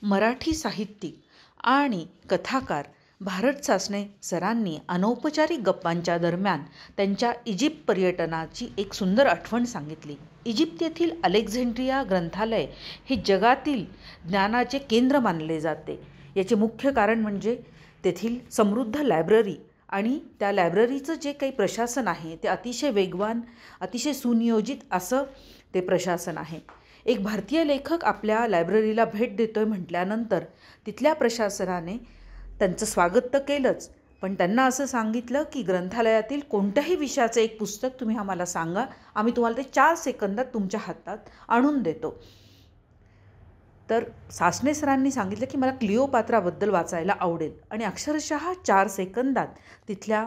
मराठी साहित्यिक आणि कथाकार भारत सासणे सरांनी अनौपचारिक गप्पांच्या दरम्यान त्यांच्या इजिप्त पर्यटनाची एक सुंदर आठवण सांगितली. इजिप्त येथील अलेक्झांड्रिया ग्रंथालय हे जगातील ज्ञानाचे केंद्र मानले जाते. याचे मुख्य कारण म्हणजे तेथील समृद्ध लायब्ररी आणि त्या लायब्ररीचं जे काही प्रशासन आहे ते अतिशय वेगवान, अतिशय सुनियोजित असं ते प्रशासन आहे. एक भारतीय लेखक आपल्या लायब्ररीला भेट देतोय म्हटल्यानंतर तिथल्या प्रशासनाने त्यांचं स्वागत तर केलंच, पण त्यांना असं सांगितलं की ग्रंथालयातील कोणत्याही विषयाचं एक पुस्तक तुम्ही आम्हाला सांगा, आम्ही तुम्हाला ते 4 सेकंदात तुमच्या हातात आणून देतो. तर सासणे सरांनी सांगितलं की मला क्लिओपात्राबद्दल वाचायला आवडेल आणि अक्षरशः 4 सेकंदात तिथल्या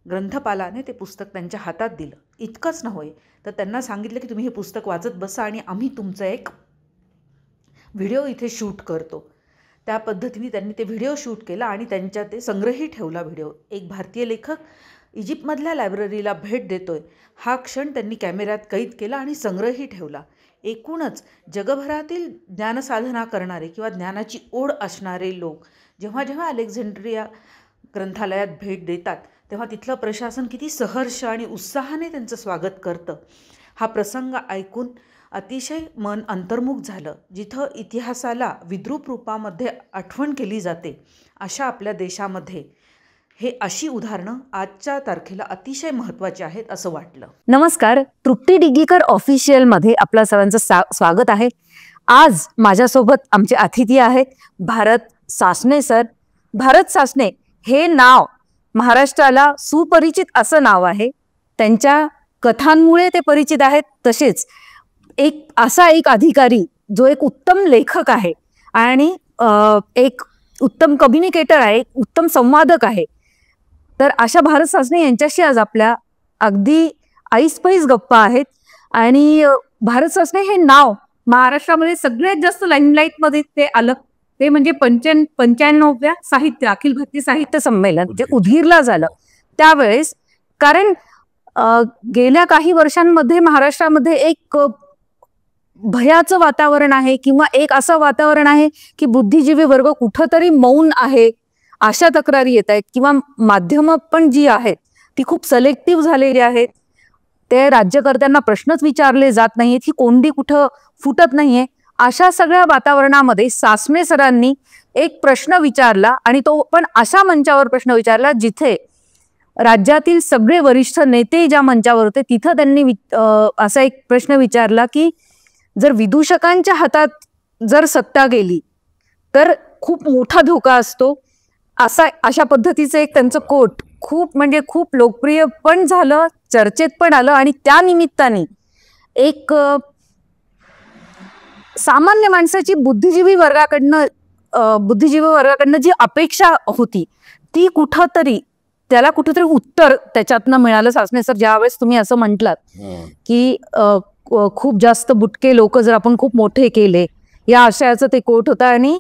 ग्रंथपालाने ते पुस्तक त्यांच्या हातात दिलं. इतकंच नव्हे तर त्यांना सांगितलं की तुम्ही हे पुस्तक वाचत बसा आणि आम्ही तुमचं एक व्हिडिओ इथे शूट करतो. त्या पद्धतीने त्यांनी ते व्हिडिओ शूट केला आणि त्यांच्या ते संग्रही ठेवला व्हिडिओ. एक भारतीय लेखक इजिप्तमधल्या लायब्ररीला भेट देतोय हा क्षण त्यांनी कॅमेऱ्यात कैद केला आणि संग्रही ठेवला. एकूणच जगभरातील ज्ञानसाधना करणारे किंवा ज्ञानाची ओढ असणारे लोक जेव्हा जेव्हा अलेक्झांड्रिया ग्रंथालयात भेट देतात तेव्हा तिथलं प्रशासन किती सहर्ष आणि उत्साहाने त्यांचं स्वागत करतं. हा प्रसंग ऐकून अतिशय मन अंतर्मुख झालं. जिथं इतिहासाला विद्रूप रूपामध्ये आठवण केली जाते अशा आपल्या देशामध्ये हे अशी उदाहरणं आजच्या तारखेला अतिशय महत्त्वाची आहेत असं वाटलं. नमस्कार, तृप्ती डिगीकर ऑफिशियलमध्ये आपल्या सर्वांचं स्वागत आहे. आज माझ्यासोबत आमचे अतिथी आहेत भारत सासणे सर. भारत सासणे हे नाव महाराष्ट्राला सुपरिचित असं नाव आहे. त्यांच्या कथांमुळे ते परिचित आहेत. तसेच एक अधिकारी जो एक उत्तम लेखक आहे आणि एक उत्तम कम्युनिकेटर आहे, उत्तम संवादक आहे. तर अशा भारत सासणे यांच्याशी आज आपल्या अगदी ऐसपैस गप्पा आहेत. आणि भारत सासणे हे नाव महाराष्ट्रामध्ये सगळ्यात जास्त लाईमलाईटमध्ये ते आलं ते म्हणजे 95व्या साहित्य अखिल भारतीय साहित्य संमेलन जे उधीरला झालं त्यावेळेस. कारण गेल्या काही वर्षांमध्ये महाराष्ट्रामध्ये एक भयाचं वातावरण आहे किंवा एक असं वातावरण आहे की बुद्धिजीवी वर्ग कुठंतरी मौन आहे अशा तक्रारी येत आहेत किंवा माध्यमं पण जी आहेत ती खूप सिलेक्टिव्ह झालेली आहेत. ते राज्यकर्त्यांना प्रश्नच विचारले जात नाहीत, ही कोंडी कुठं फुटत नाहीये. अशा सगळ्या वातावरणामध्ये सासणे सरांनी एक प्रश्न विचारला आणि तो पण अशा मंचावर प्रश्न विचारला जिथे राज्यातील सगळे वरिष्ठ नेते ज्या मंचावर होते तिथं त्यांनी असा एक प्रश्न विचारला की जर विदूषकांच्या हातात जर सत्ता गेली तर खूप मोठा धोका असतो. अशा पद्धतीचं एक त्यांचं कोट खूप लोकप्रिय पण झालं, चर्चेत पण आलं. आणि त्या निमित्ताने एक सामान्य माणसाची बुद्धिजीवी वर्गाकडनं जी अपेक्षा होती ती त्याला कुठंतरी उत्तर त्याच्यातनं मिळालं. सासणे सर, ज्यावेळेस तुम्ही असं म्हटलात की खूप जास्त बुटके लोक जर आपण खूप मोठे केले या आशयाचं ते कोट होता आणि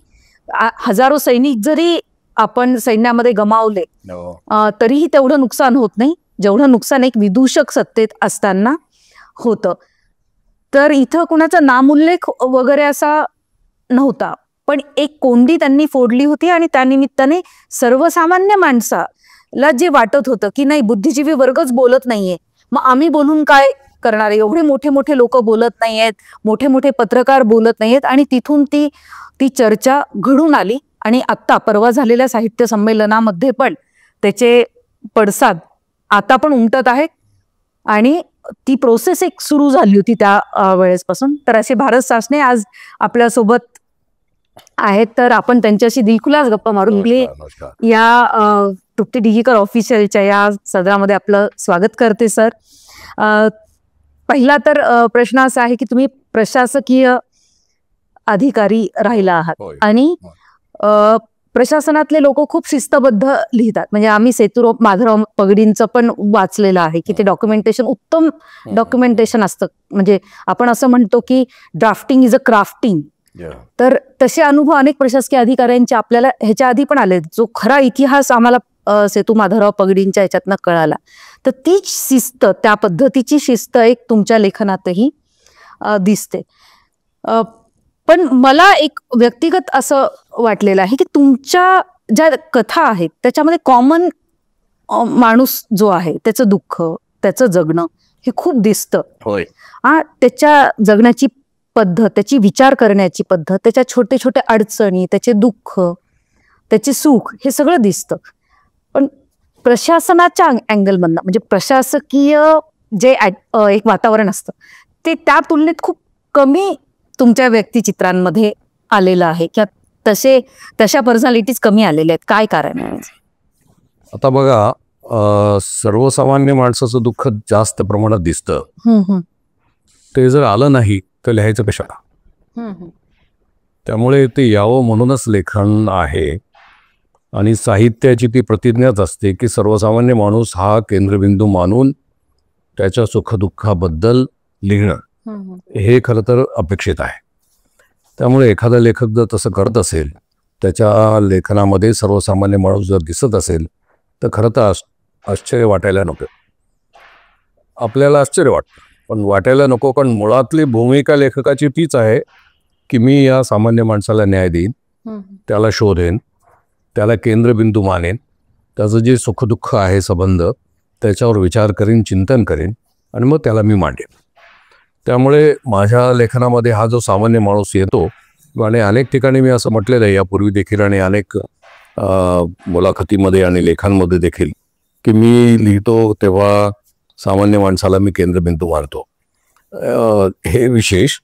हजारो सैनिक जरी आपण सैन्यामध्ये गमावले तरीही तेवढं नुकसान होत नाही जेवढं नुकसान एक विदूषक सत्तेत असताना होतं. तर इथं कुणाचा नामोल्लेख वगैरे असा नव्हता, पण एक कोंडी त्यांनी फोडली होती आणि त्यानिमित्ताने सर्वसामान्य माणसाला जे वाटत होतं की नाही बुद्धिजीवी वर्गच बोलत नाहीये, मग आम्ही बोलून काय करणार आहे, एवढे मोठे मोठे लोक बोलत नाहीयेत, मोठे मोठे पत्रकार बोलत नाहीयेत. आणि तिथून ती चर्चा घडून आली आणि आत्ता परवा झालेल्या साहित्य संमेलनामध्ये पण त्याचे पडसाद आता पण उमटत आहेत आणि ती प्रोसेस एक सुरू झाली होती त्या वेळेसपासून. तर असे भारत सासणे आज आपल्यासोबत आहेत, तर आपण त्यांच्याशी दिलखुलास गप्पा मारून या तृप्ती डिगीकर ऑफिशियलच्या या सदरामध्ये आपलं स्वागत करते. सर, पहिला तर प्रश्न असा आहे की तुम्ही प्रशासकीय अधिकारी राहिला आहात आणि प्रशासनातले लोक खूप शिस्तबद्ध लिहितात. म्हणजे आम्ही सेतू माधवराव पगडींचं पण वाचलेलं आहे की ते डॉक्युमेंटेशन, उत्तम डॉक्युमेंटेशन असतं. म्हणजे आपण असं म्हणतो की ड्राफ्टिंग इज अ क्राफ्टिंग. तर तसे अनुभव अनेक प्रशासकीय अधिकाऱ्यांचे आपल्याला ह्याच्या आधी पण आले. जो खरा इतिहास आम्हाला सेतू माधवराव पगडींच्या ह्याच्यातनं कळाला. तर तीच शिस्त, त्या पद्धतीची शिस्त एक तुमच्या लेखनातही दिसते. पण मला एक व्यक्तिगत असं वाटलेलं आहे की तुमच्या ज्या कथा आहेत त्याच्यामध्ये कॉमन माणूस जो आहे त्याचं दुःख, त्याचं जगणं हे खूप दिसतं. होय. त्याच्या जगण्याची पद्धत, त्याची विचार करण्याची पद्धत, त्याच्या छोटे छोटे अडचणी, त्याचे दुःख, त्याचे सुख, हे सगळं दिसतं. पण प्रशासनाच्या अँगलमधनं, म्हणजे प्रशासकीय जे एक वातावरण असतं ते त्या तुलनेत खूप कमी तुमच्या व्यक्तिचित्रांमध्ये आलेलं आहे किंवा तशा पर्सनॅलिटीज कमी आलेल्या आहेत. काय कारण आहे? आता बघा, सर्वसामान्य माणसाचं दुःख जास्त प्रमाणात दिसतं. ते जर आलं नाही तर लिहायचं कशाला? त्यामुळे ते यावं म्हणूनच लेखन आहे. आणि साहित्याची ती प्रतिज्ञाच असते की सर्वसामान्य माणूस हा केंद्रबिंदू मानून त्याच्या सुखदुःखाबद्दल लिहिणं हे खरं तर अपेक्षित आहे. त्यामुळे एखादा लेखक जर तसं करत असेल, त्याच्या लेखनामध्ये सर्वसामान्य माणूस जर दिसत असेल, तर खरं तर आश्चर्य वाटायला नको. आपल्याला आश्चर्य वाटतं, पण वाटायला नको. कारण मुळातली भूमिका लेखकाची तीच आहे की मी या सामान्य माणसाला न्याय देईन, त्याला शोधेन, त्याला केंद्रबिंदू मानेन, त्याचं जे सुखदुःख आहे संबंध त्याच्यावर विचार करीन, चिंतन करेन आणि मग त्याला मी मांडेन. त्यामुळे माझ्या लेखनामध्ये हा जो सामान्य माणूस येतो, आणि अनेक ठिकाणी मी असं म्हटलेलं आहे यापूर्वी देखील आणि अनेक मुलाखतीमध्ये आणि लेखांमध्ये देखील, की मी लिहितो तेव्हा सामान्य माणसाला मी केंद्रबिंदू मानतो. हे विशेष.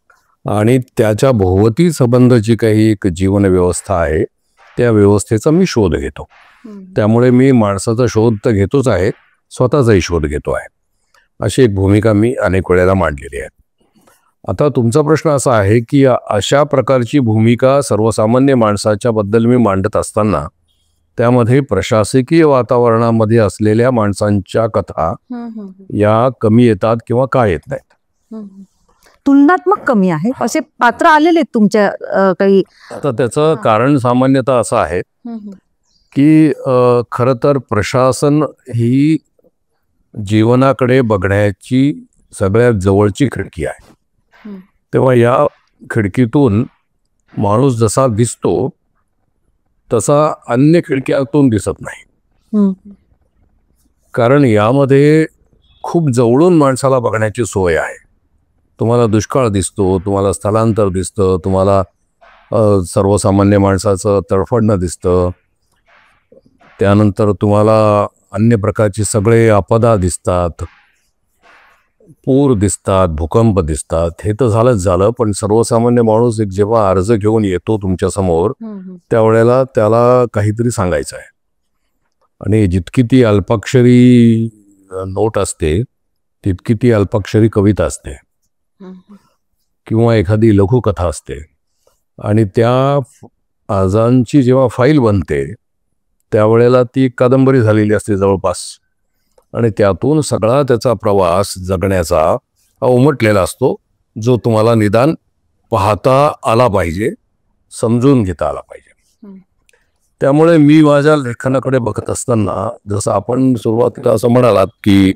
आणि त्याच्या भोवती संबंध जी काही एक जीवन व्यवस्था आहे त्या व्यवस्थेचा मी शोध घेतो. त्यामुळे मी माणसाचा शोध तर घेतोच आहे, स्वतःचाही शोध घेतो आहे. अशी एक भूमिका मी अनेक वेळेला मांडलेली आहे. आता तुमचा प्रश्न असा आहे की अशा प्रकारची भूमिका सर्वसामान्य माणसाच्या बद्दल मी मांडत असताना त्यामध्ये प्रशासकीय वातावरणामध्ये असलेल्या माणसांच्या कथा या कमी येतात किंवा का येत नाहीत? तुलनात्मक कमी आहे असे पात्र आलेले तुमच्या काही? आता त्याचं कारण सामान्यतः असं आहे की खरं तर प्रशासन ही जीवनाकडे बघण्याची सगळ्यात जवळची खिडकी आहे. तेव्हा या खिडकीतून माणूस जसा दिसतो तसा अन्य खिडक्यातून दिसत नाही. कारण यामध्ये खूप जवळून माणसाला बघण्याची सोय आहे. तुम्हाला दुष्काळ दिसतो, तुम्हाला स्थलांतर दिसतं, तुम्हाला सर्वसामान्य माणसाचं तडफडणं दिसतं, त्यानंतर तुम्हाला अन्य प्रकारची सगळे आपदा दिसतात, पूर दिसतात, भूकंप दिसतात. हे तर झालं. पण सर्वसामान्य माणूस एक जेव्हा अर्ज घेऊन येतो तुमच्या समोर त्यावेळेला त्याला काहीतरी सांगायचं आहे. आणि जितकी ती अल्पाक्षरी नोट असते तितकी ती अल्पाक्षरी कविता असते किंवा एखादी लघुकथा असते. आणि त्या अर्जांची जेव्हा फाईल बनते त्यावेळेला ती कादंबरी झालेली असते जवळपास. आणि त्यातून सगळा त्याचा प्रवास जगण्याचा उमटलेला असतो, जो तुम्हाला निदान पाहता आला पाहिजे, समजून घेता आला पाहिजे. त्यामुळे मी माझ्या लेखनाकडे बघत असताना, जसं आपण सुरुवातीला असं म्हणालात की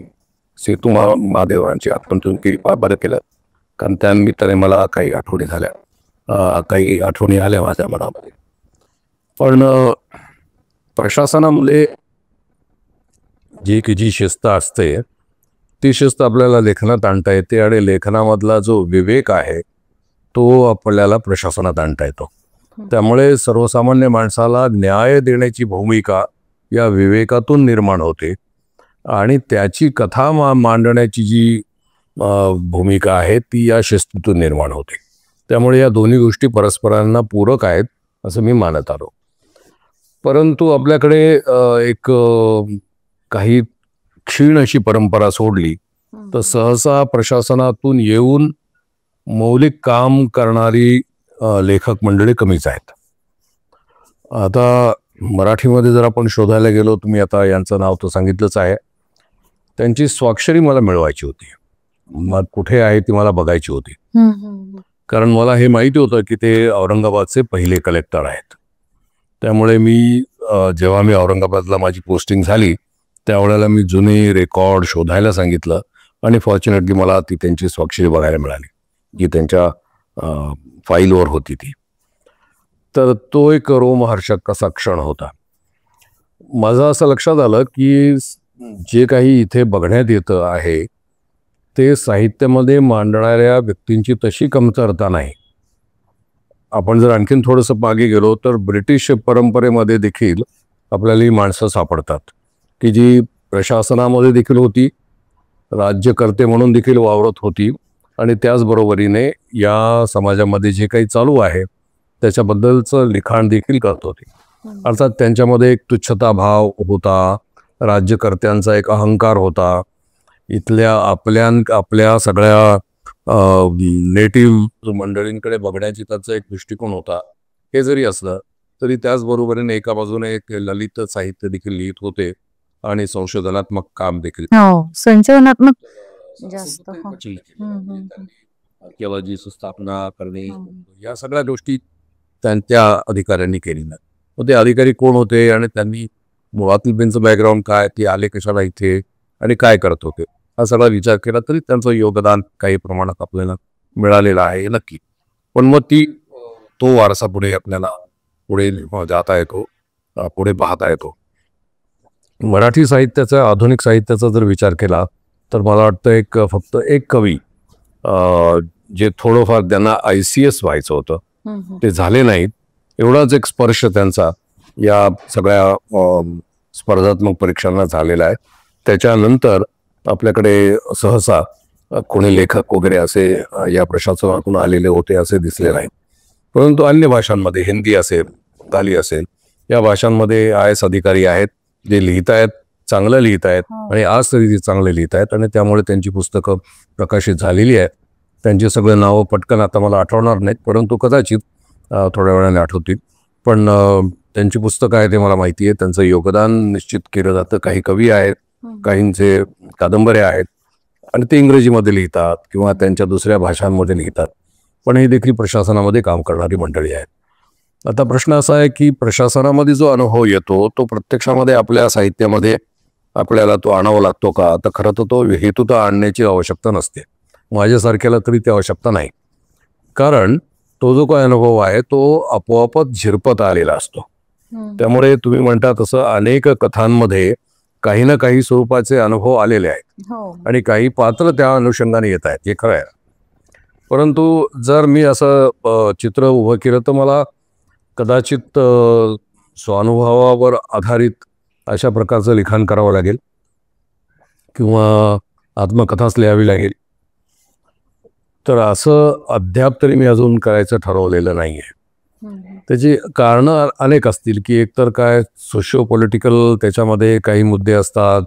सेतू महादेवांची आठवण तुम्ही बरं केलं, कारण त्यानिमित्ताने मला काही आठवणी झाल्या, काही आठवणी आल्या माझ्या मनामध्ये. पण प्रशासनामध्ये जी शिस्त असते ती शिस्त आपल्याला लेखनात आणता येते. आणि लेखनामधला जो विवेक आहे तो आपल्याला प्रशासनात आणता येतो. त्यामुळे सर्वसामान्य माणसाला न्याय देण्याची भूमिका या विवेकातून निर्माण होते आणि त्याची कथा मांडण्याची जी भूमिका आहे ती या शिस्तीतून निर्माण होते. त्यामुळे या दोन्ही गोष्टी परस्परांना पूरक आहेत असं मी मानत आलो. परंतु आपल्याकडे एक काही क्षीण अशी परंपरा सोडली तर सहसा प्रशासनातून येऊन मौलिक काम करणारी लेखक मंडळी कमीच आहेत. आता मराठीमध्ये जर आपण शोधायला गेलो, तुम्ही आता यांचं नाव तर सांगितलंच आहे, त्यांची स्वाक्षरी मला मिळवायची होती. मग कुठे आहे ती मला बघायची होती. कारण मला हे माहिती होतं की ते औरंगाबादचे पहिले कलेक्टर आहेत. त्यामुळे मी जेव्हा मी औरंगाबादला माझी पोस्टिंग झाली त्यावेळेला मी जुने रेकॉर्ड शोधायला सांगितलं आणि फॉर्च्युनेटली मला ती त्यांची स्वाक्षरी बघायला मिळाली, जी त्यांच्या फाईलवर होती ती. तर तो एक रोमहर्षक असा क्षण होता. माझं असं लक्षात आलं की जे काही इथे बघण्यात येतं आहे ते साहित्यामध्ये मांडणाऱ्या व्यक्तींची तशी कमतरता नाही. आपण जर आणखीन थोडंसं मागे गेलो तर ब्रिटिश परंपरेमध्ये देखील आपल्याला ही माणसं सापडतात की जी प्रशासनामध्ये देखील होती, राज्यकर्ते म्हणून देखील वावरत होती आणि त्याचबरोबरीने या समाजामध्ये जे काही चालू आहे त्याच्याबद्दलचं लिखाण देखील करत होती. अर्थात त्यांच्यामध्ये एक तुच्छता भाव होता, राज्यकर्त्यांचा एक अहंकार होता, इथल्या आपल्या सगळ्या नेटिव्ह मंडळींकडे बघण्याची त्याचा एक दृष्टिकोन होता. हे जरी असलं तरी त्याचबरोबरीने एका बाजूने एक ललित साहित्य देखील लिहित होते आणि संशोधनात्मक काम देखील, संशोधनात्मक जास्त आर्किओलॉजीची स्थापना करणे, या सगळ्या गोष्टी त्यांच्या अधिकाऱ्यांनी केलेल्या. मग ते अधिकारी कोण होते आणि त्यांनी मुळातील त्यांचं बॅकग्राऊंड काय, ते आले कशाला इथे आणि काय करत होते, हा सगळा विचार केला तरी त्यांचं योगदान काही प्रमाणात आपल्याला मिळालेलं आहे नक्की. पण मग तो वारसा पुढे आपल्याला पुढे जाता येतो, पुढे पाहता येतो. मराठी साहित्याचा, आधुनिक साहित्याचा जर विचार केला तर मला वाटतं फक्त एक कवी जे थोडंफार त्यांना ICS व्हायचं होतं, ते झाले नाहीत, एवढाच एक स्पर्श त्यांचा या सगळ्या स्पर्धात्मक परीक्षांना झालेला आहे. त्याच्यानंतर आपल्याकडे सहसा कोणी लेखक वगैरे असे या प्रशासनातून आलेले होते असे दिसले नाहीत. परंतु अन्य भाषांमध्ये, हिंदी असेल, बंगाली असेल, या भाषांमध्ये IAS अधिकारी आहेत जे लिहित आहेत, चांगलं लिहित आहेत आणि आज तरी ते चांगले लिहित आहेत आणि त्यामुळे त्यांची पुस्तकं प्रकाशित झालेली आहेत. त्यांची सगळं नावं पटकन आता मला आठवणार नाहीत, परंतु कदाचित थोड्या वेळाने आठवतील. पण त्यांची पुस्तकं आहे ते मला माहिती आहे, त्यांचं योगदान निश्चित केलं जातं. काही कवी आहेत, काहींचे कादंबऱ्या आहेत आणि ते इंग्रजीमध्ये लिहितात किंवा त्यांच्या दुसऱ्या भाषांमध्ये लिहितात, पण हे देखील प्रशासनामध्ये काम करणारी मंडळी आहेत. आता प्रश्न असा आहे की प्रशासनामध्ये जो अनुभव येतो तो प्रत्यक्षामध्ये आपल्या साहित्यामध्ये आपल्याला तो आणावा लागतो का? तर खरं तर तो हेतूत आणण्याची आवश्यकता नसते, माझ्यासारख्याला तरी ती आवश्यकता नाही. कारण तो जो काही अनुभव आहे तो आपोआपच झिरपत आलेला असतो. त्यामुळे तुम्ही म्हणता तसं अनेक कथांमध्ये काही ना काही स्वरूपाचे अनुभव आलेले आहेत आणि काही पात्र त्या अनुषंगाने येत आहेत, हे खरं आहे. परंतु जर मी असं चित्र उभं केलं तर मला कदाचित स्वानुभवावर आधारित अशा प्रकारचं लिखाण करावं लागेल किंवा आत्मकथाच लिहावी लागेल. तर असं अद्याप तरी मी अजून करायचं ठरवलेलं नाही आहे. त्याची कारणं अनेक असतील की एकतर काय सोशिओ पॉलिटिकल त्याच्यामध्ये काही मुद्दे असतात,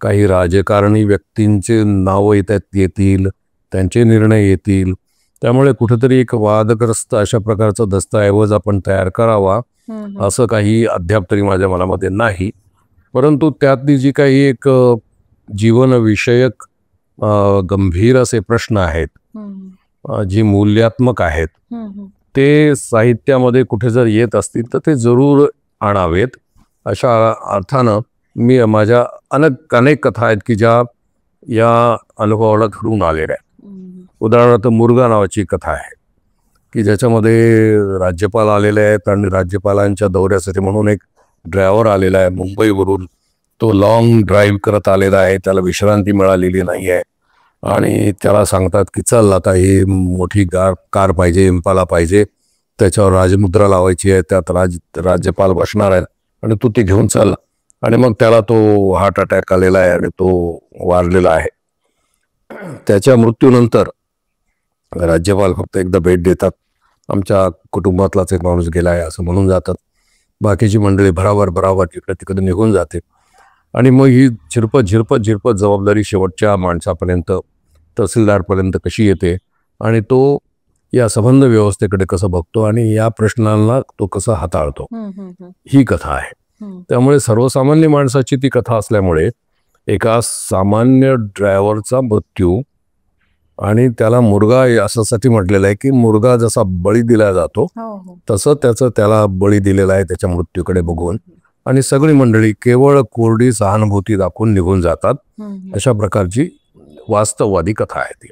काही राजकारणी व्यक्तींचे नावं येतील, त्यांचे निर्णय येतील, त्यामुळे कुठेतरी एक वादग्रस्त अशा प्रकारचा दस्तऐवज आपण तयार करावा असं काही अद्याप तरी माझ्या मनामध्ये नाही. परंतु त्यातली जी काही एक जीवनविषयक गंभीर असे प्रश्न आहेत, जी मूल्यात्मक आहेत, ते साहित्यामध्ये कुठे जर येत असतील तर ते जरूर आणावेत. अशा अर्थानं मी माझ्या अनेक कथा आहेत की ज्या या अनुभवाला घडून आलेल्या आहेत. उदाहरणार्थ मुर्गा नावाची कथा आहे की ज्याच्यामध्ये राज्यपाल आलेले आहेत आणि राज्यपालांच्या दौऱ्यासाठी म्हणून एक ड्रायव्हर आलेला आहे मुंबईवरून. तो लॉंग ड्राईव्ह करत आलेला आहे, त्याला विश्रांती मिळालेली नाही आहे आणि त्याला सांगतात की चल आता ही मोठी कार पाहिजे, इम्पाला पाहिजे, त्याच्यावर राजमुद्रा लावायची आहे, त्यात राज्यपाल बसणार आहेत आणि तू ती घेऊन चल. आणि मग त्याला तो हार्ट अटॅक आलेला आहे आणि तो वारलेला आहे. त्याच्या मृत्यूनंतर राज्यपाल फक्त एकदा भेट देतात, आमच्या कुटुंबातलाच एक माणूस गेला आहे असं म्हणून जातात. बाकीची मंडळी भराभर तिकडे तिकडे निघून जाते आणि मग ही झिरपत जबाबदारी शेवटच्या माणसापर्यंत, तहसीलदारपर्यंत कशी येते आणि तो या संबंध व्यवस्थेकडे कसं बघतो आणि या प्रश्नांना तो कसा हाताळतो, ही कथा आहे. त्यामुळे सर्वसामान्य माणसाची ती कथा असल्यामुळे एका सामान्य ड्रायव्हरचा मृत्यू, आणि त्याला मुर्गा यासाठी म्हटलेलं आहे की मुर्गा जसा बळी दिला जातो तसं त्याला बळी दिलेला आहे त्याच्या मृत्यूकडे बघून, आणि सगळी मंडळी केवळ कोरडी सहानुभूती दाखवून निघून जातात. अशा प्रकारची वास्तववादी कथा आहे ती.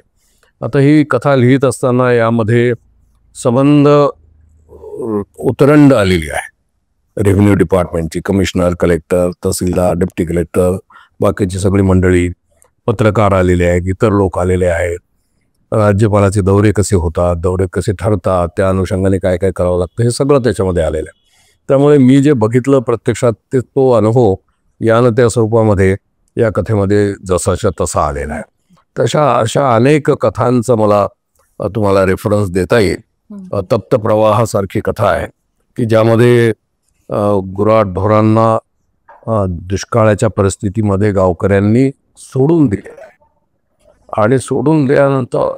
आता ही कथा लिहित असताना यामध्ये संबंध उतरंड आलेली आहे. रेव्हेन्यू डिपार्टमेंटची, कमिशनर, कलेक्टर, तहसीलदार, डेप्टी कलेक्टर, बाकीची सगळी मंडळी, पत्रकार आलेले आहेत, इतर लोक आलेले आहेत, राज्यपालाचे दौरे कसे होतात, दौरे कसे ठरतात, त्या अनुषंगाने काय काय करावं लागतं, हे सगळं त्याच्यामध्ये आलेलं आहे. त्यामुळे मी जे बघितलं प्रत्यक्षात ते तो अनुभव यानं त्या स्वरूपामध्ये या कथेमध्ये जसाच्या तसा आलेला आहे. अशा अनेक कथांचं मला तुम्हाला रेफरन्स देता येईल. तप्त प्रवाहासारखी कथा आहे की ज्यामध्ये गुराढोरांना दुष्काळाच्या परिस्थितीमध्ये गावकऱ्यांनी सोडून दिले आहे, आणि सोडून दिल्यानंतर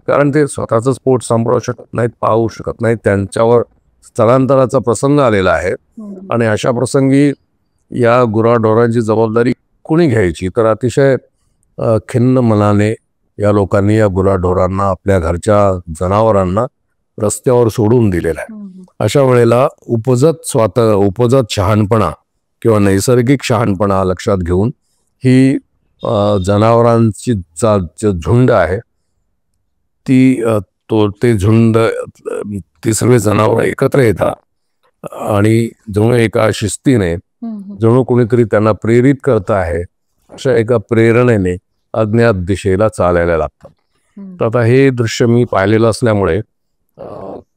कारण ते स्वतःच पोट सांभाळू शकत नाहीत, पाहू शकत नाहीत, त्यांच्यावर स्थलांतराचा प्रसंग आलेला आहे. आणि अशा प्रसंगी या गुराढोरांची जबाबदारी कोणी घ्यायची, तर अतिशय खिन्न मनाने या लोकांनी या गुराढोरांना, आपल्या घरच्या जनावरांना रस्त्यावर सोडून दिलेला आहे. अशा वेळेला उपजत शहाणपणा किंवा नैसर्गिक शहाणपणा लक्षात घेऊन ही जनावरांची झुंड आहे ते झुंड, ती सगळे जनावर एकत्र येतात आणि जणू एका शिस्तीने, जणू कोणीतरी त्यांना प्रेरित करत आहे अशा एका प्रेरणेने अज्ञात दिशेला चालायला लागतात. तर आता हे दृश्य मी पाहिलेलं असल्यामुळे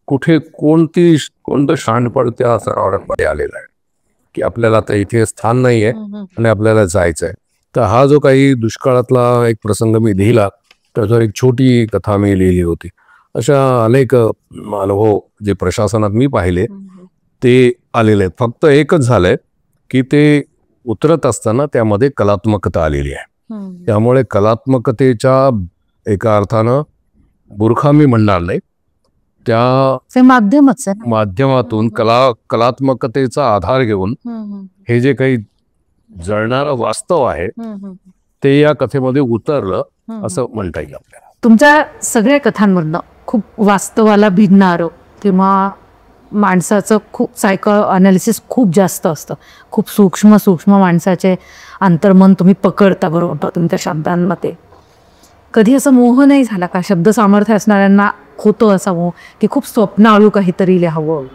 कुठे कोणतं शहाणपण त्या सरोवरामध्ये आलेलं आहे की आपल्याला आता इथे स्थान नाही आहे आणि आपल्याला जायचं आहे. तर हा जो काही दुष्काळातला एक प्रसंग मी लिहिला, त्याच्यावर एक छोटी कथा मी लिहिली होती. अशा अनेक अनुभव जे प्रशासनात मी पाहिले ते आलेले आहेत. फक्त एकच झालंय की ते उतरत असताना त्यामध्ये कलात्मकता आलेली आहे. त्यामुळे कलात्मकतेच्या एका अर्थानं बुरखा मी म्हणणार नाही, त्या माध्यमातून कलात्मकतेचा आधार घेऊन हे जे काही जळणारं वास्तव आहे ते या कथेमध्ये उतरलं असं म्हणता येईल आपल्याला. तुमच्या सगळ्या कथांमधनं खूप वास्तवाला भिडणारं किंवा माणसाचं खूप सायको अनालिसिस खूप जास्त असतं. खूप सूक्ष्म माणसाचे अंतर्मन तुम्ही पकडता बरोबर तुमच्या शब्दांमध्ये. कधी असं मोह नाही झाला का? शब्द सामर्थ्य असणाऱ्यांना होतो असा मोह की खूप स्वप्नाळू काहीतरी लिहावं,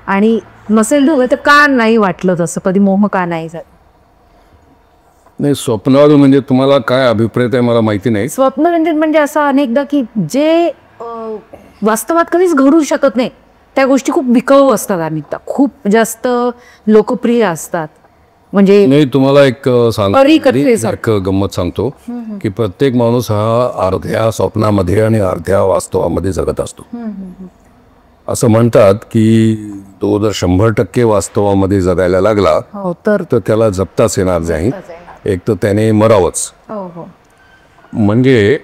आणि नसेल झालं तर का नाही वाटलं तसं? कधी मोह का नाही झाला? नाही, स्वप्नाळू म्हणजे तुम्हाला काय अभिप्राय आहे मला माहिती नाही. स्वप्नरंजन म्हणजे असं अनेकदा की जे वास्तवात कधीच घडू शकत नाही त्या गोष्टी खूप विकव असतात, अनेकदा खूप जास्त लोकप्रिय असतात. म्हणजे नाही, तुम्हाला एक गंमत सांगतो की प्रत्येक माणूस हा अर्ध्या स्वप्नामध्ये आणि अर्ध्या वास्तवामध्ये जगत असतो. असं म्हणतात की तो जर 100% वास्तवामध्ये जगायला लागला तर त्याला जगताच येणार नाही, एक तर त्याने मरावंच. म्हणजे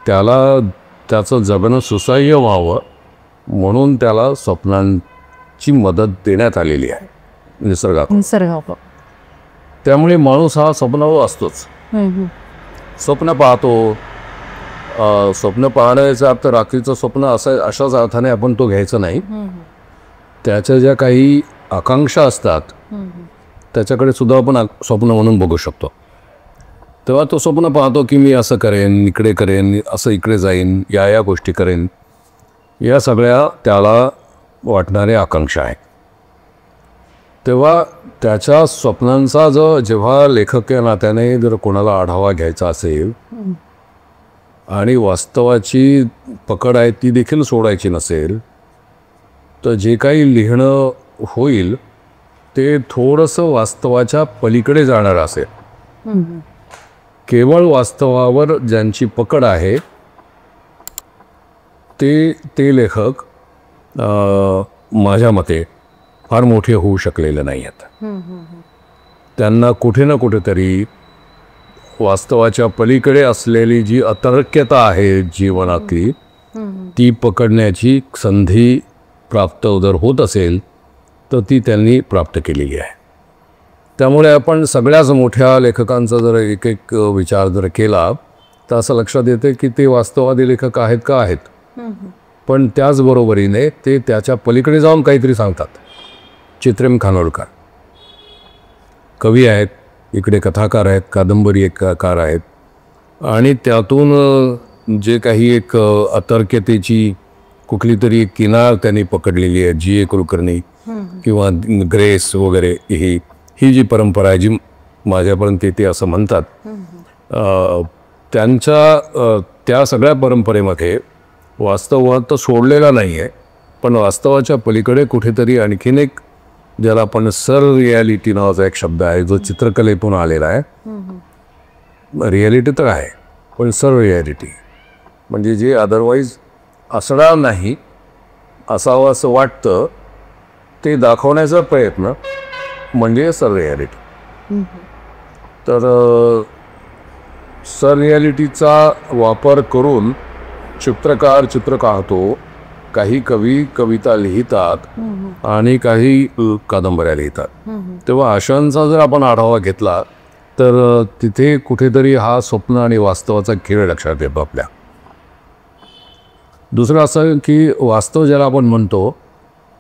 त्याचं जगणं सुसह्य व्हावं म्हणून त्याला स्वप्नांची मदत देण्यात आलेली आहे निसर्गात. त्यामुळे माणूस हा स्वप्नावर असतोच. स्वप्न पाहतो. स्वप्न पाहण्याचा अर्थ रात्रीचं स्वप्न अशाच अर्थाने आपण तो घ्यायचं नाही. त्याच्या ज्या काही आकांक्षा असतात त्याच्याकडे सुद्धा आपण स्वप्न म्हणून बघू शकतो. तेव्हा तो स्वप्न पाहतो की मी असं करेन, इकडे करेन, असं इकडे जाईन, या गोष्टी करेन. या सगळ्या त्याला वाटणाऱ्या आकांक्षा आहेत. तेव्हा त्याच्या स्वप्नांचा जेव्हा लेखक या नात्याने जर कोणाला आढावा घ्यायचा असेल आणि वास्तवाची पकड आहे ती देखील सोडायची नसेल, तर जे काही लिहिणं होईल ते थोडंसं वास्तवाच्या पलीकडे जाणारं असेल. केवळ वास्तवावर ज्यांची पकड आहे ते लेखक माझ्या मते फार मोठे होऊ शकलेले नाही आहेत. त्यांना कुठे ना कुठेतरी वास्तवाच्या पलीकडे असलेली जी अतर्क्यता आहे जीवनातली ती पकडण्याची संधी प्राप्त जर होत असेल तर ती त्यांनी प्राप्त केलेली आहे. त्यामुळे आपण सगळ्याच मोठ्या लेखकांचा जर एक एक विचार जर केला तर असं लक्षात येते की ते वास्तववादी लेखक आहेत का आहेत, पण त्याचबरोबरीने ते त्याच्या पलीकडे जाऊन काहीतरी सांगतात. चित्रेम खानोलकर कवी आहेत, इकडे कथाकार आहेत, कादंबरीकार आहेत, आणि त्यातून जे काही एक अतर्क्यतेची कुठली तरी एक किनार त्यांनी पकडलेली आहे, G.A. कुलकर्णी किंवा ग्रेस वगैरे, ही जी परंपरा आहे जी माझ्यापर्यंत येते असं म्हणतात, त्या सगळ्या परंपरेमध्ये वास्तववाद तर सोडलेला नाही आहे, पण वास्तवाच्या पलीकडे कुठेतरी आणखीन एक, ज्याला आपण सर रियालिटी नावाचा एक शब्द आहे जो चित्रकलेतून आलेला आहे. रियालिटी तर आहे पण सर रियालिटी म्हणजे जे अदरवाईज असणार नाही, असावं असं वाटतं ते दाखवण्याचा प्रयत्न म्हणजे सर रियालिटी. तर सर रियालिटीचा वापर करून चित्रकार चित्र काढतो, काही कवी कविता लिहितात आणि काही कादंबऱ्या लिहितात. तेव्हा अशांचा जर आपण आढावा घेतला तर तिथे कुठेतरी हा स्वप्न आणि वास्तवाचा खेळ लक्षात येतो आपल्या. दुसरं असं की वास्तव ज्याला आपण म्हणतो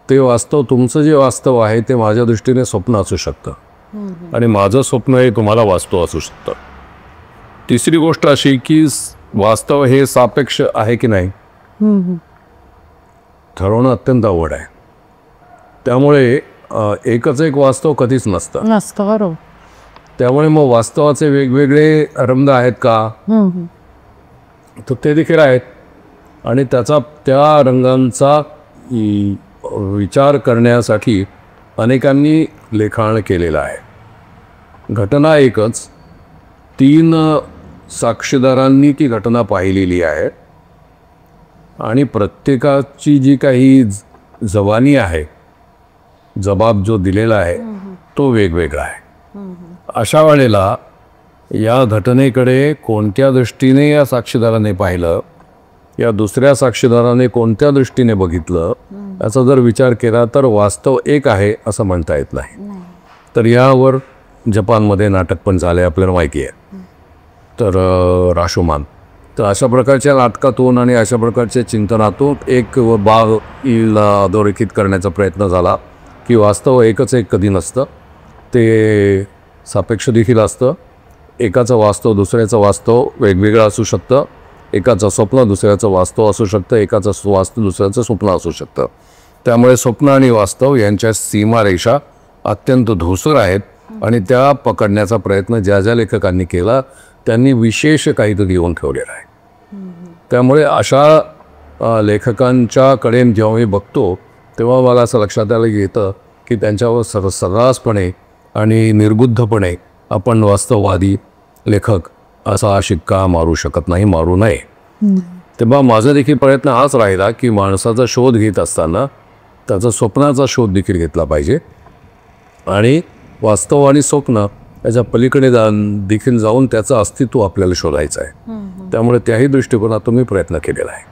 ते वास्तव, तुमचं जे वास्तव आहे ते माझ्या दृष्टीने स्वप्न असू शकतं आणि माझं स्वप्न हे तुम्हाला वास्तव असू शकतं. तिसरी गोष्ट अशी की वास्तव हे सापेक्ष आहे की नाही ठरवणं अत्यंत अवघड आहे. त्यामुळे एकच एक वास्तव कधीच नसतं. बरोबर. त्यामुळे मग वास्तवाचे वेगवेगळे रंग आहेत का, तर ते देखील आहेत, आणि त्या रंगांचा विचार करण्यासाठी अनेकांनी लिखाण केलेलं आहे. घटना एकच, 3 साक्षीदारांनी ती घटना पाहिलेली आहे आणि प्रत्येकाची जी काही जबानी आहे, जबाब जो दिलेला आहे तो वेगवेगळा आहे. अशा वेळेला या घटनेकडे कोणत्या दृष्टीने या साक्षीदाराने पाहिलं, या दुसऱ्या साक्षीदाराने कोणत्या दृष्टीने बघितलं, याचा जर विचार केला तर वास्तव एक आहे असं म्हणता येत नाही. तर यावर जपानमध्ये नाटक पण झाले आपल्याला माहिती आहे. तर राशोमान, तर अशा प्रकारच्या नाटकातून आणि अशा प्रकारच्या चिंतनातून एक बाबीला अधोरेखित करण्याचा प्रयत्न झाला की वास्तव एकच एक कधी नसतं, ते सापेक्ष देखील असतं. एकाचं वास्तव दुसऱ्याचं वास्तव वेगवेगळं असू शकतं, एकाचं स्वप्न दुसऱ्याचं वास्तव असू शकतं, एकाचं वास्तव दुसऱ्याचं स्वप्न असू शकतं. त्यामुळे स्वप्न आणि वास्तव यांच्या सीमारेषा अत्यंत धूसर आहेत आणि त्या पकडण्याचा प्रयत्न ज्या ज्या लेखकांनी केला त्यांनी विशेष काहीतरी येऊन ठेवलेलं आहे. त्यामुळे अशा लेखकांच्याकडे जेव्हा मी बघतो तेव्हा मला असं लक्षात येतं की त्यांच्यावर सर्रासपणे आणि निर्बुद्धपणे आपण वास्तववादी लेखक असा शिक्का मारू शकत नाही, मारू नये. तेव्हा माझा देखील प्रयत्न हाच राहिला की माणसाचा शोध घेत असताना त्याचा स्वप्नाचा शोध देखील घेतला पाहिजे आणि वास्तव आणि स्वप्न याच्या पलीकडे देखील जाऊन त्याचं अस्तित्व आपल्याला शोधायचं आहे. त्यामुळे त्याही दृष्टिकोनातून मी प्रयत्न केलेला आहे.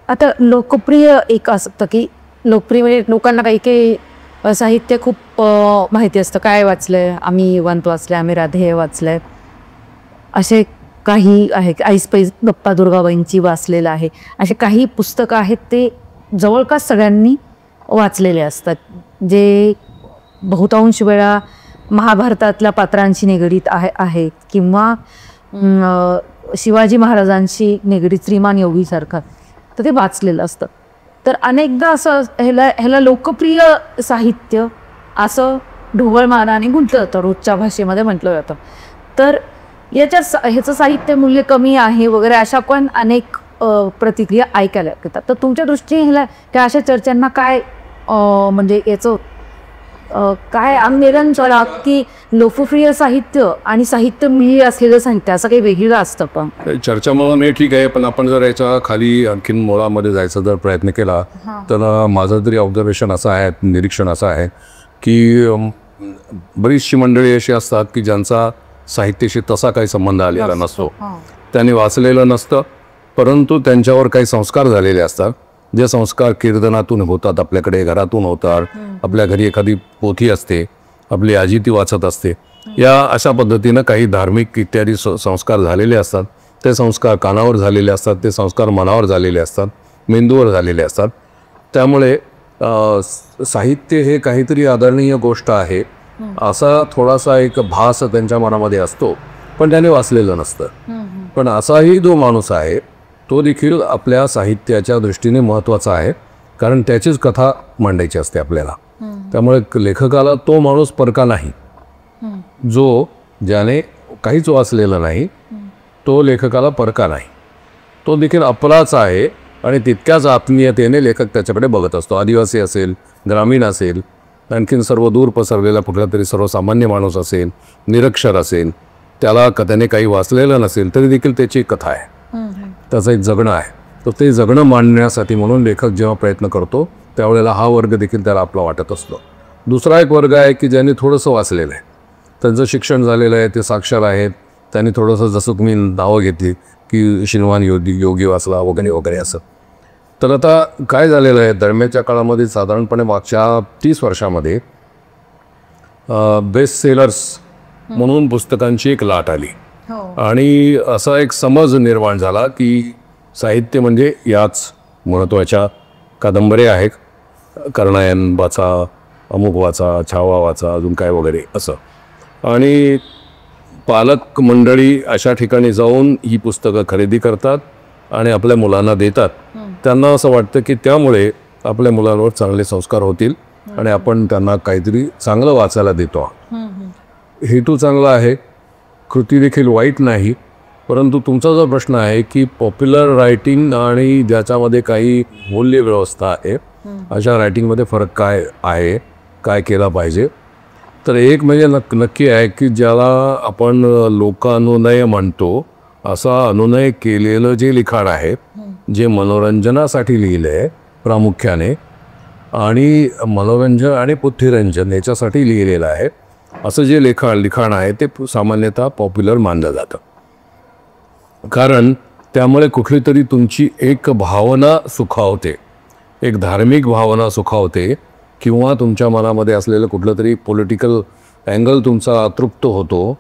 आता लोकप्रिय एक असतं की लोकप्रिय म्हणजे लोकांना काही काही साहित्य खूप माहिती असतं. काय वाचलंय, आम्ही युवंत वाचलंय, आम्ही राधेय वाचलंय, असे काही आहे. ऐसपैस गप्पा दुर्गाबाईंची वाचलेलं आहे. असे काही पुस्तकं आहेत ते जवळपास सगळ्यांनी वाचलेले असतात, जे बहुतांश वेळा महाभारतातल्या पात्रांशी निगडीत आहेत किंवा शिवाजी महाराजांशी निगडीत श्रीमान योगीसारखं, तर ते वाचलेलं असतं. तर अनेकदा असं ह्याला लोकप्रिय साहित्य असं ढोबळमानाने म्हटलं जातं, रोजच्या भाषेमध्ये म्हटलं जातं. तर ह्याचं साहित्य मूल्य कमी आहे वगैरे अशा पण अनेक प्रतिक्रिया ऐकायला येतात. तर तुमच्या दृष्टीने त्या अशा चर्चांना काय म्हणजे याचं काय आंदोलन चला की लोकप्रिय साहित्य आणि साहित्य मूल्य असलेलं साहित्य असं काही वेगळं असतं? पण चर्चा मला नाही ठीक आहे, पण आपण जर याच्या खाली आणखीन मुळामध्ये जायचा जर प्रयत्न केला तर माझं तरी ऑब्झर्वेशन असं आहे, निरीक्षण असं आहे की बरीचशी मंडळी अशी असतात की ज्यांचा साहित्याशी तसा काही संबंध आलेला नसतो, त्यांनी वाचलेलं नसतं, परंतु त्यांच्यावर काही संस्कार झालेले असतात. जे संस्कार कीर्तनातून होतात, आपल्याकडे घरातून होतात, आपल्या घरी एखादी पोथी असते, आपली आजी ती वाचत असते, या अशा पद्धतीनं काही धार्मिक इत्यादी संस्कार झालेले असतात. ते संस्कार कानावर झालेले असतात, ते संस्कार मनावर झालेले असतात, मेंदूवर झालेले असतात. त्यामुळे साहित्य हे काहीतरी आदरणीय गोष्ट आहे असा थोडासा एक भास त्यांच्या मनामध्ये असतो, पण त्याने वाचलेलं नसतं. पण असाही जो माणूस आहे तो देखील आपल्या साहित्याच्या दृष्टीने महत्त्वाचा आहे, कारण त्याचीच कथा मांडायची असते आपल्याला. त्यामुळे लेखकाला तो माणूस परका नाही, जो ज्याने काहीच वाचलेलं नाही तो लेखकाला परका नाही. तो देखील आपलाच आहे आणि तितक्याच आत्मीयतेने लेखक त्याच्याकडे बघत असतो. आदिवासी असेल, ग्रामीण असेल, आणखीन सर्व दूर पसरलेला कुठला तरी सर्वसामान्य माणूस असेल, निरक्षर असेल, त्याने काही वाचलेलं नसेल तरी देखील त्याची कथा आहे, त्याचं एक जगणं आहे. तर ते जगणं मांडण्यासाठी म्हणून लेखक जेव्हा प्रयत्न करतो त्यावेळेला हा वर्ग देखील त्याला आपला वाटत असतो. दुसरा एक वर्ग आहे की ज्यांनी थोडंसं वाचलेलं आहे, त्यांचं शिक्षण झालेलं आहे, ते साक्षर आहेत, त्यांनी थोडंसं, जसं तुम्ही नावं घेतली की श्रीमान योगी वाचला वगैरे वगैरे असं. तर आता काय झालेलं आहे, दरम्यानच्या काळामध्ये साधारणपणे मागच्या 30 वर्षामध्ये बेस्ट सेलर्स म्हणून पुस्तकांची एक लाट आली आणि असा एक समज निर्माण झाला की साहित्य म्हणजे याच महत्त्वाच्या कादंबऱ्या आहेत, कर्णायन वाचा, अमुक वाचा, छावा वाचा, अजून काय वगैरे असं. आणि पालक मंडळी अशा ठिकाणी जाऊन ही पुस्तकं खरेदी करतात आणि आपल्या मुलांना देतात. त्यांना असं वाटतं की त्यामुळे आपल्या मुलांवर चांगले संस्कार होतील आणि आपण त्यांना काहीतरी चांगलं वाचायला देतो. हेतू चांगला आहे, कृती देखील वाईट नाही. परंतु तुमचा जो प्रश्न आहे की पॉप्युलर रायटिंग आणि ज्याच्यामध्ये काही मूल्य व्यवस्था आहे अशा रायटिंगमध्ये फरक काय आहे, काय केला पाहिजे, तर एक म्हणजे नक्की आहे की ज्याला आपण लोकानुनय म्हणतो असा अनुनय केलेलं जे लिखाण आहे, जे मनोरंजनासाठी लिहिलं आहे प्रामुख्याने, आणि मनोरंजन आणि बुद्धिरंजन याच्यासाठी लिहिलेलं आहे, असं जे लिखाण आहे ते सामान्यतः पॉप्युलर मानलं जातं. कारण त्यामुळे कुठली तरी तुमची एक भावना सुखावते, एक धार्मिक भावना सुखावते, किंवा तुमच्या मनामध्ये असलेलं कुठलं तरी पॉलिटिकल अँगल तुमचा अतृप्त होतो.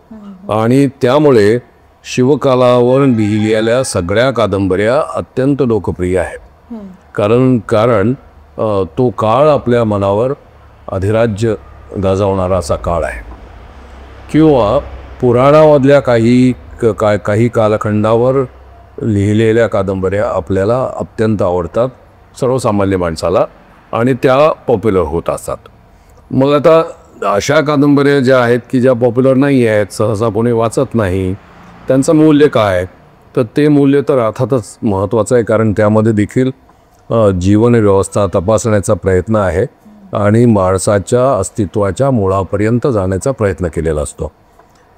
आणि त्यामुळे शिवकालावर लिहिलेल्या सगळ्या कादंबऱ्या अत्यंत लोकप्रिय आहेत. कारण तो काळ आपल्या मनावर अधिराज्य गाजवणारा असा काळ आहे. किंवा पुराणामधल्या काही कालखंडावर लिहिलेल्या कादंबऱ्या आपल्याला अत्यंत आवडतात सर्वसामान्य माणसाला आणि त्या पॉप्युलर होत असतात. मग आता अशा कादंबऱ्या ज्या आहेत की ज्या पॉप्युलर नाही आहेत, सहसा कोणी वाचत नाही, त्यांचं मूल्य काय, तर ते मूल्य तर अर्थातच महत्त्वाचं आहे, कारण त्यामध्ये देखील जीवनव्यवस्था तपासण्याचा प्रयत्न आहे आणि माणसाच्या अस्तित्वाच्या मुळापर्यंत जाण्याचा प्रयत्न केलेला असतो.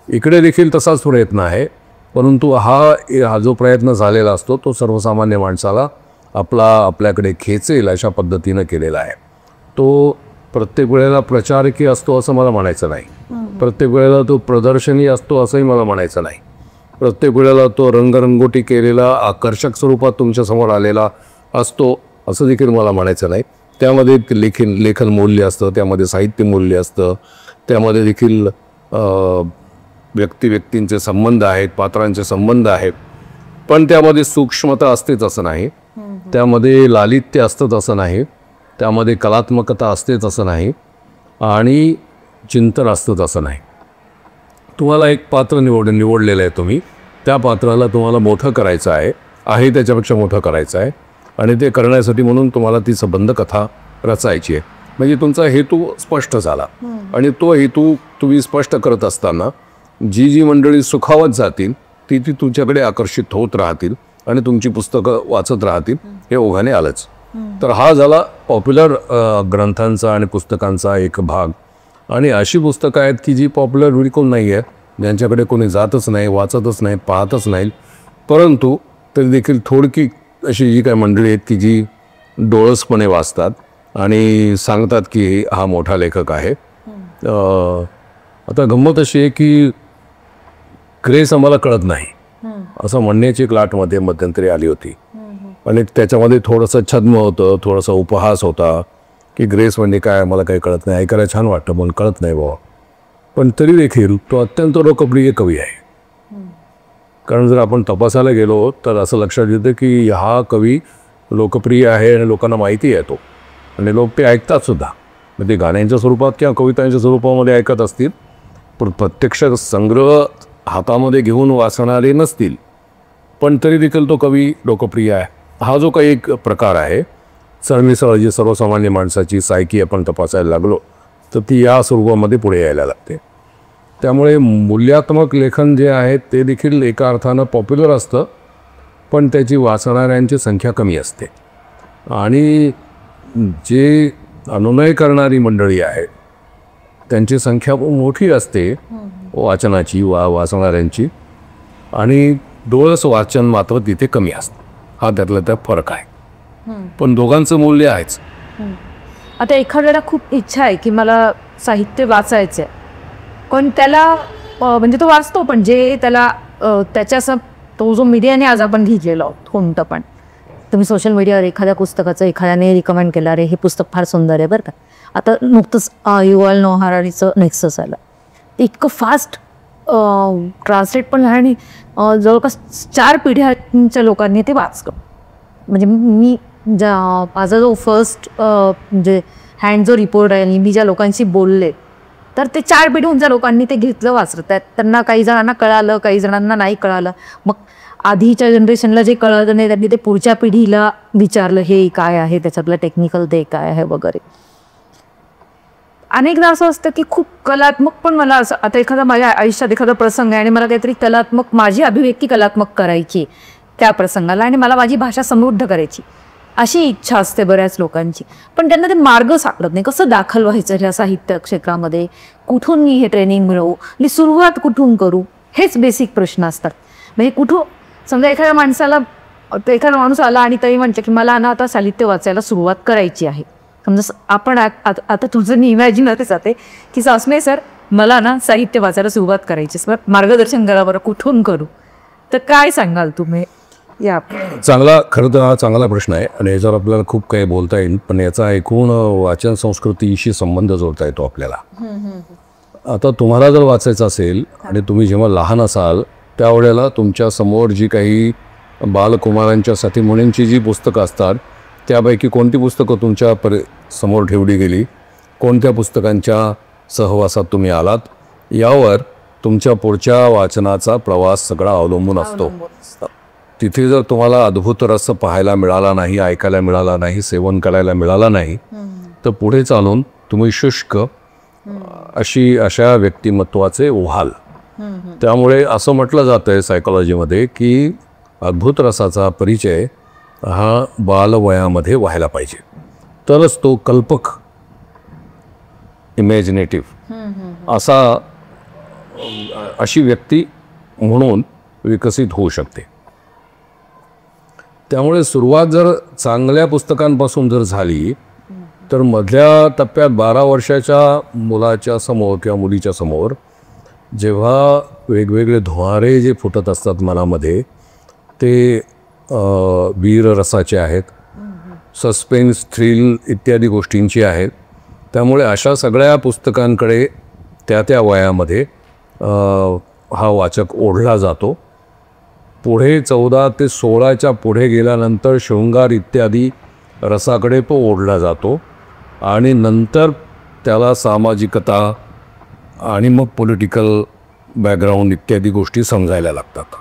इकडे देखील तसाच प्रयत्न आहे, परंतु हा जो प्रयत्न झालेला असतो तो सर्वसामान्य माणसाला आपल्याकडे खेचेल अशा पद्धतीनं केलेला आहे. तो प्रत्येक वेळेला प्रचारकी असतो असं मला म्हणायचं नाही, प्रत्येक वेळेला तो प्रदर्शनी असतो असंही मला म्हणायचं नाही, प्रत्येक वेळेला तो रंगरंगोटी केलेला आकर्षक स्वरूपात तुमच्यासमोर आलेला असतो असं देखील मला म्हणायचं नाही. त्यामध्ये लेखन मूल्य असतं, त्यामध्ये साहित्य मूल्य असतं, त्यामध्ये देखील व्यक्तींचे संबंध आहेत, पात्रांचे संबंध आहेत, पण त्यामध्ये सूक्ष्मता असतेच असं नाही, त्यामध्ये लालित्य असतंच असं नाही, त्यामध्ये कलात्मकता असतेच असं नाही, आणि चिंतन असतंच असं नाही. तुम्हाला एक पात्र निवडलेलं आहे, तुम्ही त्या पात्राला तुम्हाला मोठं करायचं आहे त्याच्यापेक्षा मोठं करायचं आहे, आणि ते करण्यासाठी म्हणून तुम्हाला ती संबंध कथा रचायची आहे. म्हणजे तुमचा हेतू स्पष्ट झाला, आणि तो हेतू तुम्ही स्पष्ट करत असताना जी मंडळी सुखावत जातील ती तुमच्याकडे आकर्षित होत राहतील आणि तुमची पुस्तकं वाचत राहतील, हे ओघाने आलंच. तर हा झाला पॉप्युलर ग्रंथांचा आणि पुस्तकांचा एक भाग. आणि अशी पुस्तकं आहेत की जी पॉप्युलर बिलकुल नाही आहे, ज्यांच्याकडे कोणी जातच नाही, वाचतच नाही, पाहतच नाही, परंतु तरी देखील थोडकी अशी जी काही मंडळी आहेत की जी डोळसपणे वाचतात आणि सांगतात की हा मोठा लेखक आहे. आता गंमत अशी आहे की ग्रेस आम्हाला कळत नाही, असं म्हणण्याची एक लाटमध्ये मध्यंतरी आली होती. आणि त्याच्यामध्ये थोडंसं छद्म होतं, थोडासा उपहास होता की ग्रेस म्हणजे काय, मला काही कळत नाही, ऐकायला छान वाटतं पण कळत नाही बाबा. पण तरी देखील तो अत्यंत लोकप्रिय कवी आहे. कारण जर आपण तपासायला गेलो तर असं लक्षात येतं की हा कवी लोकप्रिय आहे आणि लोकांना माहिती आहे तो, आणि लोक ते ऐकतात सुद्धा. म्हणजे गाण्यांच्या स्वरूपात किंवा कवितांच्या स्वरूपामध्ये ऐकत असतील, पण प्रत्यक्ष संग्रह हातामध्ये घेऊन वाचणारे नसतील, पण तरी देखील तो कवी लोकप्रिय आहे. हा जो काही एक प्रकार आहे, सरमिसळ जी सर्वसामान्य माणसाची सायकी आपण तपासायला लागलो तर ती या स्वरूपामध्ये पुढे यायला लागते. त्यामुळे मूल्यात्मक लेखन जे आहे ते देखील एका अर्थानं पॉप्युलर असतं, पण त्याची वाचणाऱ्यांची संख्या कमी असते. आणि जे अनुनय करणारी मंडळी आहे त्यांची संख्या मोठी असते वाचनाची, वाचणाऱ्यांची, आणि डोळस वाचन मात्र तिथे कमी असतं. हा त्यातला त्या फरक आहे, पण दोघांचं मूल्य आहेच. आता एखाद्याला खूप इच्छा आहे की मला साहित्य वाचायचं आहे, पण त्याला म्हणजे तो वाचतो, पण जे त्याला त्याच्या असं तो जो मीडियाने आज आपण घेतलेला आहोत कोणतं पण, तुम्ही सोशल मीडियावर एखाद्या पुस्तकाचं एखाद्याने रिकमेंड केलं, अरे हे पुस्तक फार सुंदर आहे बरं का. आता नुकतंच युव्हल नोआ हरारीचं नेक्सस आलं, इतकं फास्ट ट्रान्सलेट पण आहे आणि जवळपास 4 पिढ्यांच्या लोकांनी ते वाचलं. म्हणजे मी माझा जो फर्स्ट म्हणजे हँड जो रिपोर्ट आहे, मी ज्या लोकांशी बोलले तर ते 4 पिढींच्या लोकांनी ते घेतलं, वाचलं. त्यात त्यांना काही जणांना कळालं, काही जणांना नाही कळालं. मग आधीच्या जनरेशनला जे कळलं नाही त्यांनी ते पुढच्या पिढीला विचारलं, हे काय आहे, त्याच्यातलं टेक्निकल ते काय आहे वगैरे. अनेकदा असं असतं की खूप कलात्मक, पण मला असं आता एखादा माझ्या आयुष्यात एखादा प्रसंग आहे आणि मला काहीतरी कलात्मक, माझी अभिव्यक्ती कलात्मक करायची त्या प्रसंगाला, आणि मला माझी भाषा समृद्ध करायची अशी इच्छा असते बऱ्याच लोकांची, पण त्यांना ते मार्ग सापडत नाही. कसं दाखल व्हायचं ह्या साहित्य क्षेत्रामध्ये, कुठून मी हे ट्रेनिंग मिळवू, मी सुरुवात कुठून करू, हेच बेसिक प्रश्न असतात. म्हणजे कुठून, समजा एखाद्या माणसाला, एखादा माणूस आला आणि तरी म्हटलं की मला ना आता साहित्य वाचायला सुरुवात करायची आहे. समजा आपण आता तुझं मी इमॅजिन जाते की सासने सर मला ना साहित्य वाचायला सुरुवात करायची, सर मार्गदर्शन करा बरं, कुठून करू, तर काय सांगाल तुम्ही या? खरं तर हा चांगला प्रश्न आहे आणि याच्यावर आपल्याला खूप काही बोलता येईल, पण याचा ऐकून वाचन संस्कृतीशी संबंध जोडता येतो आपल्याला. आता तुम्हाला जर वाचायचं असेल आणि तुम्ही जेव्हा लहान असाल त्यावेळेला तुमच्या समोर जी काही बालकुमारांच्यासाठी मुलींची जी पुस्तकं असतात त्यापैकी कोणती पुस्तकं तुमच्या समोर ठेवली गेली, कोणत्या पुस्तकांच्या सहवासात तुम्ही आलात, यावर तुमच्या पुढच्या वाचनाचा प्रवास सगळा अवलंबून असतो. तिथे जर तुम्हाला अद्भुत रस पाहायला मिळाला नाही, ऐकायला मिळाला नाही, सेवन करायला मिळाला नाही, तर पुढे चालून तुम्ही शुष्क अशा व्यक्तिमत्वाचे व्हाल. त्यामुळे असं म्हटलं जातं आहे सायकोलॉजीमध्ये की अद्भुत रसाचा परिचय हा बालवयामध्ये व्हायला पाहिजे, तरच तो कल्पक, इमॅजिनेटिव्ह अशी व्यक्ती म्हणून विकसित होऊ शकते. त्यामुळे सुरुवात जर चांगल्या पुस्तकांपासून जर झाली तर मधल्या टप्प्यात 12 वर्षाच्या मुलाच्या समोर किंवा मुलीच्या समोर जेव्हा वेगवेगळे धुवारे जे फुटत असतात मनामध्ये, ते वीर रसाचे आहेत, सस्पेन्स, थ्रिल इत्यादी गोष्टींची आहेत. त्यामुळे अशा सगळ्या पुस्तकांकडे त्या वयामध्ये हा वाचक ओढला जातो. पुढे 14 ते 16च्या पुढे गेल्यानंतर शृंगार इत्यादी रसाकडे तो ओढला जातो आणि नंतर त्याला सामाजिकता आणि मग पॉलिटिकल बॅकग्राऊंड इत्यादी गोष्टी समजायला लागतात.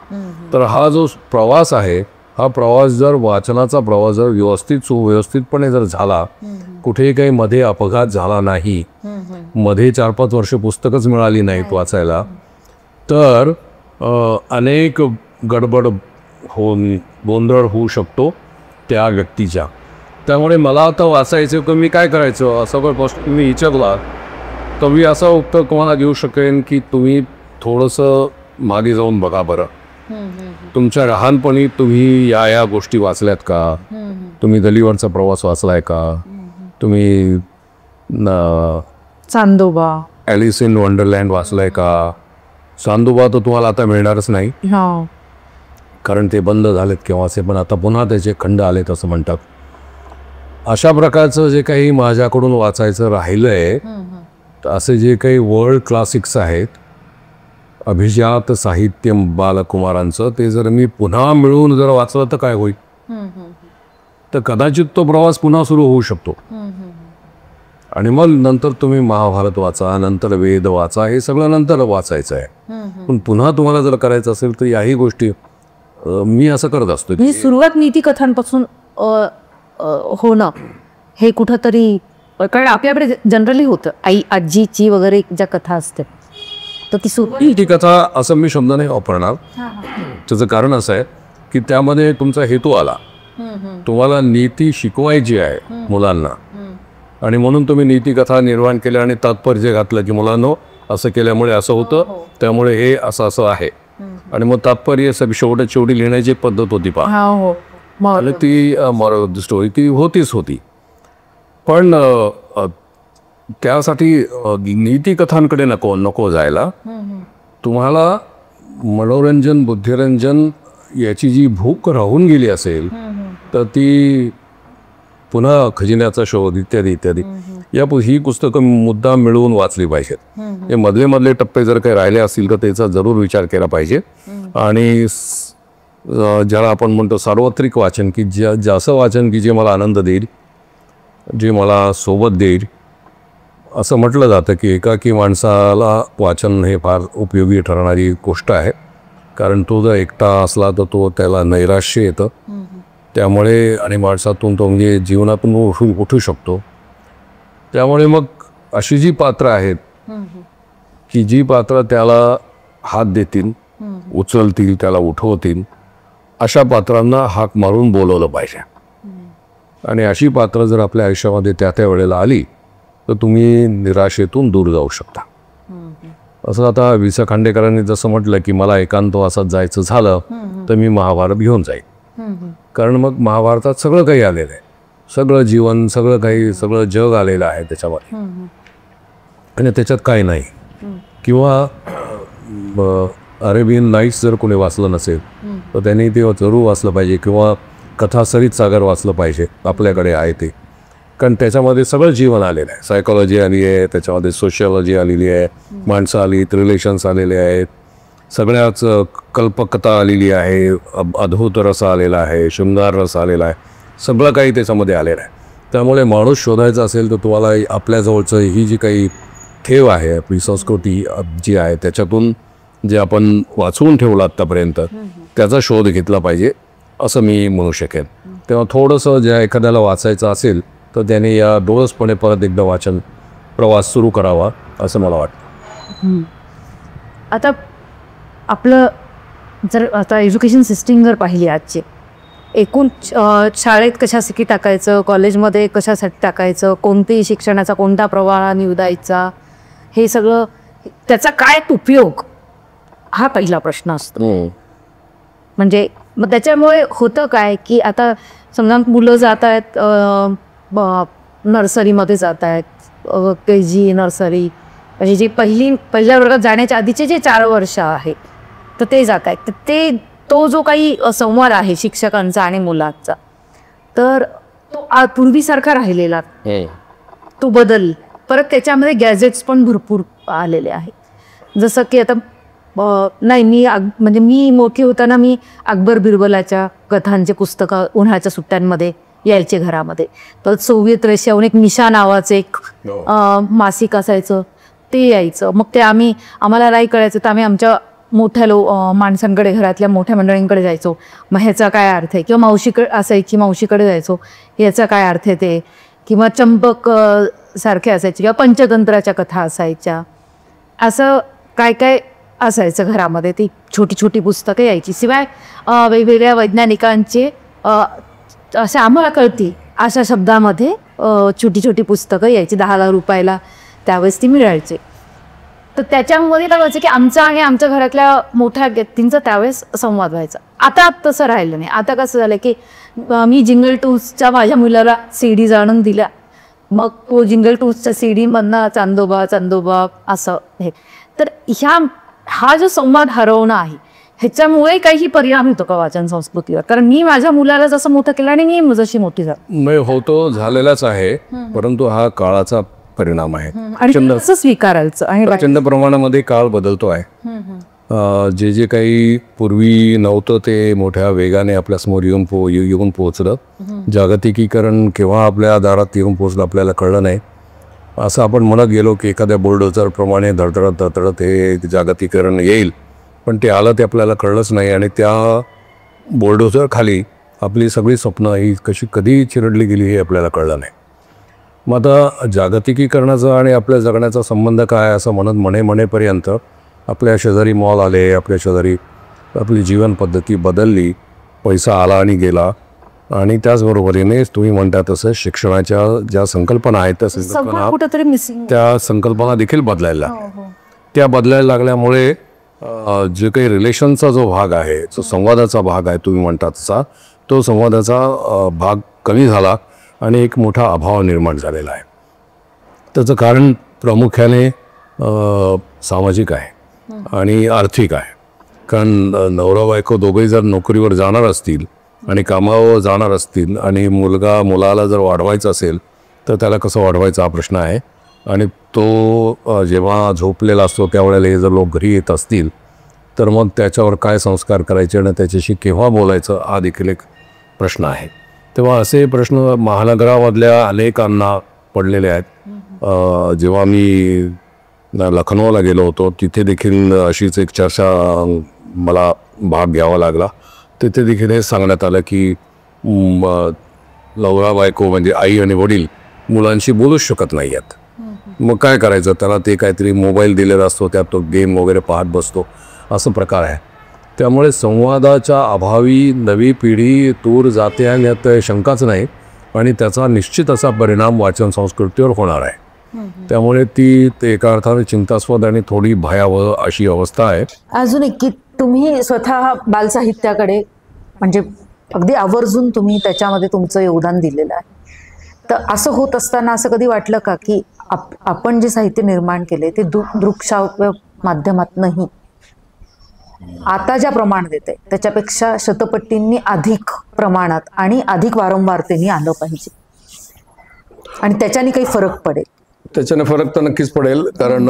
तर हा जो प्रवास आहे, हा प्रवास जर वाचनाचा प्रवास जर सुव्यवस्थितपणे जर झाला, कुठेही काही मध्ये अपघात झाला नाही, मध्ये 4-5 वर्ष पुस्तकच मिळाली नाहीत वाचायला, तर अनेक गडबड होऊन गोंधळ होऊ शकतो त्या व्यक्तीच्या. त्यामुळे मला आता वाचायचं की मी काय करायचं असं जर प्रश्न तुम्ही विचारला तर मी असं उत्तर तुम्हाला देऊ शकेन की तुम्ही थोडंसं मागे जाऊन बघा बरं. तुमच्या लहानपणी तुम्ही या गोष्टी वाचल्यात का? तुम्ही गलीवरचा प्रवास वाचलाय का? तुम्ही चांदोबा, ॲलिस इन वंडरलँड वाचलाय का? चांदोबा तर तुम्हाला आता मिळणारच नाही. कारण ते बंद झालेत केव्हाचे, पण आता पुन्हा त्याचे खंड आलेत असं म्हणतात. अशा प्रकारचं जे काही माझ्याकडून वाचायचं राहिलं आहे, असे जे काही वर्ल्ड क्लासिक्स आहेत अभिजात साहित्य बालकुमारांचं, ते जर मी पुन्हा मिळवून जर वाचलं तर काय होईल. तर कदाचित तो प्रवास पुन्हा सुरू होऊ शकतो. आणि मग नंतर तुम्ही महाभारत वाचा, नंतर वेद वाचा, हे सगळं नंतर वाचायचं आहे. पण पुन्हा तुम्हाला जर करायचं असेल तर याही गोष्टी मी असं करत असतो. म्हणजे सुरुवात नीतिकथांपासून होणं हे कुठंतरी, कारण आपल्याकडे जनरली होतं आई आजीची वगैरे ज्या कथा असतात तर ती सुरुवात. ती कथा असं मी शब्द नाही वापरणार. त्याचं कारण असं आहे की त्यामध्ये तुमचा हेतू आला, तुम्हाला नीती शिकवायची आहे मुलांना, आणि म्हणून तुम्ही नीतिकथा निर्माण केल्या आणि तात्पर्य घातलं की मुलांनो असं केल्यामुळे असं होतं, त्यामुळे हे असं असं आहे. आणि मग तात्पर्य शेवटी लिहिण्याची पद्धत होती पहा, आणि ती स्टोरी ती होती. पण त्यासाठी नीतिकथांकडे नको जायला. तुम्हाला मनोरंजन बुद्धिरंजन याची जी भूक राहून गेली असेल तर ती पुन्हा खजिन्याचा शोध इत्यादी इत्यादी ही पुस्तकं मुद्दाम मिळवून वाचली पाहिजेत. हे मधले टप्पे जर काही राहिले असतील तर त्याचा जरूर विचार केला पाहिजे. आणि ज्याला आपण म्हणतो सार्वत्रिक वाचन, की असं वाचन की जे मला आनंद देईल, जे मला सोबत देईल. असं म्हटलं जातं की एकाकी माणसाला वाचन हे फार उपयोगी ठरणारी गोष्ट आहे, कारण तो जर एकटा असला तर त्याला नैराश्य येतं. त्यामुळे आणि माणसातून तो म्हणजे जीवनातून उठू शकतो. त्यामुळे मग अशी जी पात्र आहेत की जी पात्र त्याला हात देतील, उचलतील, त्याला उठवतील, अशा पात्रांना हाक मारून बोलवलं पाहिजे. आणि अशी पात्र जर आपल्या आयुष्यामध्ये त्या वेळेला आली तर तुम्ही निराशेतून दूर जाऊ शकता. असं आता वि. स. खांडेकरांनी जसं म्हटलं की मला एकांतवासात जायचं झालं तर मी महाभारत घेऊन जाईल, कारण मग महाभारतात सगळं काही आलेलं आहे, सगळं जीवन, सगळं काही, सगळं जग आलेलं आहे त्याच्यामध्ये, आणि त्याच्यात काही नाही. किंवा अरेबियन नाईट्स जर कोणी वाचलं नसेल तर त्यांनी ते जरूर वाचलं पाहिजे, किंवा कथा सरित सागर वाचलं पाहिजे, आपल्याकडे आहे ते. कारण त्याच्यामध्ये सगळं जीवन आलेलं आहे, सायकोलॉजी आली आहे, त्याच्यामध्ये सोशिओलॉजी आलेली आहे, माणसं आली, रिलेशन्स आलेले आहेत, सगळ्याच कल्पकथा आलेली आहे, अद्भुत रस आलेला आहे, शृंगार रस आलेला आहे, सगळं काही त्याच्यामध्ये आलेलं आहे. त्यामुळे माणूस शोधायचा असेल तर तुम्हाला आपल्याजवळचं ही जी काही ठेव आहे, आपली संस्कृती जी आहे, त्याच्यातून जे आपण वाचवून ठेवलं आत्तापर्यंत त्याचा शोध घेतला पाहिजे असं मी म्हणू शकेन. तेव्हा थोडंसं ज्या एखाद्याला वाचायचं असेल तर त्याने या डोळसपणे परत एकदा वाचन प्रवास सुरू करावा असं मला वाटतं. आता आपलं जर आता एज्युकेशन सिस्टीम जर पाहिली आजची, एकूण शाळेत कशासाठी टाकायचं, कॉलेजमध्ये कशासाठी टाकायचं, कोणतेही शिक्षणाचा कोणता प्रवाह निवडायचा, हे सगळं त्याचा काय उपयोग हा पहिला प्रश्न असतो. म्हणजे मग त्याच्यामुळे होतं काय की आता समजा मुलं जात आहेत नर्सरीमध्ये जात आहेत, KG नर्सरी, म्हणजे जी पहिल्या वर्गात जाण्याच्या आधीचे जे 4 वर्ष आहेत तर ते जात आहेत, तर तो जो काही संवाद आहे शिक्षकांचा आणि मुलांचा, तर तो पूर्वीसारखा राहिलेला तो बदल. परत त्याच्यामध्ये गॅजेट्स पण भरपूर आलेले आहेत. जसं की आता नाही म्हणजे मी मोठी होताना मी अकबर बिरबलाच्या कथांचे पुस्तकं उन्हाळ्याच्या सुट्ट्यांमध्ये यायचे घरामध्ये. तर सोव्हिएत रशियाहून एक निशा नावाचं एक मासिक असायचं ते यायचं. मग ते आम्हाला नाही कळायचं तर आम्ही आमच्या मोठ्या माणसांकडे, घरातल्या मोठ्या मंडळींकडे जायचो, मग ह्याचा काय अर्थ आहे, किंवा मावशीकडे असायची मावशीकडे जायचो, ह्याचा काय अर्थ आहे ते, किंवा चंपक सारखे असायचे, किंवा पंचतंत्राच्या कथा असायच्या, असं काय काय असायचं घरामध्ये. ती छोटी छोटी पुस्तकं यायची. शिवाय वेगवेगळ्या वैज्ञानिकांचे असे आम्हाला कळतील अशा शब्दामध्ये छोटी छोटी पुस्तकं यायची, 10 रुपयाला त्यावेळेस ती मिळायची. तर त्याच्यामध्ये काय व्हायचं की आमचा आणि आमच्या घरातल्या मोठ्या व्यक्तींचा त्यावेळेस संवाद व्हायचा. आता तसं राहिलं नाही. आता कसं झालं की मी जिंगल टूल्सच्या माझ्या मुलाला CDs आणून दिल्या, मग तो जिंगल टूल्सच्या CDमधनं चांदोबा चांदोबा असं हे. तर हा जो संवाद हरवणं आहे, ह्याच्यामुळे काही परिणाम होतो का वाचन संस्कृतीवर? कारण मी माझ्या मुलाला जसं मोठं केलं आणि मी जशी मोठी झाली. नाही होतो, झालेलाच आहे, परंतु हा काळाचा परिणाम आहे. आणि कसं स्वीकारायचं आणि प्रचंड प्रमाणामध्ये काळ बदलतो आहे. जे जे काही पूर्वी नव्हतं ते मोठ्या वेगाने आपल्यासमोर येऊन पोहोचलं. जागतिकीकरण केव्हा आपल्या दारात येऊन पोहोचलं आपल्याला कळलं नाही. असं आपण म्हणत गेलो की एखाद्या बुलडोझरप्रमाणे धडधडत हे जागतिकीकरण येईल, पण ते आलं ते आपल्याला कळलंच नाही. आणि त्या बुलडोझर खाली आपली सगळी स्वप्न ही कधी चिरडली गेली हे आपल्याला कळलं नाही. मग आता जागतिकीकरणाचा आणि आपल्या जगण्याचा संबंध काय असं म्हणेपर्यंत आपल्या शेजारी मॉल आले, आपल्या शेजारी आपली जीवन पद्धती बदलली, पैसा आला आणि गेला. आणि त्याचबरोबरीने तुम्ही म्हणता तसं शिक्षणाच्या ज्या संकल्पना आहेत त्या संकल्पना देखील बदलायला त्या बदलायला लागल्यामुळे जे काही रिलेशनचा जो भाग आहे, जो संवादाचा भाग आहे तुम्ही म्हणता तसा, तो संवादाचा भाग कमी झाला आणि एक मोठा अभाव निर्माण झालेला आहे. त्याचं कारण प्रामुख्याने सामाजिक आहे आणि आर्थिक आहे. कारण नवरा बायको दोघेही जर नोकरीवर जाणार असतील आणि कामावर जाणार असतील आणि मुलाला जर वाढवायचं असेल तर त्याला कसं वाढवायचा हा प्रश्न आहे. आणि तो जेव्हा झोपलेला असतो त्यावेळेला हे जर लोक घरी येत असतील तर मग त्याच्यावर काय संस्कार करायचे आणि त्याच्याशी केव्हा बोलायचं हा देखील एक प्रश्न आहे. तेव्हा असे प्रश्न महानगरामधल्या अनेकांना पडलेले आहेत. जेव्हा मी लखनौला गेलो होतो तिथे देखील अशीच एक चर्चा मला भाग घ्यावा लागला. तिथे देखील हे सांगण्यात आलं की नवरा बायको म्हणजे आई आणि वडील मुलांशी बोलूच शकत नाही आहेत. मग काय करायचं, त्याला ते काहीतरी मोबाईल दिलेला असतो, त्यात तो गेम वगैरे पाहत बसतो, असं प्रकार आहे. त्यामुळे संवादाच्या अभावी नवी पिढी दूर जाते आणि यात शंकाच नाही. आणि त्याचा निश्चित असा परिणाम वाचन संस्कृतीवर होणार आहे. त्यामुळे ती एका अर्थाने चिंतास्पद आणि थोडी भयावह अशी अवस्था आहे. अजून एक की तुम्ही स्वतः बालसाहित्याकडे म्हणजे अगदी आवर्जून तुम्ही त्याच्यामध्ये तुमचं योगदान दिलेलं आहे. तर असं होत असताना असं कधी वाटलं का की आपण जे साहित्य निर्माण केले ते दृकश्राव्य माध्यमातूनही आता ज्या प्रमाण देते त्याच्यापेक्षा शतपट्टींनी अधिक प्रमाणात आणि अधिक वारंवारतेने आलं पाहिजे आणि त्याच्याने काही फरक पडेल? त्याच्याने फरक तर नक्कीच पडेल, कारण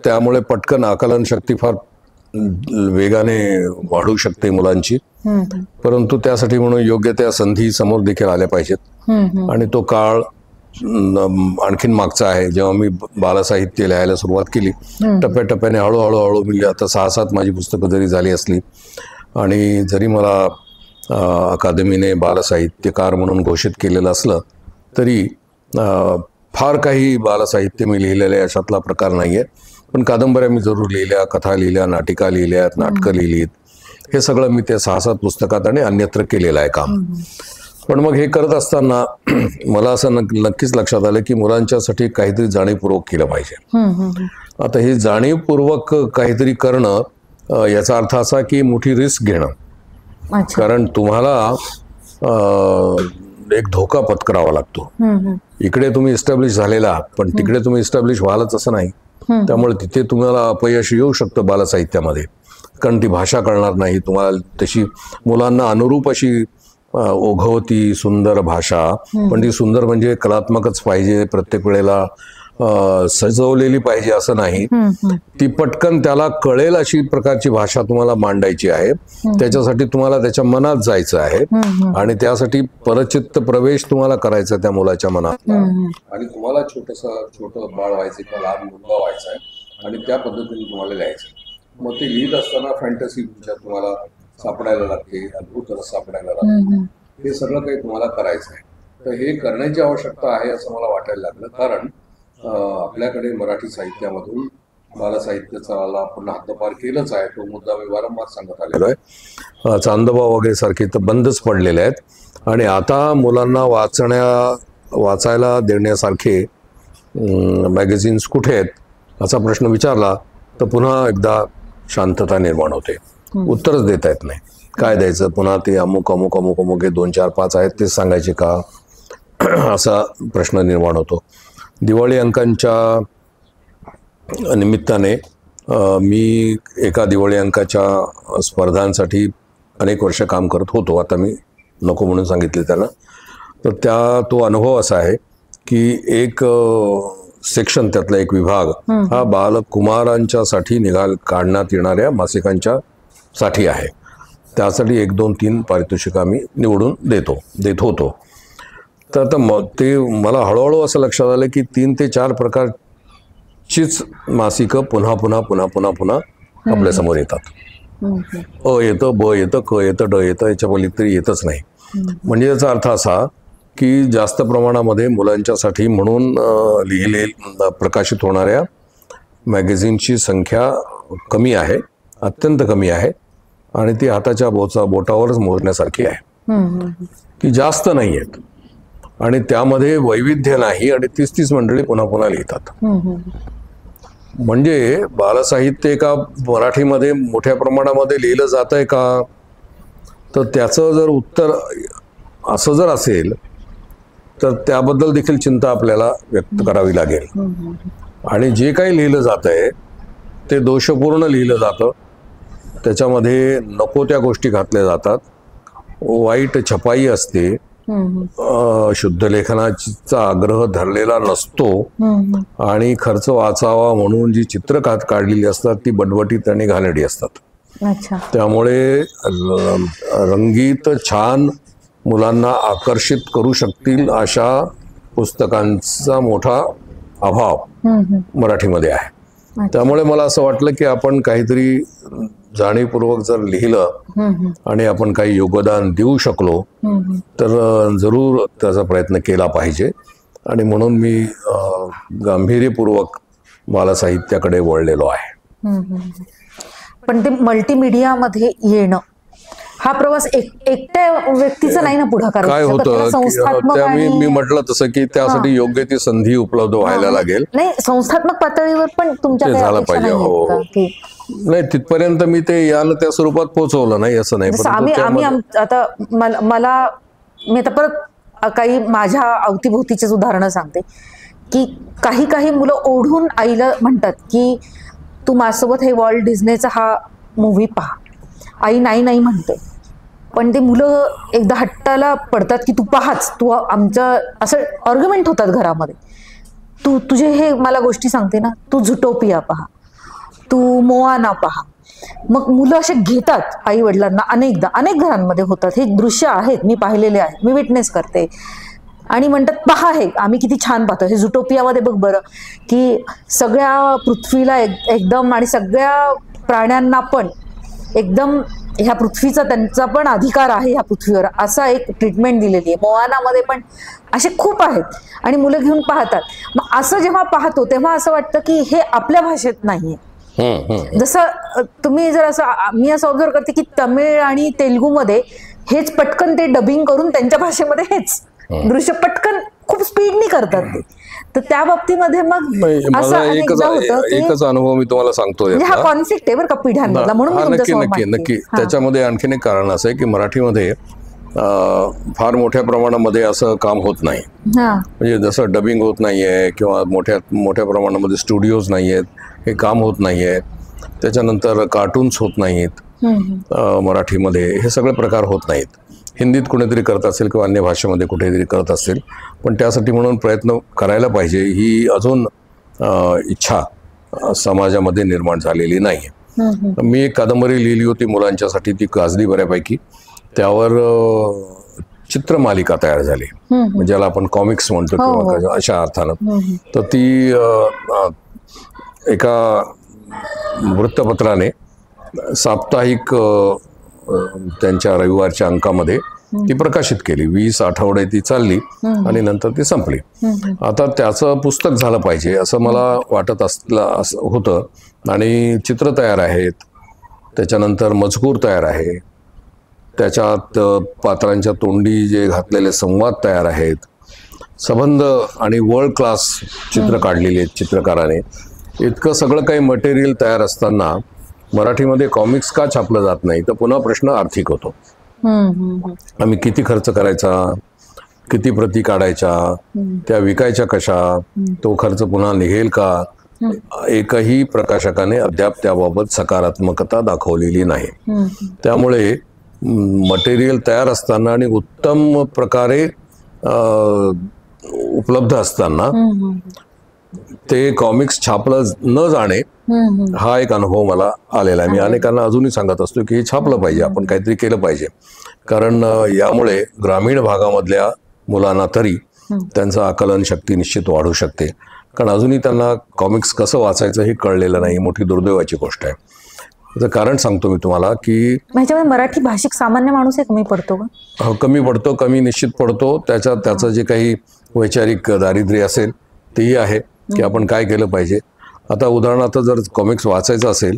त्यामुळे पटकन आकलन शक्ती फार वेगाने वाढू शकते मुलांची. परंतु त्यासाठी म्हणून योग्य त्या संधी समोर देखील आल्या पाहिजेत. आणि तो काळ आणखीन मागचा आहे. जेव्हा मी बालसाहित्य लिहायला सुरुवात केली टप्प्याटप्प्याने हळूहळू मी आता 6-7 माझी पुस्तकं जरी झाली असली आणि जरी मला अकादमीने बालसाहित्यकार म्हणून घोषित केलेलं असलं तरी फार काही बालसाहित्य मी लिहिलेलं आहे अशातला प्रकार नाही आहे. पण कादंबऱ्या मी जरूर लिहिल्या, कथा लिहिल्या, नाटिका लिहिल्यात, नाटकं लिहिलीत. हे सगळं मी त्या 6-7 पुस्तकात आणि अन्यत्र केलेलं आहे काम. पण मग हे करत असताना मला असं नक्कीच लक्षात आलं की मुलांच्यासाठी काहीतरी जाणीवपूर्वक केलं पाहिजे. आता हे जाणीवपूर्वक काहीतरी करणं याचा अर्थ असा की मोठी रिस्क घेणं. कारण तुम्हाला एक धोका पत्करावा लागतो. इकडे तुम्ही इस्टॅब्लिश झालेला आहात पण तिकडे तुम्ही इस्टॅब्लिश व्हालच असं नाही. त्यामुळे तिथे तुम्हाला अपयश येऊ शकतं बालसाहित्यामध्ये, कारण ती भाषा कळणार नाही तुम्हाला. तशी मुलांना अनुरूप अशी ओघवती सुंदर भाषा, पण ती सुंदर म्हणजे कलात्मकच पाहिजे, प्रत्येक वेळेला सजवलेली पाहिजे असं नाही. ती पटकन त्याला कळेल अशी प्रकारची भाषा तुम्हाला मांडायची आहे. त्याच्यासाठी तुम्हाला त्याच्या मनात जायचं आहे आणि त्यासाठी परचित्त प्रवेश तुम्हाला करायचा त्या मुलाच्या मनात. आणि तुम्हाला छोटं बाळ व्हायचं किंवा लहान मुलगा व्हायचा आहे आणि त्या पद्धतीने तुम्हाला लिहायचं. मग ते लिहित असताना फॅन्टसी तुम्हाला सापडायला लागते, अद्भुत सापडायला लागते. हे सगळं काही तुम्हाला करायचं आहे. तर हे करण्याची आवश्यकता आहे असं मला वाटायला लागलं, कारण आपल्याकडे मराठी साहित्यामधून बालसाहित्याचा पुन्हा हद्दपार केलंच आहे. तो मुद्दा मी वारंवार सांगत आलेलो आहे. चांदोबा वगैरे सारखे तर बंदच पडलेले आहेत आणि आता मुलांना वाचायला देण्यासारखे मॅगझिन्स कुठे आहेत असा प्रश्न विचारला तर पुन्हा एकदा शांतता निर्माण होते. उत्तरच देता येत नाही. काय द्यायचं, पुन्हा ते अमुक अमुक अमुक अमुक हे 2, 4, 5 आहेत तेच सांगायचे का असा प्रश्न निर्माण होतो. दिवाळी अंकांच्या निमित्ताने मी एका दिवाळी अंकाच्या स्पर्धांसाठी अनेक वर्ष काम करत होतो. आता मी नको म्हणून सांगितले त्याला. तर तो अनुभव असा आहे की एक सेक्शन, त्यातला एक विभाग हा बालकुमारांच्यासाठी काढण्यात येणाऱ्या मासिकांच्या साठी आहे. त्यासाठी 1, 2, 3 पारितोषिक आम्ही निवडून देत होतो. तर आता ते मला हळूहळू असं लक्षात आलं की 3 ते 4 प्रकारचीच मासिकं पुन्हा पुन्हा पुन्हा पुन्हा पुन्हा आपल्यासमोर येतात. अ येतं, ब येतं, क येतं, ड येतं, याच्या पलीकडे येतच नाही. म्हणजे याचा अर्थ असा की जास्त प्रमाणामध्ये मुलांच्यासाठी म्हणून प्रकाशित होणाऱ्या मॅगझिनची संख्या कमी आहे, अत्यंत कमी आहे. आणि ती हाताच्या बोटावरच मोजण्यासारखी आहे की जास्त नाही आहेत. आणि त्यामध्ये वैविध्य नाही आणि 30 मंडळी पुन्हा पुन्हा लिहितात. म्हणजे बालसाहित्य का मराठीमध्ये मोठ्या प्रमाणामध्ये लिहिलं जात आहे का, तर त्याचं जर उत्तर असं जर असेल तर त्याबद्दल देखील चिंता आपल्याला व्यक्त करावी लागेल. आणि जे काही लिहिलं जात आहे ते दोषपूर्ण लिहिलं जातं. त्याच्यामध्ये नको त्या गोष्टी घातल्या जातात, वाईट छपाई असते, शुद्ध लेखनाचा आग्रह धरलेला नसतो. आणि खर्च वाचावा म्हणून जी चित्र काढलेली असतात ती बटबटीत आणि घाणेरडी असतात. त्यामुळे रंगीत छान मुलांना आकर्षित करू शकतील अशा पुस्तकांचा मोठा अभाव मराठीमध्ये आहे. त्यामुळे मला असं वाटलं की आपण काहीतरी जाणीवपूर्वक जर लिहिलं आणि आपण काही योगदान देऊ शकलो तर जरूर त्याचा प्रयत्न केला पाहिजे. आणि म्हणून मी गांभीर्यपूर्वक बालसाहित्याकडे वळलेलो आहे. पण ते मल्टीमीडियामध्ये येणं हा प्रवास एकट्या व्यक्तीचा नाही ना पुढाकार. काय होतं मी म्हटलं तसं की त्यासाठी योग्य ती संधी उपलब्ध व्हायला लागेल. नाही, संस्थात्मक पातळीवर पण तुमच्या झालं पाहिजे. हो, नाही तिथपर्यंत मी ते याला त्या स्वरूपात पोहोचवलं नाही असं नाही. आता मी आता परत काही माझ्या अवतीभोवतीचीच उदाहरणं सांगते की काही मुलं ओढून आईला म्हणतात की तू माझ्यासोबत हे वॉल्ट डिझनेचा हा मूव्ही पहा. आई नाही म्हणते, पण ते मुलं एकदा हट्टाला पडतात की तू पाहाच, तू आमच्या असं आर्ग्युमेंट होतात घरामध्ये. तुझे हे मला गोष्टी सांगते ना, तू झुटोपिया पहा, तू मोआना पहा. मग मुलं असे घेतात आई वडिलांना. अनेक घरांमध्ये होतात हे दृश्य आहेत, मी पाहिलेले आहेत, मी विटनेस करते. आणि म्हणतात पहा हे आम्ही किती छान पाहतो. हे झुटोपियामध्ये बघ बरं की सगळ्या पृथ्वीला एकदम आणि सगळ्या प्राण्यांना पण एकदम ह्या पृथ्वीचा त्यांचा पण अधिकार आहे ह्या पृथ्वीवर, असा एक ट्रीटमेंट दिलेली आहे. मोआनामध्ये पण असे खूप आहेत आणि मुलं घेऊन पाहतात. मग असं जेव्हा पाहतो तेव्हा असं वाटतं की हे आपल्या भाषेत नाहीये. जसं तुम्ही जर असं मी असं ऑब्झर्व करते की तमिळ आणि तेलुगूमध्ये हेच पटकन ते डबिंग करून त्यांच्या भाषेमध्ये हेच दृश्य पटकन खूप स्पीडनी करतात ते. तर त्या बाबतीमध्ये मग एकच अनुभव मी तुम्हाला सांगतो. हा कॉन्फ्लिक्ट आहे बरं का पिढ्यांमधला. म्हणून नक्की त्याच्यामध्ये आणखीन एक कारण असं आहे की मराठीमध्ये फार मोठ्या प्रमाणामध्ये असं काम होत नाही. म्हणजे जसं डबिंग होत नाहीये किंवा मोठ्या प्रमाणामध्ये स्टुडिओज नाही आहेत, हे काम होत नाहीये. त्याच्यानंतर कार्टून्स होत नाहीत मराठीमध्ये, हे सगळे प्रकार होत नाहीत. हिंदीत कुणीतरी करत असेल किंवा अन्य भाषेमध्ये कुठेतरी करत असेल, पण त्यासाठी म्हणून प्रयत्न करायला पाहिजे ही अजून इच्छा समाजामध्ये निर्माण झालेली नाही. मी एक कादंबरी लिहिली होती मुलांच्यासाठी, ती गाजली बऱ्यापैकी. त्यावर चित्रमालिका तयार झाली, म्हणजे ज्याला आपण कॉमिक्स म्हणतो किंवा अशा अर्थानं. तर ती एका वृत्तपत्राने साप्ताहिक त्यांच्या रविवारच्या अंकामध्ये ती प्रकाशित केली. 20 आठवडे ती चालली आणि नंतर ती संपली. आता त्याचं पुस्तक झालं पाहिजे असं मला वाटत होतं. आणि चित्र तयार आहेत, त्याच्यानंतर मजकूर तयार आहे, त्याच्यात पात्रांच्या तोंडी जे घातलेले संवाद तयार आहेत, संबंध आणि वर्ल्ड क्लास चित्र काढलेली आहेत चित्रकाराने. इतकं सगळं काही मटेरियल तयार असताना मराठीमध्ये कॉमिक्स का छापलं जात नाही, तर पुन्हा प्रश्न आर्थिक होतो. आम्ही किती खर्च करायचा, किती प्रती काढायच्या, त्या विकायच्या कशा, तो खर्च पुन्हा निघेल का, एकही प्रकाशकाने अद्याप त्याबाबत सकारात्मकता दाखवलेली नाही. त्यामुळे मटेरियल तयार असताना आणि उत्तम प्रकारे उपलब्ध असताना ते कॉमिक्स छापलं न जाणे हा एक अनुभव मला आलेला आहे. मी अनेकांना अजूनही सांगत असतो की हे छापलं पाहिजे, आपण काहीतरी केलं पाहिजे, कारण यामुळे ग्रामीण भागामधल्या मुलांना तरी त्यांचं आकलन शक्ती निश्चित वाढू शकते. कारण अजूनही त्यांना कॉमिक्स कसं वाचायचं हे कळलेलं नाही. मोठी दुर्दैवाची गोष्ट आहे. त्याचं कारण सांगतो मी तुम्हाला की ह्याच्यामध्ये मराठी भाषिक सामान्य माणूस कमी पडतो का? कमी पडतो, कमी निश्चित पडतो. त्याचं जे काही वैचारिक दारिद्र्य असेल तेही आहे की आपण काय केलं पाहिजे. आता उदाहरणार्थ जर कॉमिक्स वाचायचं असेल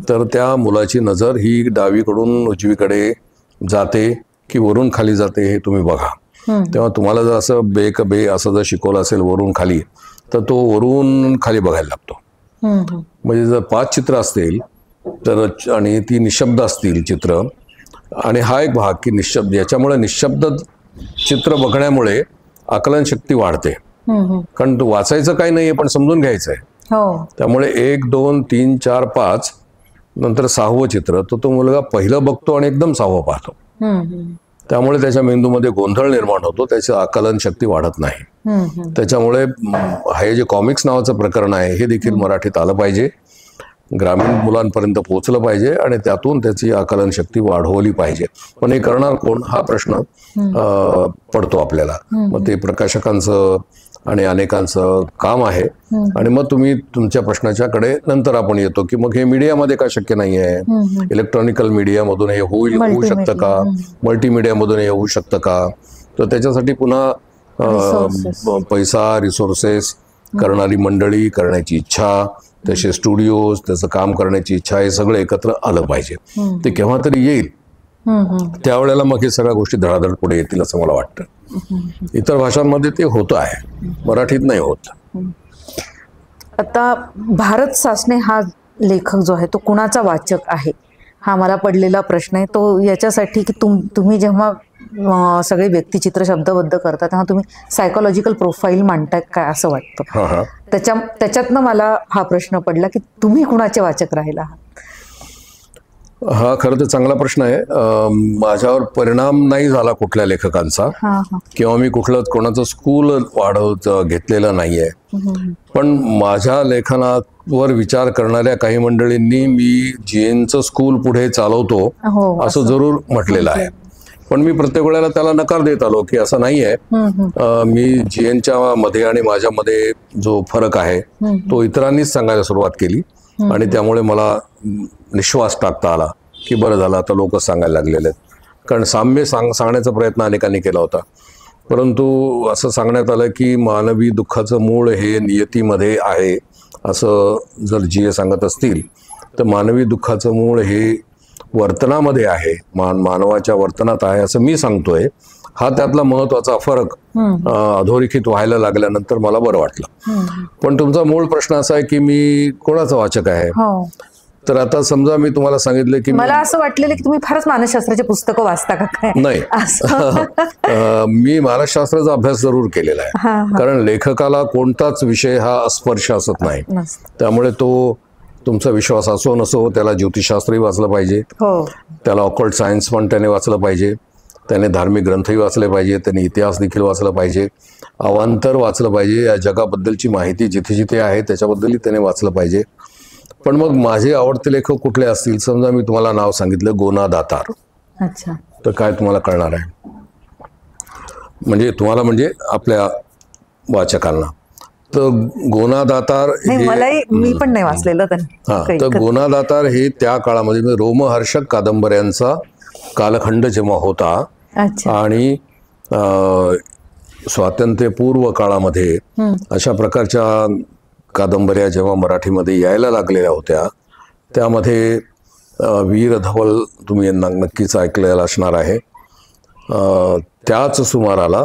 तर त्या मुलाची नजर ही डावीकडून उजवीकडे जाते की वरून खाली जाते हे तुम्ही बघा. तेव्हा तुम्हाला जर असं बे असं जर शिकवलं असेल वरून खाली, तर तो वरून खाली बघायला लागतो. म्हणजे जर 5 चित्र असतील तर आणि ती निशब्द असतील चित्र, आणि हा एक भाग की निशब्द, याच्यामुळे निशब्द चित्र बघण्यामुळे आकलन शक्ती वाढते. कारण तो वाचायचं काही नाहीये पण समजून घ्यायचं आहे. त्यामुळे 1, 2, 3, 4, 5 नंतर 6वं चित्र तो मुलगा पहिलं बघतो आणि एकदम 6वं पाहतो. त्यामुळे त्याच्या मेंदूमध्ये गोंधळ निर्माण होतो, त्याची आकलन शक्ती वाढत नाही. त्याच्यामुळे हे जे कॉमिक्स नावाचं प्रकरण आहे हे देखील मराठीत आलं पाहिजे, ग्रामीण मुलांपर्यंत पोहोचलं पाहिजे आणि त्यातून त्याची आकलन शक्ती वाढवली पाहिजे. पण हे करणार कोण हा प्रश्न पडतो आपल्याला. मग ते प्रकाशकांचं आणि अनेकांचं काम आहे. आणि मग तुम्ही तुमच्या प्रश्नाच्याकडे नंतर आपण येतो की मग हे मीडियामध्ये का शक्य नाही आहे, इलेक्ट्रॉनिकल मीडियामधून हे होऊ शकतं का, मल्टीमीडियामधून हे होऊ शकतं का. तर त्याच्यासाठी पुन्हा पैसा, रिसोर्सेस, करणारी मंडळी, करण्याची इच्छा, तसे स्टुडिओज, त्याचं काम करण्याची इच्छा, हे सगळं एकत्र आलं पाहिजे. ते केव्हा तरी येईल, त्यावेळेला मग हे सगळ्या गोष्टी धडाधड पुढे येतील असं मला वाटतं. इतर भाषांमध्ये ते होतं आहे, मराठीत नाही होत. आता भारत सासणे हा लेखक जो आहे तो कुणाचा वाचक आहे हा मला पडलेला प्रश्न आहे. तो याच्यासाठी की तुम्ही जेव्हा सगळे व्यक्तिचित्र शब्दबद्ध करता तेव्हा तुम्ही सायकोलॉजिकल प्रोफाईल मांडताय काय असं वाटतं. त्याच्यातनं मला हा प्रश्न पडला की तुम्ही कुणाचे वाचक राहिला आहात. हा खरं तर चांगला प्रश्न आहे. माझ्यावर परिणाम नाही झाला कुठल्या लेखकांचा किंवा मी कोणाचं स्कूल वाढवत घेतलेलं नाहीये. पण माझ्या लेखनावर विचार करणाऱ्या काही मंडळींनी मी जीएनचं स्कूल पुढे चालवतो असं जरूर म्हटलेलं आहे. पण मी प्रत्येक वेळेला त्याला नकार देत आलो की असं नाहीये. मी जीएनच्या मध्ये आणि माझ्यामध्ये जो फरक आहे तो इतरांनीच सांगायला सुरुवात केली आणि त्यामुळे मला निश्वास टाकता आला की बरं झालं आता लोक सांगायला लागलेले आहेत. कारण साम्य सांगण्याचा प्रयत्न अनेकांनी केला होता, परंतु असं सांगण्यात आलं की मानवी दुःखाचं मूळ हे नियतीमध्ये आहे असं जर जीए सांगत असतील तर मानवी दुःखाचं मूळ हे वर्तनामध्ये आहे, मानवाच्या वर्तनात आहे असं मी सांगतोय. हा त्यातला महत्वाचा फरक अधोरेखित व्हायला लागल्यानंतर मला बरं वाटलं. पण तुमचा मूळ प्रश्न असा आहे की मी कोणाचा वाचक आहे. तर आता समजा मी तुम्हाला सांगितलं की मला असं वाटलेलं की तुम्ही फारच मानसशास्त्राचे पुस्तकं वाचता का काय. नाही, मी मानसशास्त्राचा अभ्यास जरूर केलेला आहे. कारण लेखकाला कोणताच विषय हा अस्पर्श असत नाही. त्यामुळे तो तुमचा विश्वास असो नसो त्याला ज्योतिषशास्त्रही वाचलं पाहिजे, त्याला ऑकल्ट सायन्स पण त्याने वाचलं पाहिजे, त्याने धार्मिक ग्रंथही वाचले पाहिजे, त्याने इतिहास देखील वाचला पाहिजे, अवांतर वाचलं पाहिजे, या जगाबद्दलची माहिती जिथे जिथे आहे त्याच्याबद्दलही त्याने वाचलं पाहिजे. पण मग माझे आवडते लेखक कुठले असतील, समजा मी तुम्हाला नाव सांगितलं गोना दातार, तर काय तुम्हाला कळणार आहे म्हणजे तुम्हाला म्हणजे आपल्या वाचकांना. तर गोना दातार मी पण नाही वाचलेलं. तर गोना दातार हे त्या काळामध्ये रोमहर्षक कादंबऱ्यांचा कालखंड जेव्हा होता आणि स्वातंत्र्यपूर्व काळामध्ये अशा प्रकारच्या कादंबऱ्या जेव्हा मराठीमध्ये यायला लागलेल्या होत्या त्यामध्ये वीर धवल तुम्ही नक्कीच ऐकलेलं असणार आहे. त्याच सुमाराला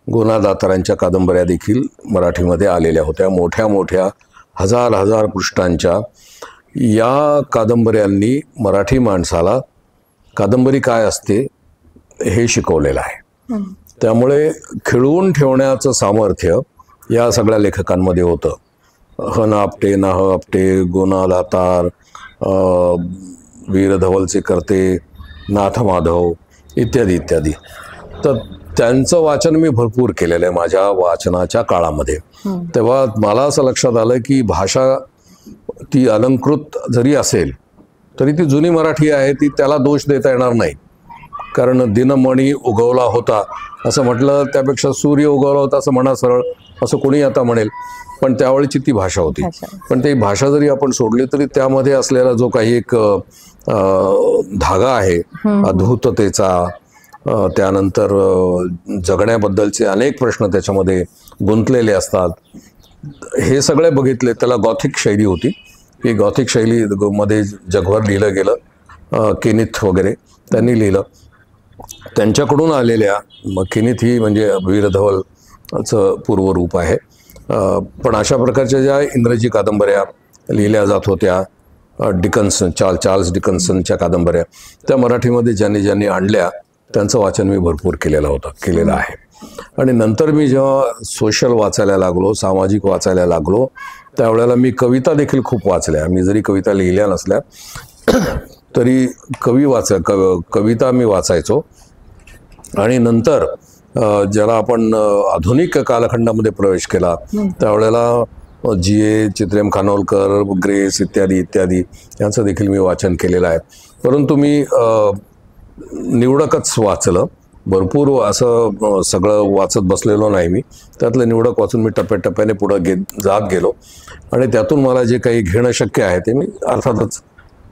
गोना दातारांच्या कादंबऱ्या देखील मराठीमध्ये आलेल्या होत्या. मोठ्या मोठ्या हजार पृष्ठांच्या या कादंबऱ्यांनी मराठी माणसाला कादंबरी काय असते हे शिकवलेलं आहे. त्यामुळे खिळवून ठेवण्याचं सामर्थ्य या सगळ्या लेखकांमध्ये होतं. ह ना आपटे ना ह आपटे, गोना दातार, वीर धवलचे करते, नाथ माधव इत्यादी इत्यादी. तर त्यांचं वाचन मी भरपूर केलेलं आहे माझ्या वाचनाच्या काळामध्ये. तेव्हा मला असं लक्षात आलं की भाषा ती अलंकृत जरी असेल तरी ती जुनी मराठी आहे, ती त्याला दोष देता येणार नाही. कारण दिनमणी उगवला होता असं म्हटलं त्यापेक्षा सूर्य उगवला होता असं म्हणा सरळ, असं कोणी आता म्हणेल, पण त्यावेळीची ती भाषा होती. पण ती भाषा जरी आपण सोडली तरी त्यामध्ये असलेला जो काही एक धागा आहे अद्भुततेचा, त्यानंतर जगण्याबद्दलचे अनेक प्रश्न त्याच्यामध्ये गुंतलेले असतात, हे सगळे बघितले. त्याला गॉथिक शैली होती. ही गॉथिक शैलीमध्ये जगभर लिहिलं गेलं. केनिथ वगैरे त्यांनी लिहिलं, त्यांच्याकडून आलेल्या. मग केनिथ ही म्हणजे वीर धवलचं पूर्वरूप आहे. पण अशा प्रकारच्या ज्या इंग्रजी कादंबऱ्या लिहिल्या जात होत्या, चार्ल्स डिकन्सनच्या कादंबऱ्या, त्या मराठीमध्ये ज्यांनी आणल्या त्यांचं वाचन मी भरपूर केलेलं आहे. आणि नंतर मी जेव्हा सोशल वाचायला लागलो, सामाजिक वाचायला लागलो, त्यावेळेला मी कविता देखील खूप वाचल्या. मी जरी कविता लिहिल्या नसल्या तरी कविता मी वाचायचो. आणि नंतर ज्याला आपण आधुनिक कालखंडामध्ये प्रवेश केला त्यावेळेला G.A. चित्रेम खानोलकर, ग्रेस इत्यादी इत्यादी यांचं देखील मी वाचन केलेलं आहे. परंतु मी निवडकच वाचलं, भरपूर असं सगळं वाचत बसलेलो नाही मी. त्यातलं निवडक वाचून मी टप्प्याटप्प्याने पुढं जात गेलो. आणि त्यातून मला जे काही घेणं शक्य आहे ते मी अर्थातच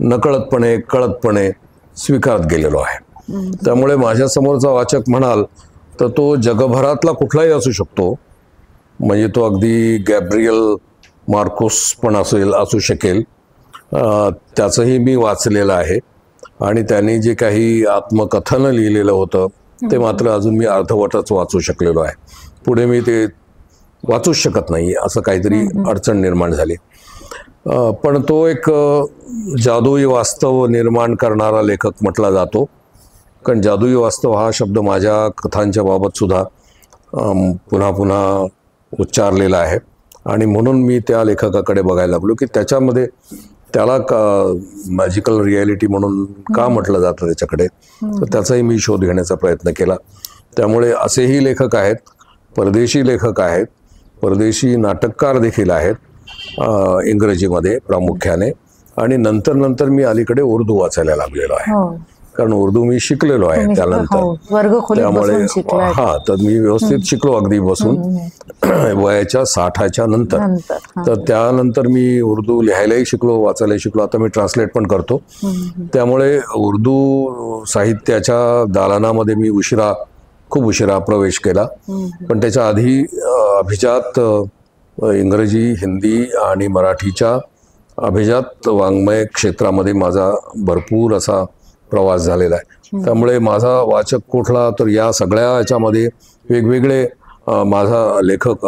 नकळतपणे कळतपणे स्वीकारत गेलेलो आहे. त्यामुळे माझ्यासमोरचा वाचक म्हणाल तर तो जगभरातला कुठलाही असू शकतो. म्हणजे तो अगदी गॅब्रियल मार्कोस पण असू शकेल. त्याचंही मी वाचलेलं आहे. आणि त्यांनी जे काही आत्मकथन लिहिलेलं होतं ते मात्र अजून मी अर्धवटच वाचू शकलेलो आहे. पुढे मी ते वाचूच शकत नाही, असं काहीतरी अडचण निर्माण झाली. पण तो एक जादुई वास्तव निर्माण करणारा लेखक म्हटला जातो. कारण जादुई वास्तव हा शब्द माझ्या कथांच्या बाबत सुद्धा पुन्हा पुन्हा उच्चारलेला आहे. आणि म्हणून मी त्या लेखकाकडे बघायला लागलो की त्याच्यामध्ये त्याला मॅजिकल रिॲलिटी म्हणून का म्हटलं जातं त्याच्याकडे, तर त्याचाही मी शोध घेण्याचा प्रयत्न केला. त्यामुळे असेही लेखक आहेत, परदेशी लेखक आहेत, परदेशी नाटककार देखील आहेत इंग्रजीमध्ये प्रामुख्याने. आणि नंतर मी अलीकडे उर्दू वाचायला लागलेलो आहे. कारण उर्दू मी शिकलेलो आहे त्यानंतर. त्यामुळे तर मी व्यवस्थित शिकलो अगदी बसून वयाच्या 60च्या नंतर. तर त्यानंतर मी उर्दू लिहायलाही शिकलो, वाचायलाही शिकलो. आता मी ट्रान्सलेट पण करतो. त्यामुळे उर्दू साहित्याच्या दालनामध्ये मी खूप उशिरा प्रवेश केला. पण त्याच्या आधी अभिजात इंग्रजी, हिंदी आणि मराठीच्या अभिजात वाङ्मय क्षेत्रामध्ये माझा भरपूर असा प्रवास झालेला आहे. त्यामुळे माझा वाचक कुठला, तर या सगळ्या याच्यामध्ये वेगवेगळे माझा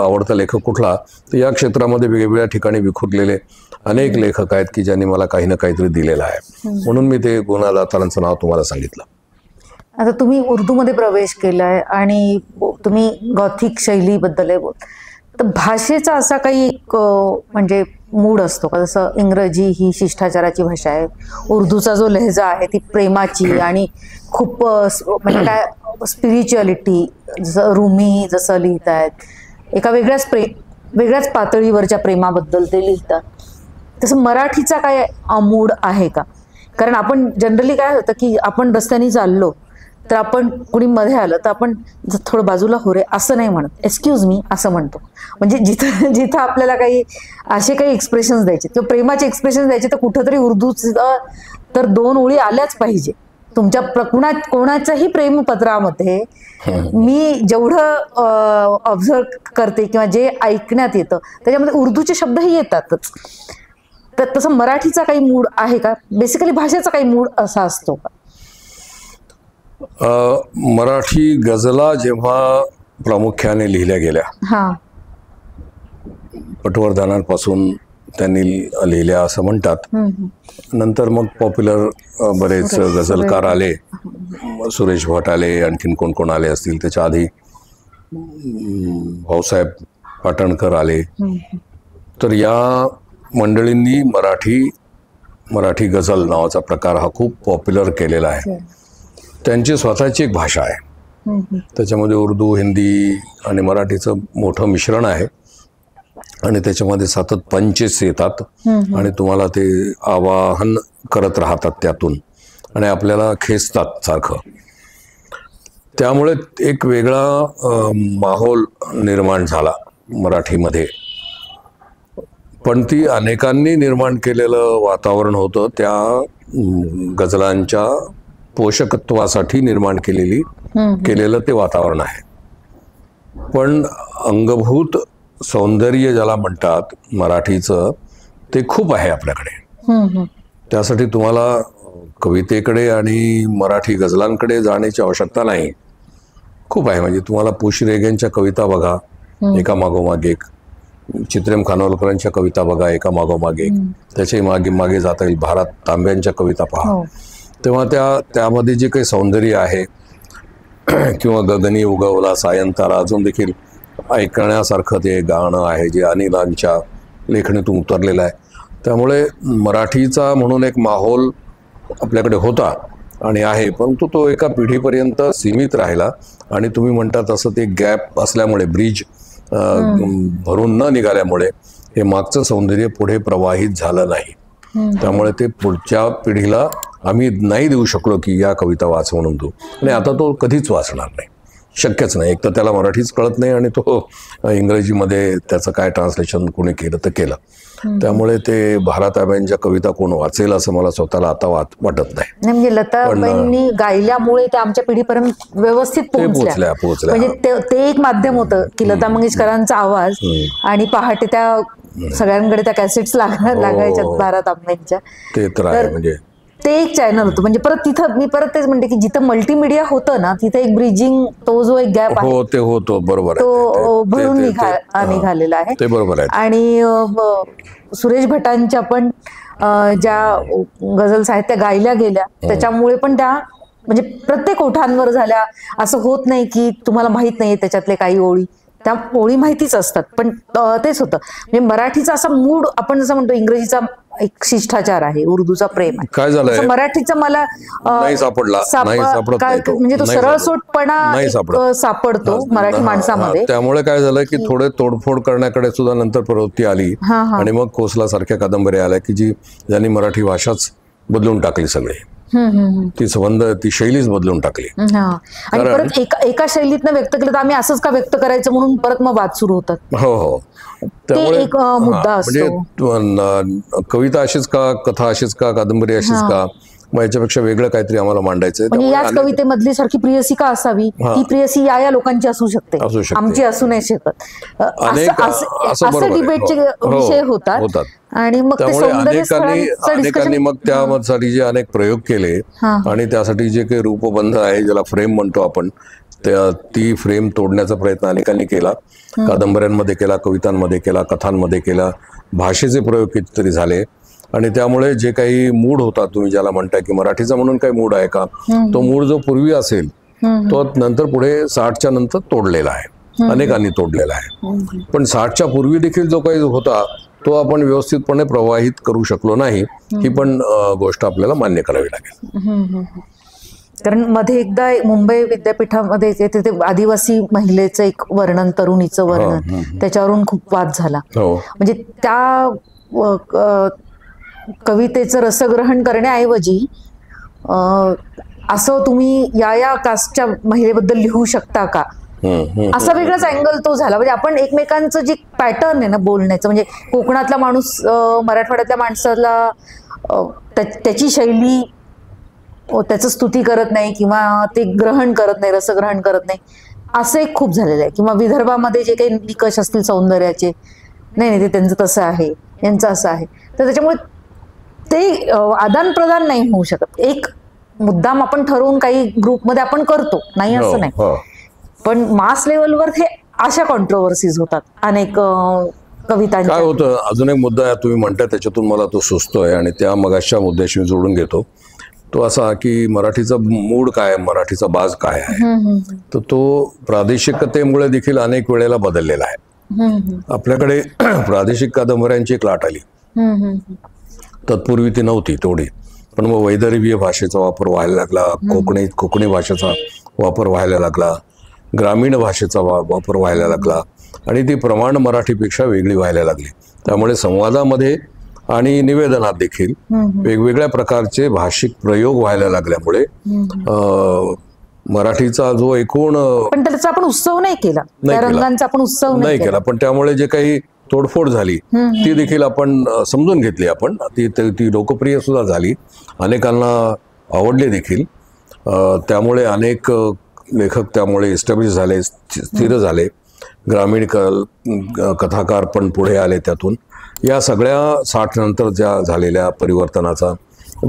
आवडता लेखक कुठला, तर या क्षेत्रामध्ये वेगवेगळ्या ठिकाणी विखुरलेले अनेक लेखक आहेत की ज्यांनी मला काही ना काहीतरी दिलेलं आहे. म्हणून मी ते गोना दातारांचं नाव तुम्हाला सांगितलं. आता तुम्ही उर्दूमध्ये प्रवेश केलाय आणि तुम्ही गॉथिक शैलीबद्दल बोल, तर भाषेचा असा काही एक म्हणजे मूड असतो का? जसं इंग्रजी ही शिष्टाचाराची भाषा आहे, उर्दूचा जो लहजा आहे ती प्रेमाची आणि खूप म्हणजे काय स्पिरिच्युअलिटी, जसं रुमी जसं लिहित आहेत, एका वेगळ्याच पातळीवरच्या प्रेमाबद्दल ते लिहितात. तसं मराठीचा काय मूड आहे का? कारण आपण जनरली काय होतं की आपण रस्त्याने चाललो तर आपण कुणी मध्ये आलं तर आपण थोडं बाजूला हो रे असं नाही म्हणत, एक्सक्यूज मी असं म्हणतो. म्हणजे जिथं आपल्याला काही असे काही एक्सप्रेशन्स द्यायचे किंवा प्रेमाचे एक्सप्रेशन्स द्यायचे तर कुठंतरी उर्दूचं तर 2 ओळी आल्याच पाहिजे. तुमच्या कोणाच्याही प्रेमपत्रामध्ये मी जेवढं ऑब्झर्व करते किंवा जे ऐकण्यात येतं त्याच्यामध्ये उर्दूचे शब्दही येतातच. तर तसं मराठीचा काही मूड आहे का? बेसिकली भाषेचा काही मूड असा असतो का? मराठी गझला जेव्हा प्रामुख्याने लिहिल्या गेल्या, पटवर्धनांपासून त्यांनी लिहिल्या असं म्हणतात. नंतर मग पॉप्युलर बरेच गझलकार आले, सुरेश भट आले, आणखीन कोण कोण आले असतील. त्याच्या आधी भाऊसाहेब पाटणकर आले. तर या मंडळींनी मराठी गझल नावाचा प्रकार हा खूप पॉप्युलर केलेला आहे. त्यांची स्वतःची एक भाषा आहे, त्याच्यामध्ये उर्दू, हिंदी आणि मराठीचं मोठं मिश्रण आहे आणि त्याच्यामध्ये सतत पंचेस येतात आणि तुम्हाला ते आवाहन करत राहतात त्यातून आणि आपल्याला खेचतात सारखं. त्यामुळे एक वेगळा माहोल निर्माण झाला मराठीमध्ये. पण ती अनेकांनी निर्माण केलेलं वातावरण होतं, त्या गझलांच्या पोषकत्वासाठी निर्माण केलेलं ते वातावरण आहे. पण अंगभूत सौंदर्य ज्याला म्हणतात मराठीचं, ते खूप आहे आपल्याकडे. त्यासाठी तुम्हाला कवितेकडे आणि मराठी गझलांकडे जाण्याची आवश्यकता नाही, खूप आहे. म्हणजे तुम्हाला पु शी रेगेंच्या कविता बघा एका मागोमाग एक, चित्रेम खानोलकरांच्या कविता बघा एका मागोमाग एक, त्याच्याही मागे जाता येईल भारत तांब्यांच्या कविता पहा. तेव्हा त्यामध्ये जे काही सौंदर्य आहे किंवा गगनी उगवला सायंतारा, अजून देखील ऐकण्यासारखं ते गाणं आहे जे अनिलांच्या लेखणीतून उतरलेलं आहे. त्यामुळे मराठीचा म्हणून एक माहोल आपल्याकडे होता आणि आहे, परंतु तो एका पिढीपर्यंत सीमित राहिला आणि तुम्ही म्हणता तसं ते गॅप असल्यामुळे, ब्रिज भरून न निघाल्यामुळे हे मागचं सौंदर्य पुढे प्रवाहित झालं नाही. त्यामुळे ते पुढच्या पिढीला आम्ही नाही देऊ शकलो की या कविता वाच म्हणून तू, आणि आता तो कधीच वाचणार नाही, शक्यच नाही. एक तर त्याला मराठीच कळत नाही आणि तो इंग्रजीमध्ये त्याचं काय ट्रान्सलेशन कोणी केलं तर केलं. त्यामुळे ते भारताबाईंच्या कविता कोण वाचेल असं मला स्वतःला आता वाटत नाही. म्हणजे लताबाईंनी गायल्यामुळे त्या आमच्या पिढीपर्यंत व्यवस्थित पोहोचल्या. म्हणजे ते एक माध्यम होतं की लता मंगेशकरांचा आवाज आणि पहाटे त्या सगळ्यांकडे त्या कॅसेट्स लागायच्या भारत आंबेंच्या. ते तर आहे, म्हणजे ते एक चॅनल होतं. म्हणजे परत तिथं मी परत तेच म्हणते की जिथं मल्टीमीडिया होतं ना, तिथे एक ब्रिजिंग, तो जो एक गॅप आहे ते होतो, बरोबर, तो भरून निघालेला आहे. ते बरोबर आहे. आणि सुरेश भटांच्या पण ज्या गझल साहित्य गायल्या गेल्या त्याच्यामुळे पण त्या म्हणजे प्रत्येक ओठांवर झाल्या. असं होत नाही की तुम्हाला माहित नाहीये त्याच्यातले काही ओळी, त्या ओळी माहितीच असतात. पण तेच होतं, म्हणजे मराठीचा असा मूड, आपण जसं म्हणतो इंग्रजीचा एक शिष्टाचार आहे, उर्दूचा प्रेम आहे, काय झालं मराठीचा मला नाही सापडला, म्हणजे तो सरळसोटपणा सापडतो मराठी माणसामध्ये. त्यामुळे काय झालं की थोडे तोडफोड करण्याकडे सुद्धा नंतर प्रवृत्ती आली आणि मग कोसला सारख्या कादंबऱ्या आल्या की ज्यांनी मराठी भाषाच बदलून टाकली सगळी. ती शैलीच बदलून टाकली. आणि परत एका शैलीतनं व्यक्त केलं तर आम्ही असंच का व्यक्त करायचं म्हणून परत मग वाद सुरू होतात. हो. त्यामुळे एक मुद्दा असतो, म्हणजे कविता अशीच का, कथा अशीच का, कादंबरी अशीच का, मग याच्यापेक्षा वेगळं काहीतरी आम्हाला मांडायचंय. म्हणजे याच कवितेमधली सारखी प्रियसी का असावी, ती प्रियसी या लोकांची असू शकते, आमची असू नाही शकत, असं डिबेटचे विषय होतात. आणि मग अनेकांनी मग त्यासाठी जे अनेक प्रयोग केले आणि त्यासाठी जे काही रूपबंध आहे, ज्याला फ्रेम म्हणतो आपण, ती फ्रेम तोडण्याचा प्रयत्न अनेकांनी केला. कादंबऱ्यांमध्ये केला, कवितांमध्ये केला, कथांमध्ये केला, भाषेचे प्रयोग कितीतरी झाले. आणि त्यामुळे जे काही मूड होता, तुम्ही ज्याला म्हणताय की मराठीचा म्हणून काही मूड आहे का, तो मूड जो पूर्वी असेल तो नंतर पुढे 60च्या नंतर तोडलेला आहे, अनेकांनी तोडलेला आहे. पण 60च्या पूर्वी देखील जो काही होता तो आपण व्यवस्थितपणे प्रवाहित करू शकलो नाही, ही पण गोष्ट आपल्याला मान्य करावी लागेल. कारण मध्ये एकदा मुंबई विद्यापीठामध्ये तिथे आदिवासी महिलेचं एक वर्णन, तरुणीचं वर्णन, त्याच्यावरून खूप वाद झाला. म्हणजे त्या कवितेचं रसग्रहण करण्याऐवजी असं तुम्ही या कास्टच्या महिलेबद्दल लिहू शकता का, असा वेगळाच अँगल तो झाला. म्हणजे आपण एकमेकांचं जे पॅटर्न आहे ना बोलण्याचं, म्हणजे कोकणातला माणूस मराठवाड्यातल्या माणसाला त्याची शैली, त्याचं स्तुती करत नाही किंवा ते ग्रहण करत नाही, रसग्रहण करत नाही, असं एक खूप झालेलं आहे. किंवा विदर्भामध्ये जे काही निकष असतील सौंदर्याचे, नाही ते त्यांचं तसं आहे, यांचं असं आहे, तर त्याच्यामुळे ते आदान प्रदान नाही होऊ शकत. एक मुद्दाम आपण ठरवून काही ग्रुपमध्ये आपण करतो, नाही असं नाही, पण मास लेवलवर हे अशा कॉन्ट्रोवर्सीज होतात अनेक कवितांच्या. काय होतं, अजून एक मुद्दा तुम्ही म्हणताय त्याच्यातून मला तो सुचतोय आणि त्या मगाशच्या मुद्द्याशी जोडून घेतो. तो असा की मराठीचा मूड काय, मराठीचा बाज काय आहे, तर तो प्रादेशिकतेमुळे देखील अनेक वेळेला बदललेला आहे. आपल्याकडे प्रादेशिक कादंबऱ्यांची एक लाट आली. तत्पूर्वी ती नव्हती तेवढी, पण मग वैदर्भीय भाषेचा वापर व्हायला लागला, कोकणी भाषेचा वापर व्हायला लागला, ग्रामीण भाषेचा वापर व्हायला लागला आणि ती प्रमाण मराठीपेक्षा वेगळी व्हायला लागली. त्यामुळे संवादामध्ये आणि निवेदनात देखील वेगवेगळ्या प्रकारचे भाषिक प्रयोग व्हायला लागल्यामुळे मराठीचा जो एकूण पण त्याचा आपण उत्सव नाही केला, त्या रंगांचा आपण उत्सव नाही केला, पण त्यामुळे जे काही तोडफोड झाली ती देखील आपण समजून घेतली. आपण ती लोकप्रिय सुद्धा झाली, अनेकांना आवडले देखील. त्यामुळे अनेक लेखक त्यामुळे इस्टॅब्लिश झाले, स्थिर झाले. ग्रामीण कथाकार पण पुढे आले त्यातून. या सगळ्या 60 नंतर ज्या झालेल्या परिवर्तनाचा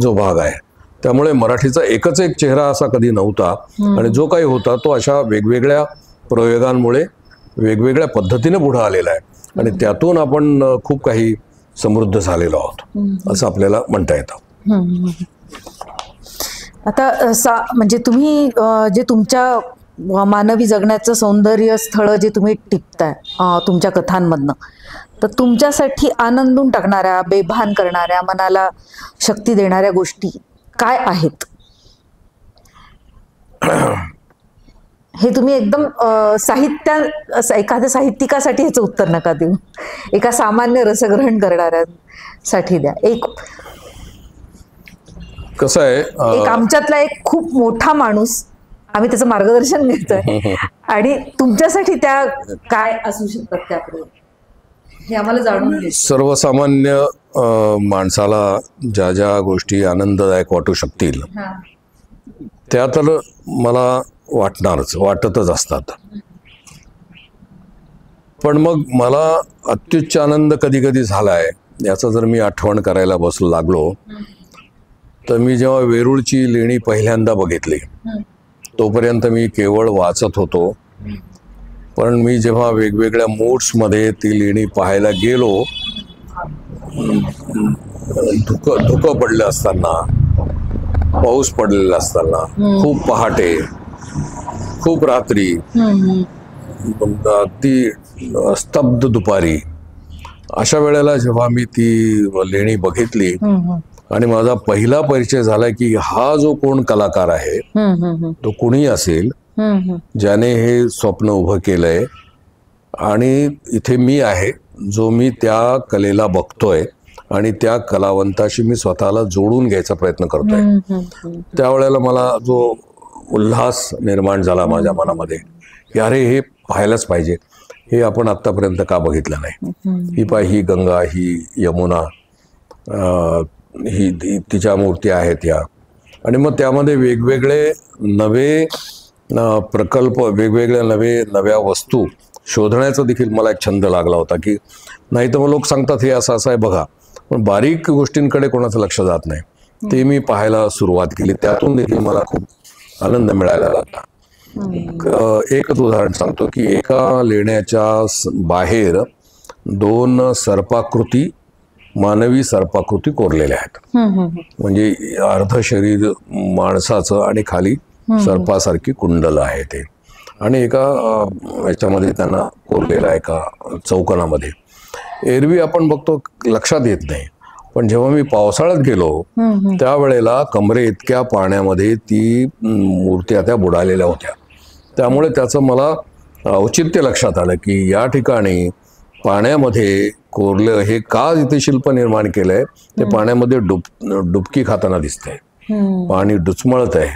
जो भाग आहे, त्यामुळे मराठीचा एकच एक चेहरा असा कधी नव्हता आणि जो काही होता तो अशा वेगवेगळ्या प्रयोगांमुळे वेगवेगळ्या पद्धतीने पुढे आलेला आहे आणि त्यातून आपण खूप काही समृद्ध झालेलो आहोत असं आपल्याला म्हणता येतं. आता म्हणजे तुम्ही जे तुमच्या मानवी जगण्याचं सौंदर्य स्थळ जे तुम्ही टिपताय तुमच्या कथांमधनं, तर तुमच्यासाठी आनंदून टाकणाऱ्या, बेभान करणाऱ्या, मनाला शक्ती देणाऱ्या गोष्टी काय आहेत? हे तुम्ही एकदम एखाद्या साहित्यिकासाठी ह्याचं उत्तर नका देऊ, एका सामान्य रसग्रहण करणाऱ्यांसाठी द्या. कसं आहे, एक आमच्यातला एक खूप मोठा माणूस, आम्ही त्याचं मार्गदर्शन घेतोय आणि तुमच्यासाठी त्या काय असू शकतात त्याकडे हे आम्हाला जाणून घ्यायचं. सर्वसामान्य माणसाला ज्या ज्या गोष्टी आनंददायक वाटू शकतील त्या तर मला वाटतच असतात. पण मग मला अत्युच्च आनंद कधी कधी झालाय याचं जर मी आठवण करायला बसू लागलो तर मी जेव्हा वेरूळची लेणी पहिल्यांदा बघितली तोपर्यंत मी केवळ वाचत होतो, पण मी जेव्हा वेगवेगळ्या मूड्समध्ये ती लेणी पाहायला गेलो, धुकं पडलं असताना, पाऊस पडलेला असताना, खूप पहाटे, खूप रात्री, अगदी स्तब्ध दुपारी, अशा वेळेला जेव्हा मी ती लेणी बघितली आणि माझा पहिला परिचय झाला की हा जो कोण कलाकार आहे तो कुणी असेल ज्याने हे स्वप्न उभं केलंय आणि इथे मी आहे जो मी त्या कलेला बघतोय आणि त्या कलावंताशी मी स्वतःला जोडून घ्यायचा प्रयत्न करतोय. त्यावेळेला मला जो उल्हास निर्माण झाला माझ्या मनामध्ये की अरे हे पाहायलाच पाहिजे, हे आपण आतापर्यंत का बघितलं नाही. ही गंगा, ही यमुना, ही तिच्या मूर्ती आहेत या, आणि मग त्यामध्ये वेगवेगळे नवे प्रकल्प, वेगवेगळ्या नव्या वस्तू शोधण्याचा देखील मला एक छंद लागला होता. की नाही तर मग लोक सांगतात हे असं आहे बघा, पण बारीक गोष्टींकडे कोणाचं लक्ष जात नाही. ते मी पाहायला सुरुवात केली, त्यातून देखील मला खूप आनंद मिळायला लागला. एकच उदाहरण सांगतो की एका लेण्याच्या बाहेर 2 सर्पाकृती, मानवी सर्पाकृती कोरलेल्या आहेत. म्हणजे अर्ध शरीर माणसाचं आणि खाली सर्पासारखी कुंडल आहे ते, आणि एका याच्यामध्ये त्यांना कोरलेलं आहे एका चौकोनामध्ये. एरवी आपण बघतो लक्षात येत नाही, पण जेव्हा मी पावसाळ्यात गेलो त्यावेळेला कमरे इतक्या पाण्यामध्ये ती मूर्त्या त्या बुडालेल्या होत्या. त्यामुळे त्याचं मला औचित्य लक्षात आलं की या ठिकाणी पाण्यामध्ये कोरलं हे का इथे शिल्प निर्माण केलंय, ते पाण्यामध्ये डुबकी खाताना दिसतंय, पाणी डुचमळत आहे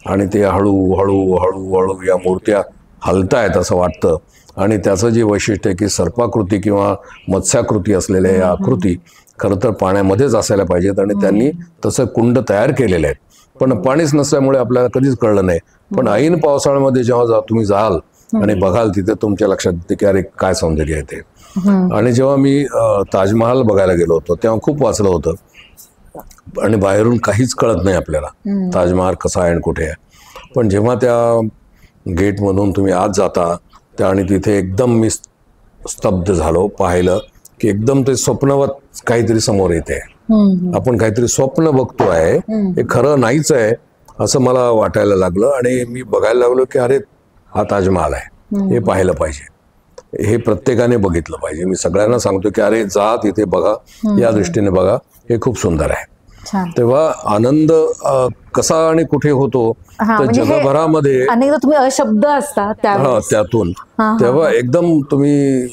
आणि ते हळूहळू हळूहळू या मूर्त्या हलतायत असं वाटतं. आणि त्याचं जे वैशिष्ट्य आहे की सर्पाकृती किंवा मत्स्याकृती असलेल्या या आकृती खरं तर पाण्यामध्येच असायला पाहिजेत आणि त्यांनी तसं कुंड तयार केलेले आहेत, पण पाणीच नसल्यामुळे आपल्याला कधीच कळलं नाही. पण ऐन पावसाळ्यामध्ये जेव्हा तुम्ही जाल आणि बघाल तिथे तुमच्या लक्षात येते की अरे काय सौंदर्य आहे ते. आणि जेव्हा मी ताजमहाल बघायला गेलो होतो तेव्हा खूप वाचलं होतं आणि बाहेरून काहीच कळत नाही आपल्याला ताजमहाल कसा आहे आणि कुठे आहे. पण जेव्हा त्या गेटमधून तुम्ही आत जाता त्या आणि तिथे एकदम मी स्तब्ध झालो, पाहिलं की एकदम ते स्वप्नवत काहीतरी समोर येते. आपण काहीतरी स्वप्न बघतो आहे, हे खरं नाहीच आहे असं मला वाटायला लागलं आणि मी बघायला लागलो की अरे हा ताजमहाल आहे, हे पाहिलं पाहिजे. हे प्रत्येकाने बघितलं पाहिजे. मी सगळ्यांना सांगतो की अरे जा तिथे बघा, या दृष्टीने बघा, हे खूप सुंदर आहे. तेव्हा आनंद कसा आणि कुठे होतो तर जगभरामध्ये अनेकदा तुम्ही अशब्द असता त्यातून तेव्हा एकदम तुम्ही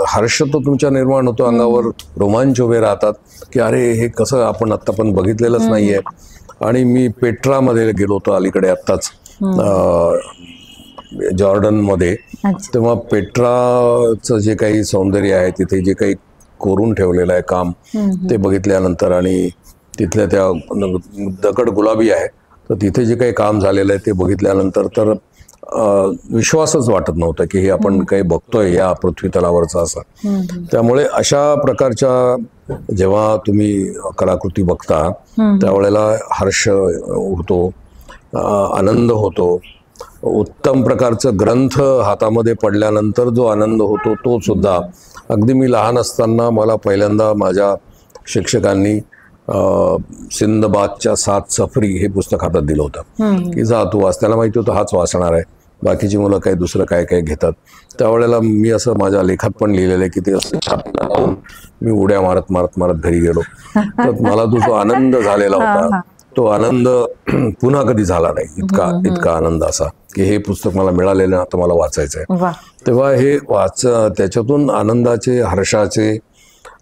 हर्ष तो तुमच्या निर्माण होतो, अंगावर रोमांच उभे राहतात की अरे हे कसं आपण आत्ता पण बघितलेलंच नाहीये. आणि मी पेट्रामध्ये गेलो होतो अलीकडे आत्ताच जॉर्डन मध्ये. तेव्हा पेट्राचं जे काही सौंदर्य आहे, तिथे जे काही कोरून ठेवलेलं आहे काम, ते बघितल्यानंतर आणि तिथल्या त्या दगड गुलाबी आहे, तर तिथे जे काही काम झालेलं आहे ते बघितल्यानंतर तर विश्वासच वाटत नव्हता की हे आपण काही बघतोय या पृथ्वी तलावरचा असा. त्यामुळे अशा प्रकारच्या जेव्हा तुम्ही कलाकृती बघता त्यावेळेला हर्ष होतो, आनंद होतो. उत्तम प्रकारचं ग्रंथ हातामध्ये पडल्यानंतर जो आनंद होतो तो सुद्धा. अगदी मी लहान असताना मला पहिल्यांदा माझ्या शिक्षकांनी सिंदबादच्या 7 सफरी हे पुस्तक हातात दिलं होतं की जा तू वाच. त्याला माहिती होतं हाच वाचणार आहे, बाकीची मुलं काही दुसरं काय काय घेतात. त्यावेळेला मी असं माझ्या लेखात पण लिहिलेलं आहे की ते असं छापीला लावून मी उड्या मारत मारत मारत घरी गेलो. तर मला तो जो आनंद झालेला होता तो आनंद पुन्हा कधी झाला नाही. इतका आनंद असा की हे पुस्तक मला मिळालेलं, आता मला वाचायचं आहे. तेव्हा हे त्याच्यातून आनंदाचे, हर्षाचे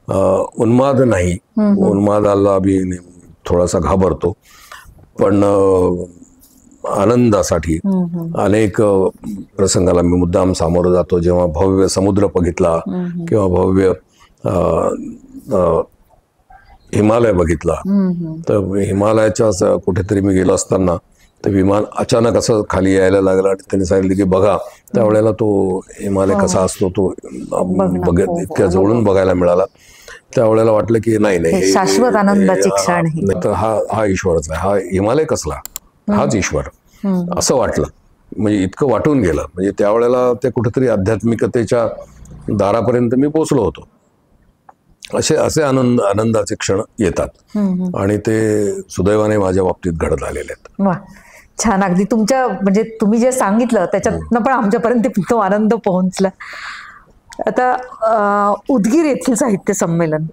उन्माद नाही. उन्मादाला मी थोडासा घाबरतो, पण आनंदासाठी अनेक प्रसंगाला मी मुद्दाम सामोरं जातो. जेव्हा भव्य समुद्र बघितला किंवा भव्य हिमालय बघितला, तर हिमालयाच्या कुठेतरी मी गेलो असताना ते विमान अचानक असं खाली यायला लागलं आणि त्यांनी सांगितलं की बघा. त्यावेळेला तो हिमालय कसा असतो तो इतक्या जवळून बघायला मिळाला. त्यावेळेला वाटलं की नाही शाश्वत आनंदाचे क्षण. तर हा ईश्वरच आहे, हा हिमालय कसला, हाच ईश्वर असं वाटलं. म्हणजे इतकं वाटून गेलं. म्हणजे त्यावेळेला ते कुठेतरी आध्यात्मिकतेच्या दारापर्यंत मी पोचलो होतो. असे आनंदाचे क्षण येतात आणि ते सुदैवाने माझ्या बाबतीत घडत आलेले आहेत. वा, छान. अगदी तुमच्या म्हणजे तुम्ही जे सांगितलं त्याच्यातनं पण आमच्यापर्यंत तो आनंद पोहोचला. आता उदगीर येथील साहित्य संमेलन,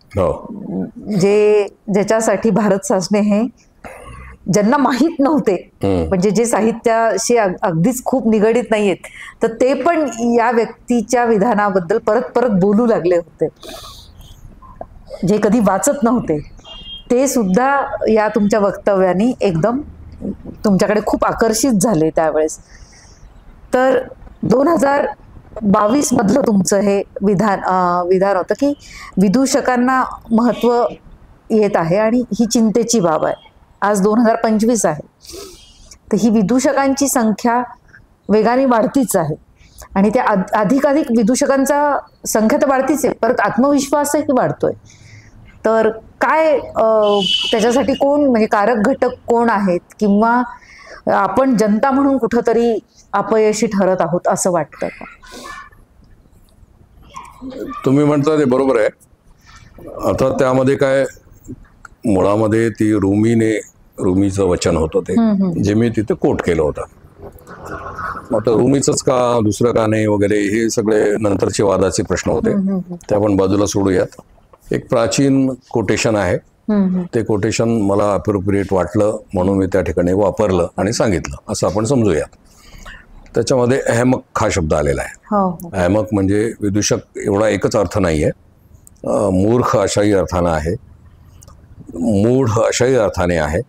ज्याच्यासाठी भारत सासणे हे ज्यांना माहीत नव्हते, म्हणजे जे साहित्याशी अगदीच खूप निगडीत नाहीयेत, तर ते पण या व्यक्तीच्या विधानाबद्दल परत परत बोलू लागले होते. जे कधी वाचत नव्हते ते सुद्धा या तुमच्या वक्तव्याने एकदम तुमच्याकडे खूप आकर्षित झाले त्यावेळेस. तर 2022 मधलं तुमचं हे विधान होतं की विदूषकांना महत्त्व येत आहे आणि ही चिंतेची बाब आहे. आज 2025 आहे, तर ही विदूषकांची संख्या वेगाने वाढतीच आहे आणि त्या अधिकाधिक विदूषकांचा संख्या तर वाढतीच आहे, परत आत्मविश्वासही वाढतोय. तर काय त्याच्यासाठी कोण म्हणजे कारक घटक कोण आहेत, किंवा आपण जनता म्हणून कुठंतरी अपयशी ठरत आहोत असं वाटतं का? तुम्ही म्हणता ते बरोबर आहे. आता त्यामध्ये काय, मुळामध्ये ती रुमीचं वचन होतं ते, जे मी तिथे कोट केलं होतं. आता रुमीचंच का, दुसरं का नाही वगैरे, हे सगळे नंतरचे वादाचे प्रश्न होते, ते आपण बाजूला सोडूयात. एक प्राचीन कोटेशन आहे, ते कोटेशन मला अप्रोप्रिएट वाटलं म्हणून मी त्या ठिकाणी वापरलं आणि सांगितलं असं आपण समजूयात. त्याच्यामध्ये अहमक हा शब्द आलेला आहे. अहमक म्हणजे विदूषक एवढा एकच अर्थ नाही आहे. मूर्ख अशाही अर्थानं आहे, मूढ अशाही अर्थाने आहे,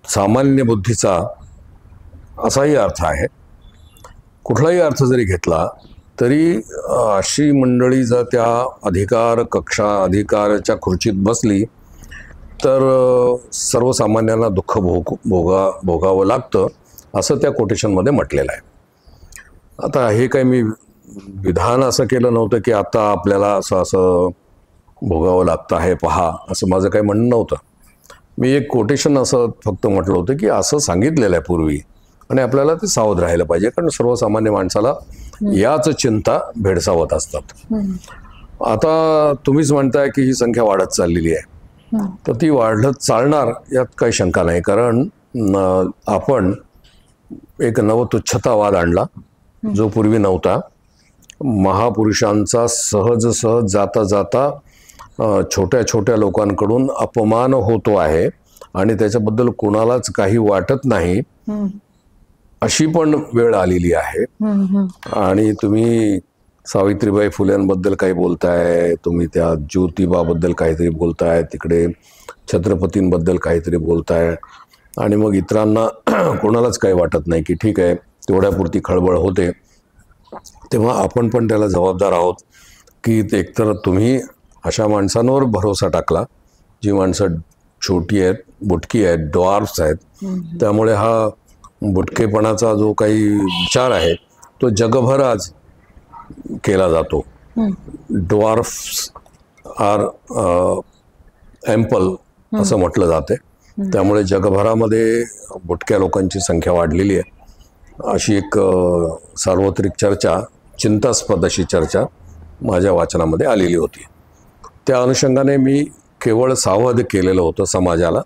सामान्य बुद्धीचा असाही अर्थ आहे. कुठलाही अर्थ जरी घेतला तरी अशी मंडळी जर त्या अधिकाराच्या खुर्चीत बसली तर सर्वसामान्यांना दुःख भोगावं लागतं, असं त्या कोटेशनमध्ये म्हटलेलं आहे. आता हे काही मी विधान असं केलं नव्हतं की आता आपल्याला असं भोगावं लागतं आहे पहा, असं माझं काही म्हणणं नव्हतं. मी एक कोटेशन असं फक्त म्हटलं होतं की असं सांगितलेलं आहे पूर्वी आणि आपल्याला ते सावध राहायला पाहिजे, कारण सर्वसामान्य माणसाला याच चिंता भेडसावत असतात. आता तुम्हीच म्हणताय की ही संख्या वाढत चाललेली आहे, तर ती वाढत चालणार यात काही शंका नाही, कारण आपण एक नवतुच्छतावाद आणला जो पूर्वी नव्हता. महापुरुषांचा सहज सहज जाता जाता छोट्या छोट्या लोकांकडून अपमान होतो आहे आणि त्याच्याबद्दल कोणालाच काही वाटत नाही, अशी पण वेळ आलेली आहे. आणि तुम्ही सावित्रीबाई फुल्यांबद्दल काही बोलताय, तुम्ही त्या ज्योतिबाबद्दल काहीतरी बोलताय, तिकडे छत्रपतींबद्दल काहीतरी बोलताय आणि मग इतरांना कोणालाच काही वाटत नाही की ठीक आहे, तेवढ्यापुरती खळबळ होते. तेव्हा आपण पण त्याला जबाबदार आहोत की एकतर तुम्ही अशा माणसांवर भरोसा टाकला जी माणसं छोटी आहेत, बुटकी आहेत, ड्वार्फ्स आहेत. त्यामुळे हा बुटकेपणाचा जो काही विचार आहे तो जगभर आज केला जातो. ड्वार्फ्स आर एम्पल असं म्हटलं जाते. त्यामुळे जगभरामध्ये बुटक्या लोकांची संख्या वाढलेली आहे, अशी एक सार्वत्रिक चर्चा, चिंतास्पद अशी चर्चा माझ्या वाचनामध्ये आलेली होती. त्या अनुषंगाने मी केवळ सावध केलेलं होतं समाजाला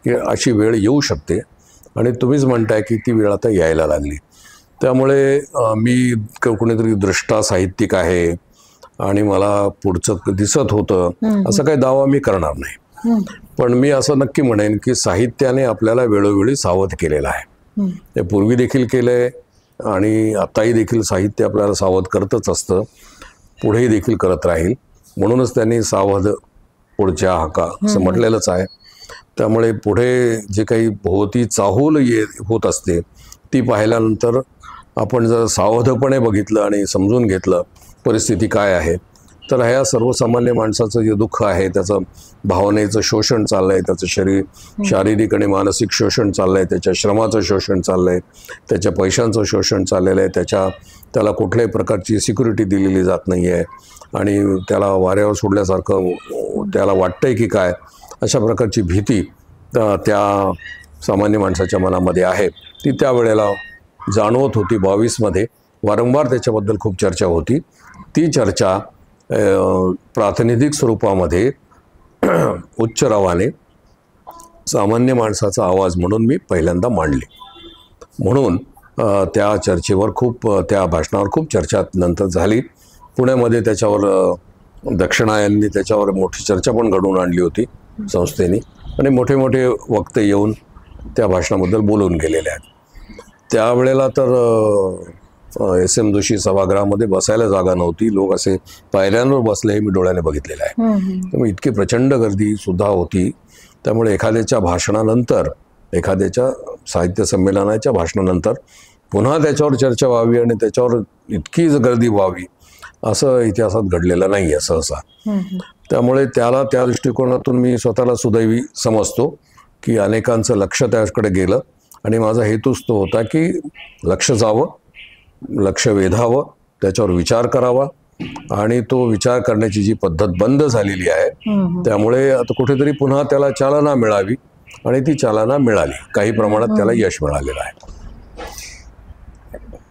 की अशी वेळ येऊ शकते आणि तुम्हीच म्हणताय की ती वेळ आता यायला लागली. त्यामुळे मी कुणीतरी द्रष्टा साहित्यिक आहे आणि मला पुढचं दिसत होतं असं काही दावा मी करणार नाही. पण मी असं नक्की म्हणेन की साहित्याने आपल्याला वेळोवेळी सावध केलेलं आहे. ते पूर्वी देखील केलंय आणि आताही देखील साहित्य आपल्याला सावध करतच असतं, पुढेही देखील करत राहील. म्हणूनच त्यांनी सावध पुढच्या हाका असं म्हटलेलंच आहे. त्यामुळे पुढे जे काही भोवती चाहूल होत असते ती पाहिल्यानंतर आपण जर सावधपणे बघितलं आणि समजून घेतलं परिस्थिती काय आहे, तर ह्या सर्वसामान्य माणसाचं जे दुःख आहे, त्याचं भावनेचं शोषण चाललंय, त्याचं शारीरिक आणि मानसिक शोषण चाललंय, त्याच्या श्रमाचं शोषण चाललंय, त्याच्या पैशांचं शोषण चाललेलं आहे, त्याला कुठल्याही प्रकारची सिक्युरिटी दिलेली जात नाही आहे आणि त्याला वाऱ्यावर सोडल्यासारखं त्याला वाटतंय की काय, अशा प्रकारची भीती त्या सामान्य माणसाच्या मनामध्ये आहे. ती त्यावेळेला जाणवत होती. 22मध्ये वारंवार त्याच्याबद्दल खूप चर्चा होती. ती चर्चा प्रातिनिधिक स्वरूपामध्ये उच्च रवाने सामान्य माणसाचा आवाज म्हणून मी पहिल्यांदा मांडली. म्हणून त्या चर्चेवर त्या भाषणावर खूप चर्चा नंतर झाली. पुण्यामध्ये त्याच्यावर दक्षिणा यांनी त्याच्यावर मोठी चर्चा पण घडवून आणली होती संस्थेने आणि मोठे मोठे वक्ते येऊन त्या भाषणाबद्दल बोलून गेलेले आहेत. त्यावेळेला तर SM जोशी सभागृहामध्ये बसायला जागा नव्हती. लोक असे पायऱ्यांवर बसले हे मी डोळ्याने बघितलेलं आहे. त्यामुळे इतकी प्रचंड गर्दी सुद्धा होती. त्यामुळे एखाद्याच्या भाषणानंतर, एखाद्याच्या साहित्य संमेलनाच्या भाषणानंतर पुन्हा त्याच्यावर चर्चा व्हावी आणि त्याच्यावर इतकी गर्दी व्हावी असं इतिहासात घडलेलं नाही आहे सहसा. त्यामुळे त्या दृष्टिकोनातून मी स्वतःला सुदैवी समजतो की अनेकांचं लक्ष त्याकडे गेलं आणि माझा हेतूच तो होता की लक्ष जावं, लक्ष वेधावं, त्याच्यावर विचार करावा आणि तो विचार करण्याची जी पद्धत बंद झालेली आहे त्यामुळे आता कुठेतरी पुन्हा त्याला चालना मिळावी आणि ती चालना मिळाली. काही प्रमाणात त्याला यश मिळालेलं आहे.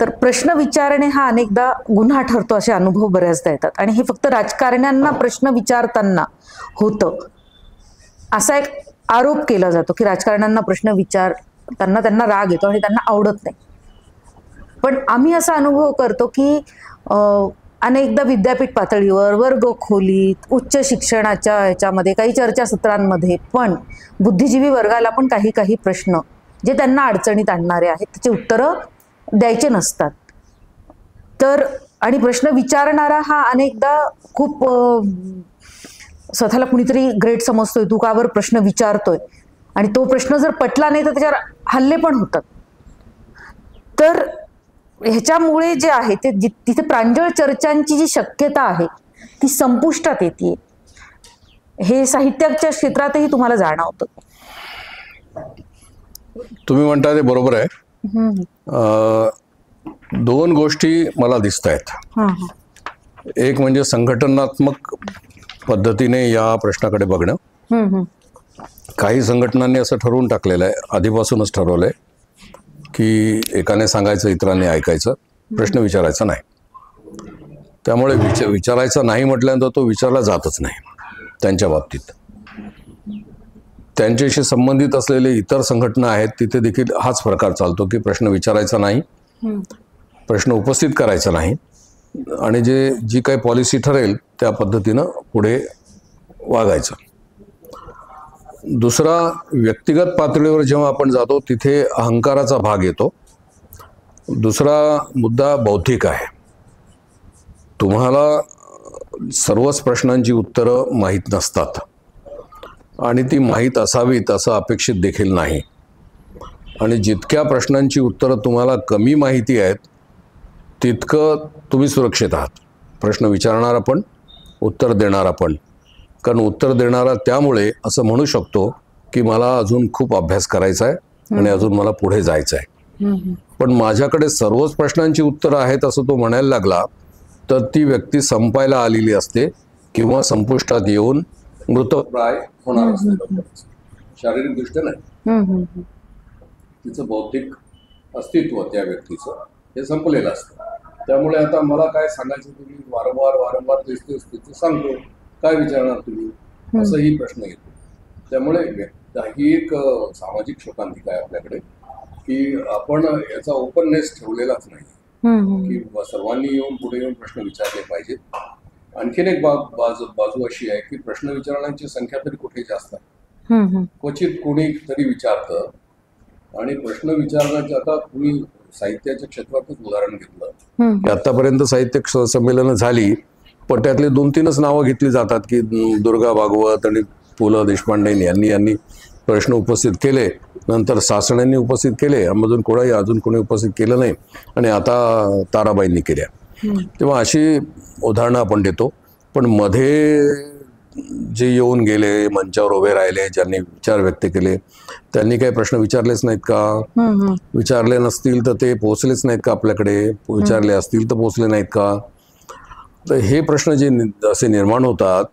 तर प्रश्न विचारणे हा अनेकदा गुन्हा ठरतो असे अनुभव बऱ्याचदा येतात आणि हे फक्त राजकारण्यांना प्रश्न विचारताना होतं असा एक आरोप केला जातो की राजकारण्यांना प्रश्न विचारताना त्यांना राग येतो आणि त्यांना आवडत नाही. पण आम्ही असा अनुभव करतो की अनेकदा विद्यापीठ पातळीवर, वर्ग खोलीत, उच्च शिक्षणाच्या ह्याच्यामध्ये, काही चर्चासत्रांमध्ये पण बुद्धिजीवी वर्गाला पण काही प्रश्न जे त्यांना अडचणीत आणणारे आहेत त्याची उत्तरं द्यायचे नसतात. तर आणि प्रश्न विचारणारा हा अनेकदा खूप स्वतःला कुणीतरी ग्रेट समजतोय, तू का बरं प्रश्न विचारतोय, आणि तो प्रश्न जर पटला नाही तर त्याच्यावर हल्ले पण होतात. तर ह्याच्यामुळे जे आहे ते तिथे प्रांजळ चर्चांची जी शक्यता आहे ती संपुष्टात येते. हे साहित्याच्या क्षेत्रातही तुम्हाला जाणवतं. तुम्ही म्हणता ते बरोबर आहे. दोन गोष्टी मला दिसत आहेत. एक म्हणजे संघटनात्मक पद्धतीने या प्रश्नाकडे बघणं. काही संघटनांनी असं ठरवून टाकलेलं आहे, आधीपासूनच ठरवलंय की एकाने सांगायचं इतरांनी ऐकायचं, प्रश्न विचारायचा नाही. त्यामुळे विचारायचा नाही म्हटल्यानंतर तो विचारला जातच नाही. त्यांच्या बाबतीत त्यांच्याशी संबंधित असलेले इतर संघटना आहेत तिथे देखील हाच प्रकार चालतो की प्रश्न विचारायचा नाही, प्रश्न उपस्थित करायचा नाही आणि जी काही पॉलिसी ठरेल त्या पद्धतीनं पुढे वागायचं. दुसरा, व्यक्तिगत पातळीवर जेव्हा आपण जातो तिथे अहंकाराचा भाग येतो. दुसरा मुद्दा बौद्धिक आहे. तुम्हाला सर्वच प्रश्नांची उत्तरं माहीत नसतात आणि ती माहीत असावीत असं अपेक्षित देखील नाही. आणि जितक्या प्रश्नांची उत्तरं तुम्हाला कमी माहिती आहेत तितकं तुम्ही सुरक्षित आहात. प्रश्न विचारणारा पण, उत्तर देणारा पण. कारण उत्तर देणारा त्यामुळे असं म्हणू शकतो की मला अजून खूप अभ्यास करायचा आहे आणि अजून मला पुढे जायचं आहे. पण माझ्याकडे सर्वच प्रश्नांची उत्तरं आहेत असं तो म्हणायला लागला तर ती व्यक्ती संपायला आलेली असते किंवा संपुष्टात येऊन मृतप्राय होणार असते. शारीरिकदृष्ट्या नाही, तिचं बौद्धिक अस्तित्व त्या व्यक्तीचं हे संपलेलं असतं. त्यामुळे आता मला काय सांगायचं, तुम्ही वारंवार तेच सांगतो, काय विचारणार तुम्ही, असंही प्रश्न येतो. त्यामुळे ही एक सामाजिक शोकांतिका आहे आपल्याकडे की आपण याचा ओपननेस ठेवलेलाच नाही की सर्वांनी पुढे येऊन प्रश्न विचारले पाहिजेत. आणखीन एक बाजू अशी आहे की प्रश्न विचारण्याची संख्या तरी कुठे जास्त आहे. क्वचित कोणी तरी विचारतं. आणि प्रश्न विचारण्याचे, आता तुम्ही साहित्याच्या क्षेत्रातच उदाहरण घेतलं, आतापर्यंत साहित्य संमेलनं झाली पण त्यातले 2-3च नावं घेतली जातात की दुर्गा भागवत आणि पु ल देशपांडे यांनी प्रश्न उपस्थित केले, नंतर सासण्यांनी उपस्थित केले, अजून कोणी उपस्थित केलं नाही, आणि आता ताराबाईंनी केल्या. तेव्हा अशी उदाहरणं आपण देतो. पण मध्ये जे येऊन गेले, मंचावर उभे राहिले, ज्यांनी विचार व्यक्त केले, त्यांनी काही प्रश्न विचारलेच नाहीत का? विचारले नसतील तर ते पोहोचलेच नाहीत का आपल्याकडे? विचारले असतील तर पोहोचले नाहीत का? तर हे प्रश्न जे असे निर्माण होतात,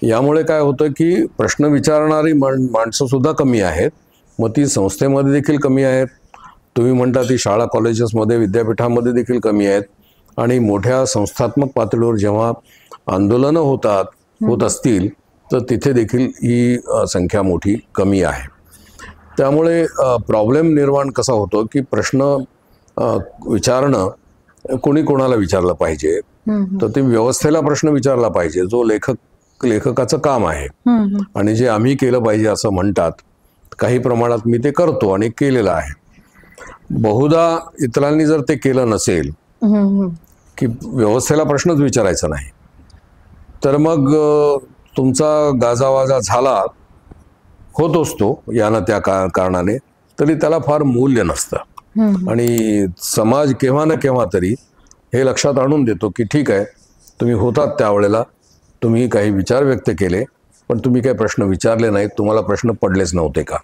यामुळे काय होतं की प्रश्न विचारणारी माणसं सुद्धा कमी आहेत. मग ती संस्थेमध्ये देखील कमी आहेत, तुम्ही म्हणता ती शाळा कॉलेजेसमध्ये विद्यापीठामध्ये देखील कमी आहेत, आणि मोठ्या संस्थात्मक पातळीवर जेव्हा आंदोलनं होत असतील तर तिथे देखील ही संख्या मोठी कमी आहे. त्यामुळे प्रॉब्लेम निर्माण कसा होतो की प्रश्न विचारणं, कोणी कोणाला विचारलं पाहिजे, तर ते व्यवस्थेला प्रश्न विचारला पाहिजे, जो लेखकाचं काम आहे. आणि जे आम्ही केलं पाहिजे असं म्हणतात, काही प्रमाणात मी ते करतो आणि केलेलं आहे. बहुधा इतरांनी जर ते केलं नसेल की व्यवस्थेला प्रश्नच विचारायचा नाही, तर मग तुमचा गाजावाजा झाला होतोच तो यानं त्या कारणाने, तरी त्याला फार मूल्य नसतं. आणि समाज केव्हा ना केव्हा तरी हे लक्षात आणून देतो की ठीक आहे, तुम्ही होतात त्यावेळेला, तुम्ही काही विचार व्यक्त केले पण तुम्ही काही प्रश्न विचारले नाहीत, तुम्हाला प्रश्न पडलेच नव्हते का?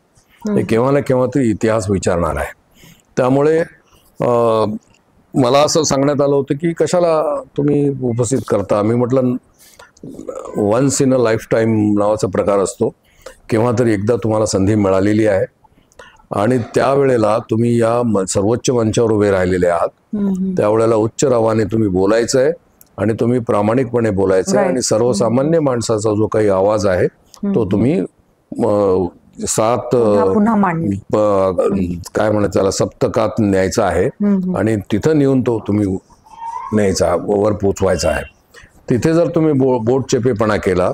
हे केव्हा ना केव्हा तरी इतिहास विचारणार आहे. त्यामुळे मला असं सांगण्यात आलं होतं की कशाला तुम्ही उपस्थित करता. मी म्हटलं, once in a lifetime नावाचा प्रकार असतो, केव्हा तरी एकदा तुम्हाला संधी मिळालेली आहे आणि त्यावेळेला तुम्ही या सर्वोच्च मंचावर उभे राहिलेले आहात. त्यावेळेला उच्च रावाने तुम्ही बोलायचं आहे आणि तुम्ही प्रामाणिकपणे बोलायचं आहे, आणि सर्वसामान्य माणसाचा जो काही आवाज आहे तो तुम्ही 7 काय म्हणायचं त्याला सप्तकात न्यायचा आहे, आणि तिथं नेऊन तो तुम्ही न्यायचा, वर पोचवायचा आहे. तिथे जर तुम्ही बोट चेपेपणा केला,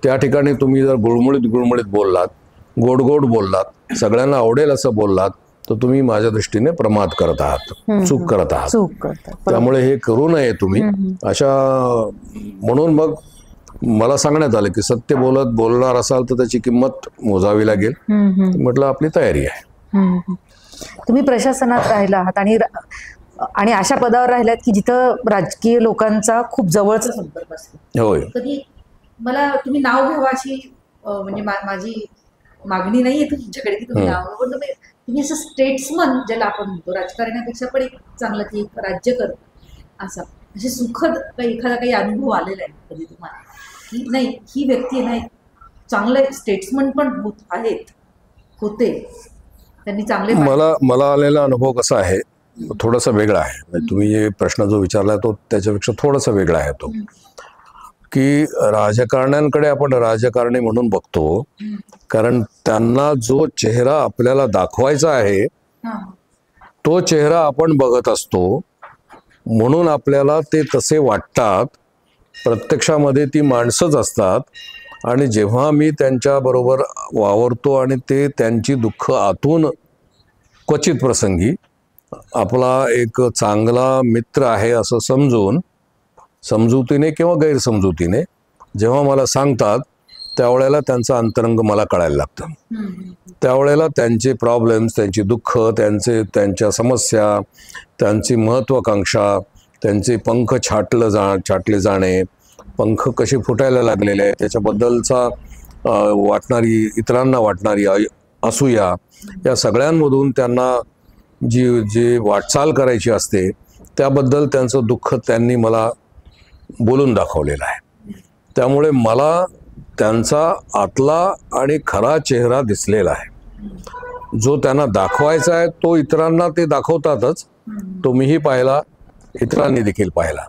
त्या ठिकाणी तुम्ही जर गुळमुळीत बोललात, गोड बोललात, सगळ्यांना आवडेल असं बोललात, तर तुम्ही माझ्या दृष्टीने प्रमाद करत आहात, चूक करत आहात. त्यामुळे हे करू नये तुम्ही. म्हणून मग मला सांगण्यात आलं की सत्य बोलणार असाल तर त्याची किंमत मोजावी लागेल. म्हटलं आपली तयारी आहे. तुम्ही प्रशासनात राहिला आहात आणि अशा पदावर राहिलात की जिथं राजकीय लोकांचा खूप जवळचा संपर्क असतो. होय. कधी मला तुम्ही नाव घ्यावं अशी म्हणजे माझी मागणी नाहीये तुमच्याकडे की तुम्ही नाव, पण तुम्ही असं स्टेट्समन ज्याला आपण म्हणतो, राजकारण्यापेक्षा पण एक चांगलं की एक राज्यकर्ता असा, असे सुखद एखादा काही अनुभव आलेला आहे कधी तुम्हाला की नाही ही व्यक्ती आहे ना एक चांगले स्टेट्समन पण होते त्यांनी चांगले. मला आलेला अनुभव कसा आहे, थोडासा वेगळा आहे. तुम्ही जे प्रश्न जो विचारला तो त्याच्यापेक्षा थोडासा वेगळा आहे तो, की राजकारण्यांकडे आपण राजकारणी म्हणून बघतो कारण त्यांना जो चेहरा आपल्याला दाखवायचा आहे तो चेहरा आपण बघत असतो, म्हणून आपल्याला ते तसे वाटतात. प्रत्यक्षामध्ये ती माणसंच असतात. आणि जेव्हा मी त्यांच्याबरोबर वावरतो आणि ते त्यांची दुःख आतून क्वचित प्रसंगी आपला एक चांगला मित्र आहे असं समजून, समजुतीने किंवा गैरसमजुतीने जेव्हा मला सांगतात, त्यावेळेला त्यांचं अंतरंग मला कळायला लागतं. त्यावेळेला त्यांचे प्रॉब्लेम्स, त्यांची दुःख, त्यांच्या समस्या, त्यांची महत्त्वाकांक्षा, त्यांचे पंख छाटले जाणे, पंख कसे फुटायला लागलेले आहे त्याच्याबद्दलचा इतरांना वाटणारी असूया, या सगळ्यांमधून त्यांना जी वाटचाल करायची असते त्याबद्दल त्यांचं दुःख त्यांनी मला बोलून दाखवलेलं आहे. त्यामुळे मला त्यांचा आतला आणि खरा चेहरा दिसलेला आहे. जो त्यांना दाखवायचा आहे तो इतरांना ते दाखवतातच, तो मीही पाहिला, इतरांनी देखील पाहिला.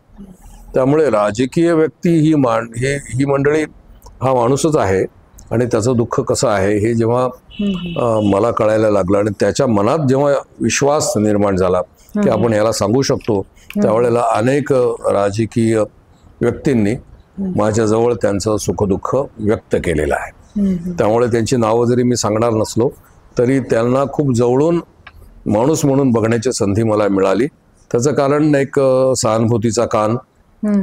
त्यामुळे राजकीय व्यक्ती ही मंडळी हा माणूसच आहे आणि त्याचं दुःख कसं आहे हे जेव्हा मला कळायला लागलं आणि त्याच्या मनात जेव्हा विश्वास निर्माण झाला की आपण याला सांगू शकतो, त्यावेळेला अनेक राजकीय व्यक्तींनी माझ्याजवळ त्यांचं सुखदुःख व्यक्त केलेलं आहे. त्यामुळे त्यांची नावं जरी मी सांगणार नसलो तरी त्यांना खूप जवळून माणूस म्हणून बघण्याची संधी मला मिळाली. त्याचं कारण एक सहानुभूतीचा कान,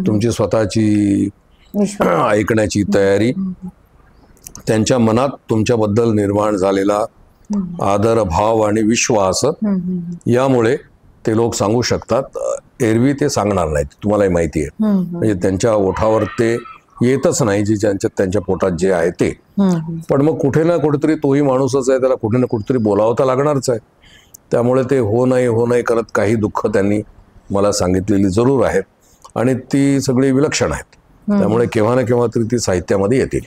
तुमची स्वतःची ऐकण्याची तयारी, त्यांच्या मनात तुमच्याबद्दल निर्माण झालेला आदर, भाव आणि विश्वास, यामुळे ते लोक सांगू शकतात. एरवी ते सांगणार नाहीत, तुम्हालाही माहिती आहे. म्हणजे त्यांच्या ओठावर ते येतच नाही जे त्यांच्या पोटात जे आहे ते. पण मग कुठे ना कुठेतरी तोही माणूसच आहे, त्याला कुठे ना कुठेतरी बोलावं तर लागणारच आहे. त्यामुळे ते हो नाही करत काही दुःख त्यांनी मला सांगितलेली जरूर आहेत आणि ती सगळी विलक्षण आहेत. त्यामुळे केव्हा ना केव्हा तरी ती साहित्यामध्ये येतील.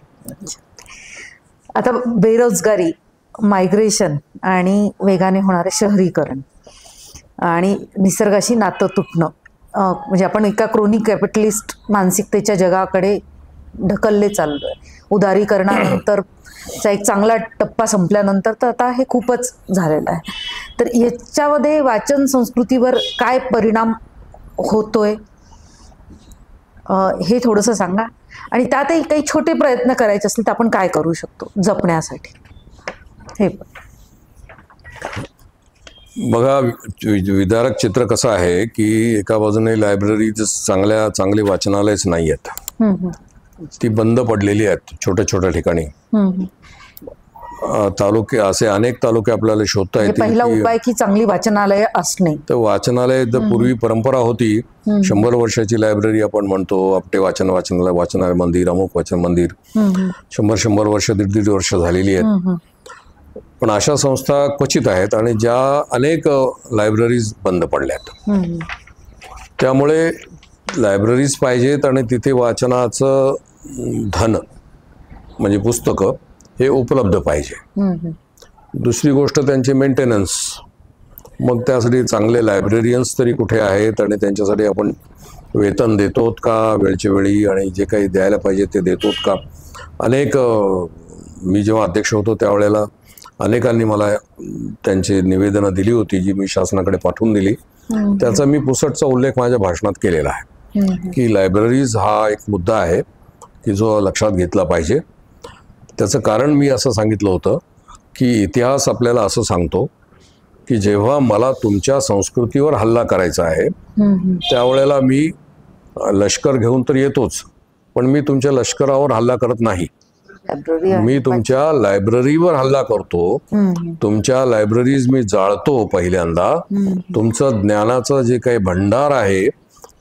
आता बेरोजगारी, मायग्रेशन आणि वेगाने होणारे शहरीकरण आणि निसर्गाशी नातं तुटणं, म्हणजे आपण एका क्रोनिक कॅपिटलिस्ट मानसिकतेच्या जगाकडे ढकलले चाललोय. उदारीकरणानंतरचा एक चांगला टप्पा संपल्यानंतर तर आता हे खूपच झालेलं आहे. तर याच्यामध्ये वाचन संस्कृतीवर काय परिणाम होतोय हे थोडंसं सांगा. आणि त्यातही काही छोटे प्रयत्न करायचे असतील तर आपण काय करू शकतो जपण्यासाठी हे पण. बघा, विदारक चित्र कसं आहे की एका बाजूने लायब्ररी चांगली वाचनालयच नाही आहेत, ती बंद पडलेली आहेत छोट्या छोट्या ठिकाणी. तालुके, असे अनेक तालुके आपल्याला शोधता येतील. पहिला उपाय की चांगली वाचनालय असणे. तर वाचनालय पूर्वी परंपरा होती, 100 वर्षाची लायब्ररी आपण म्हणतो, आपटे वाचनालय मंदिर, अमुक वाचन मंदिर, 100 वर्ष, 1.5 वर्ष झालेली आहेत. पण अशा संस्था क्वचित आहेत आणि ज्या अनेक लायब्ररीज बंद पडल्यात. त्यामुळे लायब्ररीज पाहिजेत आणि तिथे वाचनाचं धन म्हणजे पुस्तकं हे उपलब्ध पाहिजे. दुसरी गोष्ट त्यांची मेंटेनन्स. मग त्यासाठी चांगले लायब्रेरियन्स तरी कुठे आहेत आणि त्यांच्यासाठी आपण वेतन देतोत का वेळच्या वेळी, आणि जे काही द्यायला पाहिजे ते देतोत का. अनेक, मी जेव्हा अध्यक्ष होतो त्यावेळेला अनेकांनी मला त्यांची निवेदनं दिली होती जी मी शासनाकडे पाठवून दिली. त्याचा मी पुसटचा उल्लेख माझ्या भाषणात केलेला आहे की लायब्ररीज हा एक मुद्दा आहे की जो लक्षात घेतला पाहिजे. त्याचं कारण मी असं सांगितलं होतं की इतिहास आपल्याला असं सांगतो की जेव्हा मला तुमच्या संस्कृतीवर हल्ला करायचा आहे त्यावेळेला मी लष्कर घेऊन तर येतोच, पण मी तुमच्या लष्करावर हल्ला करत नाही. मी तुमच्या लायब्ररीवर हल्ला करतो. तुमच्या लायब्ररीज मी जाळतो. पहिल्यांदा तुमचं ज्ञानाचं जे काही भंडार आहे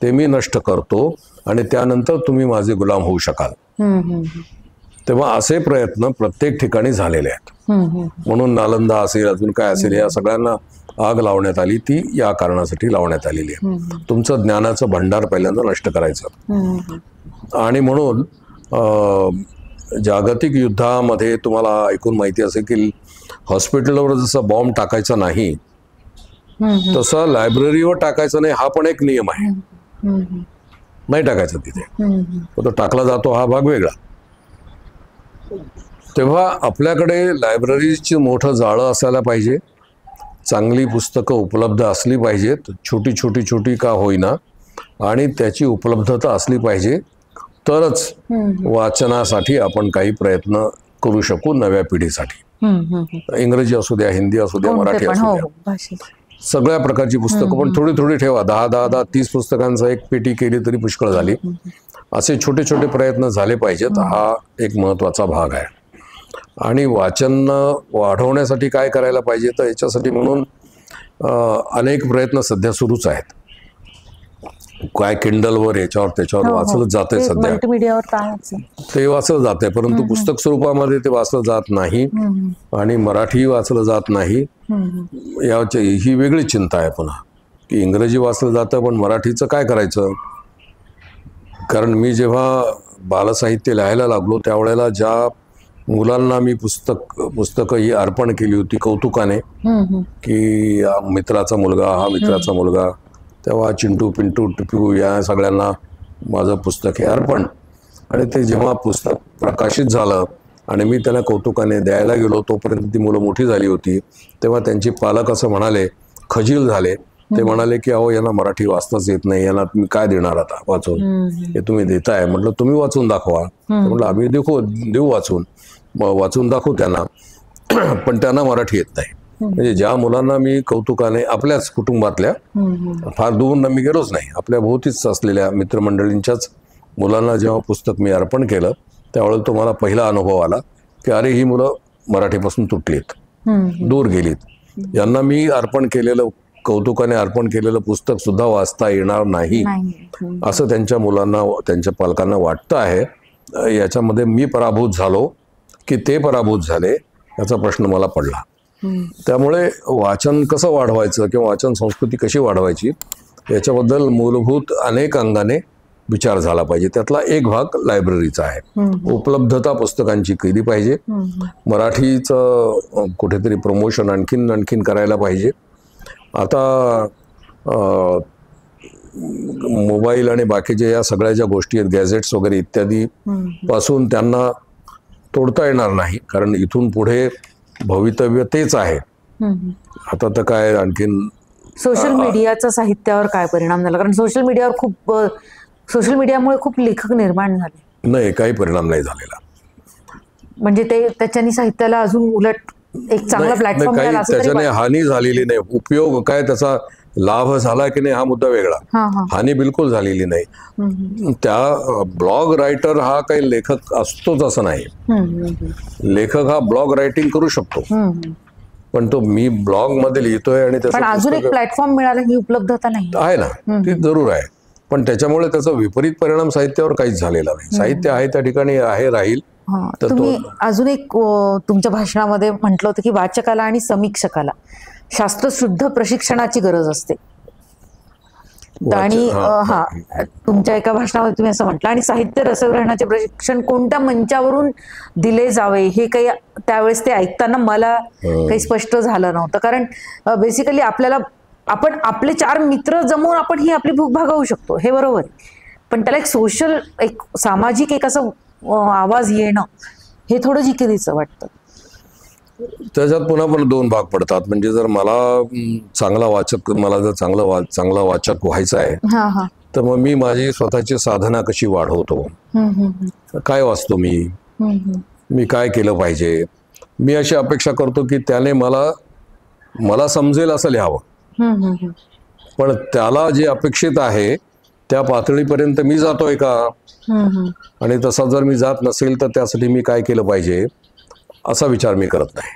ते मी नष्ट करतो आणि त्यानंतर तुम्ही माझे गुलाम होऊ शकाल. तेव्हा असे प्रयत्न प्रत्येक ठिकाणी झालेले आहेत. म्हणून नालंदा असेल, अजून काय असेल, या सगळ्यांना आग लावण्यात आली. ती या कारणासाठी लावण्यात आलेली आहे, तुमचं ज्ञानाचं भंडार पहिल्यांदा नष्ट करायचं. आणि म्हणून जागतिक युद्धामध्ये तुम्हाला ऐकून माहिती असेल की हॉस्पिटलवर जसं बॉम्ब टाकायचा नाही तसं लायब्ररीवर टाकायचा नाही, हा पण एक नियम आहे. नाही टाकायचा तिथे, तो टाकला जातो हा भाग वेगळा. तेव्हा आपल्याकडे लायब्ररीची मोठं जाळं असायला पाहिजे. चांगली पुस्तकं उपलब्ध असली पाहिजेत, छोटी का होईना. आणि त्याची उपलब्धता असली पाहिजे, तरच वाचनासाठी आपण काही प्रयत्न करू शकू नव्या पिढीसाठी. इंग्रजी असू द्या, हिंदी असू द्या, मराठी असू द्या, सगळ्या प्रकारची पुस्तकं, पण थोडी थोडी ठेवा. 10 30 पुस्तकांचा एक पेटी केली तरी पुष्कळ झाली. असे छोटे छोटे प्रयत्न झाले पाहिजेत. हा एक महत्त्वाचा भाग आहे. आणि वाचन वाढवण्यासाठी काय करायला पाहिजे, तर याच्यासाठी म्हणून अनेक प्रयत्न सध्या सुरूच आहेत. काय किंडलवर याच्यावर त्याच्यावर वाचलं जातंय सध्या, ते वाचलं जात आहे, परंतु पुस्तक स्वरूपामध्ये ते वाचलं जात नाही आणि मराठी वाचलं जात नाही. याची ही वेगळी चिंता आहे पुन्हा, की इंग्रजी वाचलं जातं पण मराठीचं काय करायचं. कारण मी जेव्हा बालसाहित्य लिहायला लागलो त्यावेळेला ज्या मुलांना मी पुस्तकं ही अर्पण केली होती कौतुकाने, की मित्राचा मुलगा, हा मित्राचा मुलगा, तेव्हा चिंटू पिंटू टिपू या सगळ्यांना माझं पुस्तक हे अर्पण. आणि ते जेव्हा पुस्तक प्रकाशित झालं आणि मी त्यांना कौतुकाने द्यायला गेलो, तोपर्यंत ती मुलं मोठी झाली होती. तेव्हा त्यांचे पालक असं म्हणाले, खजील झाले. ते म्हणाले की अहो यांना मराठी वाचताच येत नाही, यांना तुम्ही काय देणार आता वाचून, हे तुम्ही देताय. म्हटलं तुम्ही वाचून दाखवा. म्हटलं आम्ही देऊ वाचून दाखवू त्यांना, पण त्यांना मराठी येत नाही. म्हणजे ज्या मुलांना मी कौतुकाने आपल्याच कुटुंबातल्या, फार दूर मी गेलोच नाही, आपल्या भोवतीच असलेल्या मित्रमंडळींच्याच मुलांना जेव्हा पुस्तक मी अर्पण केलं त्यावेळेला तो मला पहिला अनुभव आला की अरे ही मुलं मराठीपासून तुटलीत, दूर गेलीत. यांना मी अर्पण केलेलं, कौतुकाने अर्पण केलेलं पुस्तक सुद्धा वाचता येणार नाही असं त्यांच्या मुलांना, त्यांच्या पालकांना वाटतं आहे. याच्यामध्ये मी पराभूत झालो की ते पराभूत झाले याचा प्रश्न मला पडला. त्यामुळे वाचन कसं वाढवायचं किंवा वाचन संस्कृती कशी वाढवायची याच्याबद्दल मूलभूत अनेक अंगाने विचार झाला पाहिजे. त्यातला एक भाग लायब्ररीचा आहे. उपलब्धता पुस्तकांची केली पाहिजे. मराठीचं कुठेतरी प्रमोशन आणखीन करायला पाहिजे. आता मोबाईल आणि बाकीच्या या सगळ्या ज्या गोष्टी आहेत, गॅझेट्स वगैरे इत्यादी पासून त्यांना तोडता येणार नाही, कारण इथून पुढे भवितव्य तेच आहे. आता तर काय आणखीन सोशल मीडियाचा साहित्यावर काय परिणाम झाला, कारण सोशल मीडियामुळे खूप लेखक निर्माण झाले. नाही, काही परिणाम नाही झालेला. म्हणजे ते त्याच्यानी साहित्याला अजून उलट एक चांगला प्लॅटफॉर्म मिळाला असं तरी त्याच्याने हानी झालेली नाही. उपयोग काय त्याचा लाभ झाला की नाही हा मुद्दा वेगळा. हानी बिलकुल झालेली नाही. त्या ब्लॉग रायटर हा काही लेखक असतोच असं नाही. लेखक हा ब्लॉग रायटिंग करू शकतो, पण तो मी ब्लॉग मध्ये लिहितोय आणि पण अजून एक प्लॅटफॉर्म मिळाला ही उपलब्धता नाही आहे ना, ती जरूर आहे. पण त्याच्यामुळे त्याचा विपरीत परिणाम साहित्यावर काहीच झालेला नाही. साहित्य आहे त्या ठिकाणी आहे, राहील. तुम्ही अजून एक तुमच्या भाषणामध्ये म्हटलं होतं की वाचकाला आणि समीक्षकाला शास्त्रशुद्ध प्रशिक्षणाची गरज असते. आणि तुमच्या एका भाषणामध्ये तुम्ही असं म्हटलं, आणि साहित्य रसग्रहणाचे प्रशिक्षण कोणत्या मंचावरून दिले जावे हे काही त्यावेळेस ते ऐकताना मला काही स्पष्ट झालं नव्हतं. कारण बेसिकली आपण आपले 4 मित्र जमवून आपण ही आपली भूक भागवू शकतो, हे बरोबर आहे. पण त्याला एक सामाजिक एक असं आवाज येणं हे थोडं जिकिरीचं वाटतं. त्याच्यात पुन्हा पण 2 भाग पडतात. म्हणजे जर मला जर चांगला वाचक व्हायचा आहे तर मग मी माझी स्वतःची साधना कशी वाढवतो, काय वाचतो मी काय केलं पाहिजे. मी अशी अपेक्षा करतो की त्याने मला समजेल असं लिहावं, पण त्याला जे अपेक्षित आहे त्या पातळीपर्यंत मी जातोय का, आणि तसा जर मी जात नसेल तर त्यासाठी मी काय केलं पाहिजे असा विचार मी करत नाही.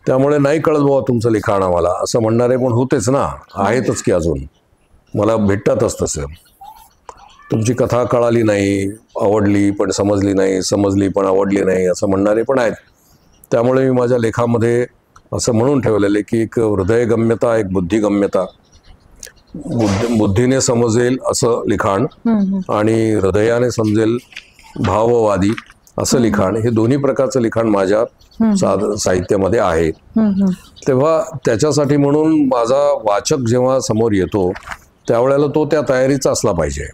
त्यामुळे नाही कळत बाबा तुमचं लिखाण आम्हाला असं म्हणणारे पण होतेच ना, आहेतच की अजून, मला भेटतातच तसं. तुमची कथा कळाली नाही, आवडली पण समजली नाही, समजली पण आवडली नाही असं म्हणणारे पण आहेत. त्यामुळे मी माझ्या लेखामध्ये असं म्हणून ठेवलेलं आहे की एक हृदयगम्यता, एक बुद्धिगम्यता. बुद्धीने समजेल असं लिखाण आणि हृदयाने समजेल भाववादी असं लिखाण, हे दोन्ही प्रकारचं लिखाण माझ्या साहित्यामध्ये आहे. तेव्हा त्याच्यासाठी म्हणून माझा वाचक जेव्हा समोर येतो त्यावेळेला तो त्या तयारीचा असला पाहिजे.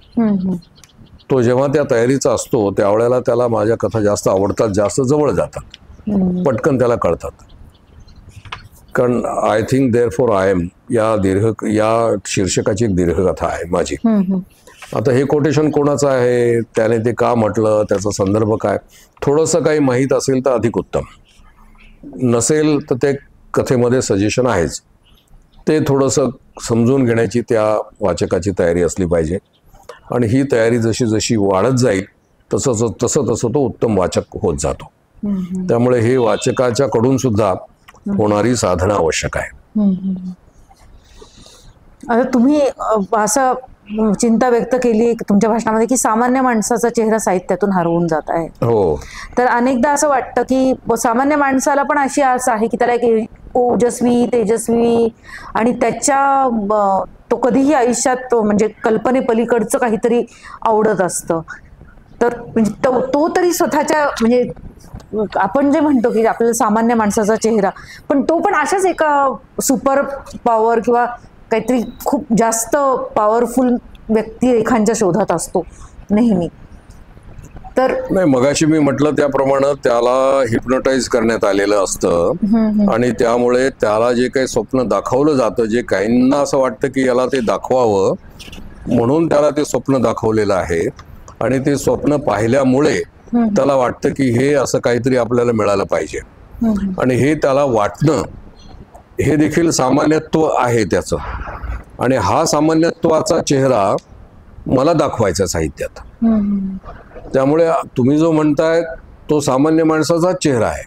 तो जेव्हा त्या तयारीचा असतो त्यावेळेला त्याला माझ्या कथा जास्त आवडतात, जास्त जवळ जातात, पटकन त्याला कळतात. कारण I think therefore I am या शीर्षकाची एक दीर्घकथा आहे माझी. आता हे कोटेशन कोणाचं आहे, त्याने ते का म्हटलं, त्याचा संदर्भ काय, थोडंसं काही माहीत असेल तर अधिक उत्तम, नसेल तर ते कथेमध्ये सजेशन आहेच. ते थोडंसं समजून घेण्याची त्या वाचकाची तयारी असली पाहिजे. आणि ही तयारी जशी जशी वाढत जाईल तसं तसं तो उत्तम वाचक होत जातो. त्यामुळे हे वाचकाच्या कडून सुद्धा होणारी साधना आवश्यक आहे. आता तुम्ही असं चिंता व्यक्त केली तुमच्या भाषणामध्ये की सामान्य माणसाचा चेहरा साहित्यातून हरवून जात आहे. हो. तर अनेकदा असं वाटतं की सामान्य माणसाला पण अशी आस आहे की त्याला एक ओजस्वी, तेजस्वी आणि त्याच्या तो कधीही आयुष्यात म्हणजे कल्पनेपलीकडचं काहीतरी आवडत असतं. तर म्हणजे तो तरी स्वतःच्या म्हणजे आपण जे म्हणतो की आपल्याला सामान्य माणसाचा चेहरा, पण तो पण अशाच एका सुपर पॉवर किंवा काहीतरी खूप जास्त पॉवरफुल व्यक्तिरेखांच्या शोधात असतो नेहमी. तर नाही, मगाशी मी म्हटलं त्याप्रमाणे त्याला हिप्नोटाईज करण्यात आलेलं असतं आणि त्यामुळे त्याला जे काही स्वप्न दाखवलं जातं, जे काहींना असं वाटतं की याला ते दाखवावं म्हणून त्याला ते स्वप्न दाखवलेलं आहे. आणि ते स्वप्न पाहिल्यामुळे त्याला वाटतं की हे असं काहीतरी आपल्याला मिळालं पाहिजे. आणि हे त्याला वाटणं हे देखील सामान्यत्व आहे त्याचं. आणि हा सामान्यत्वाचा चेहरा मला दाखवायचा साहित्यात. त्यामुळे तुम्ही जो म्हणताय तो सामान्य माणसाचा चेहरा आहे.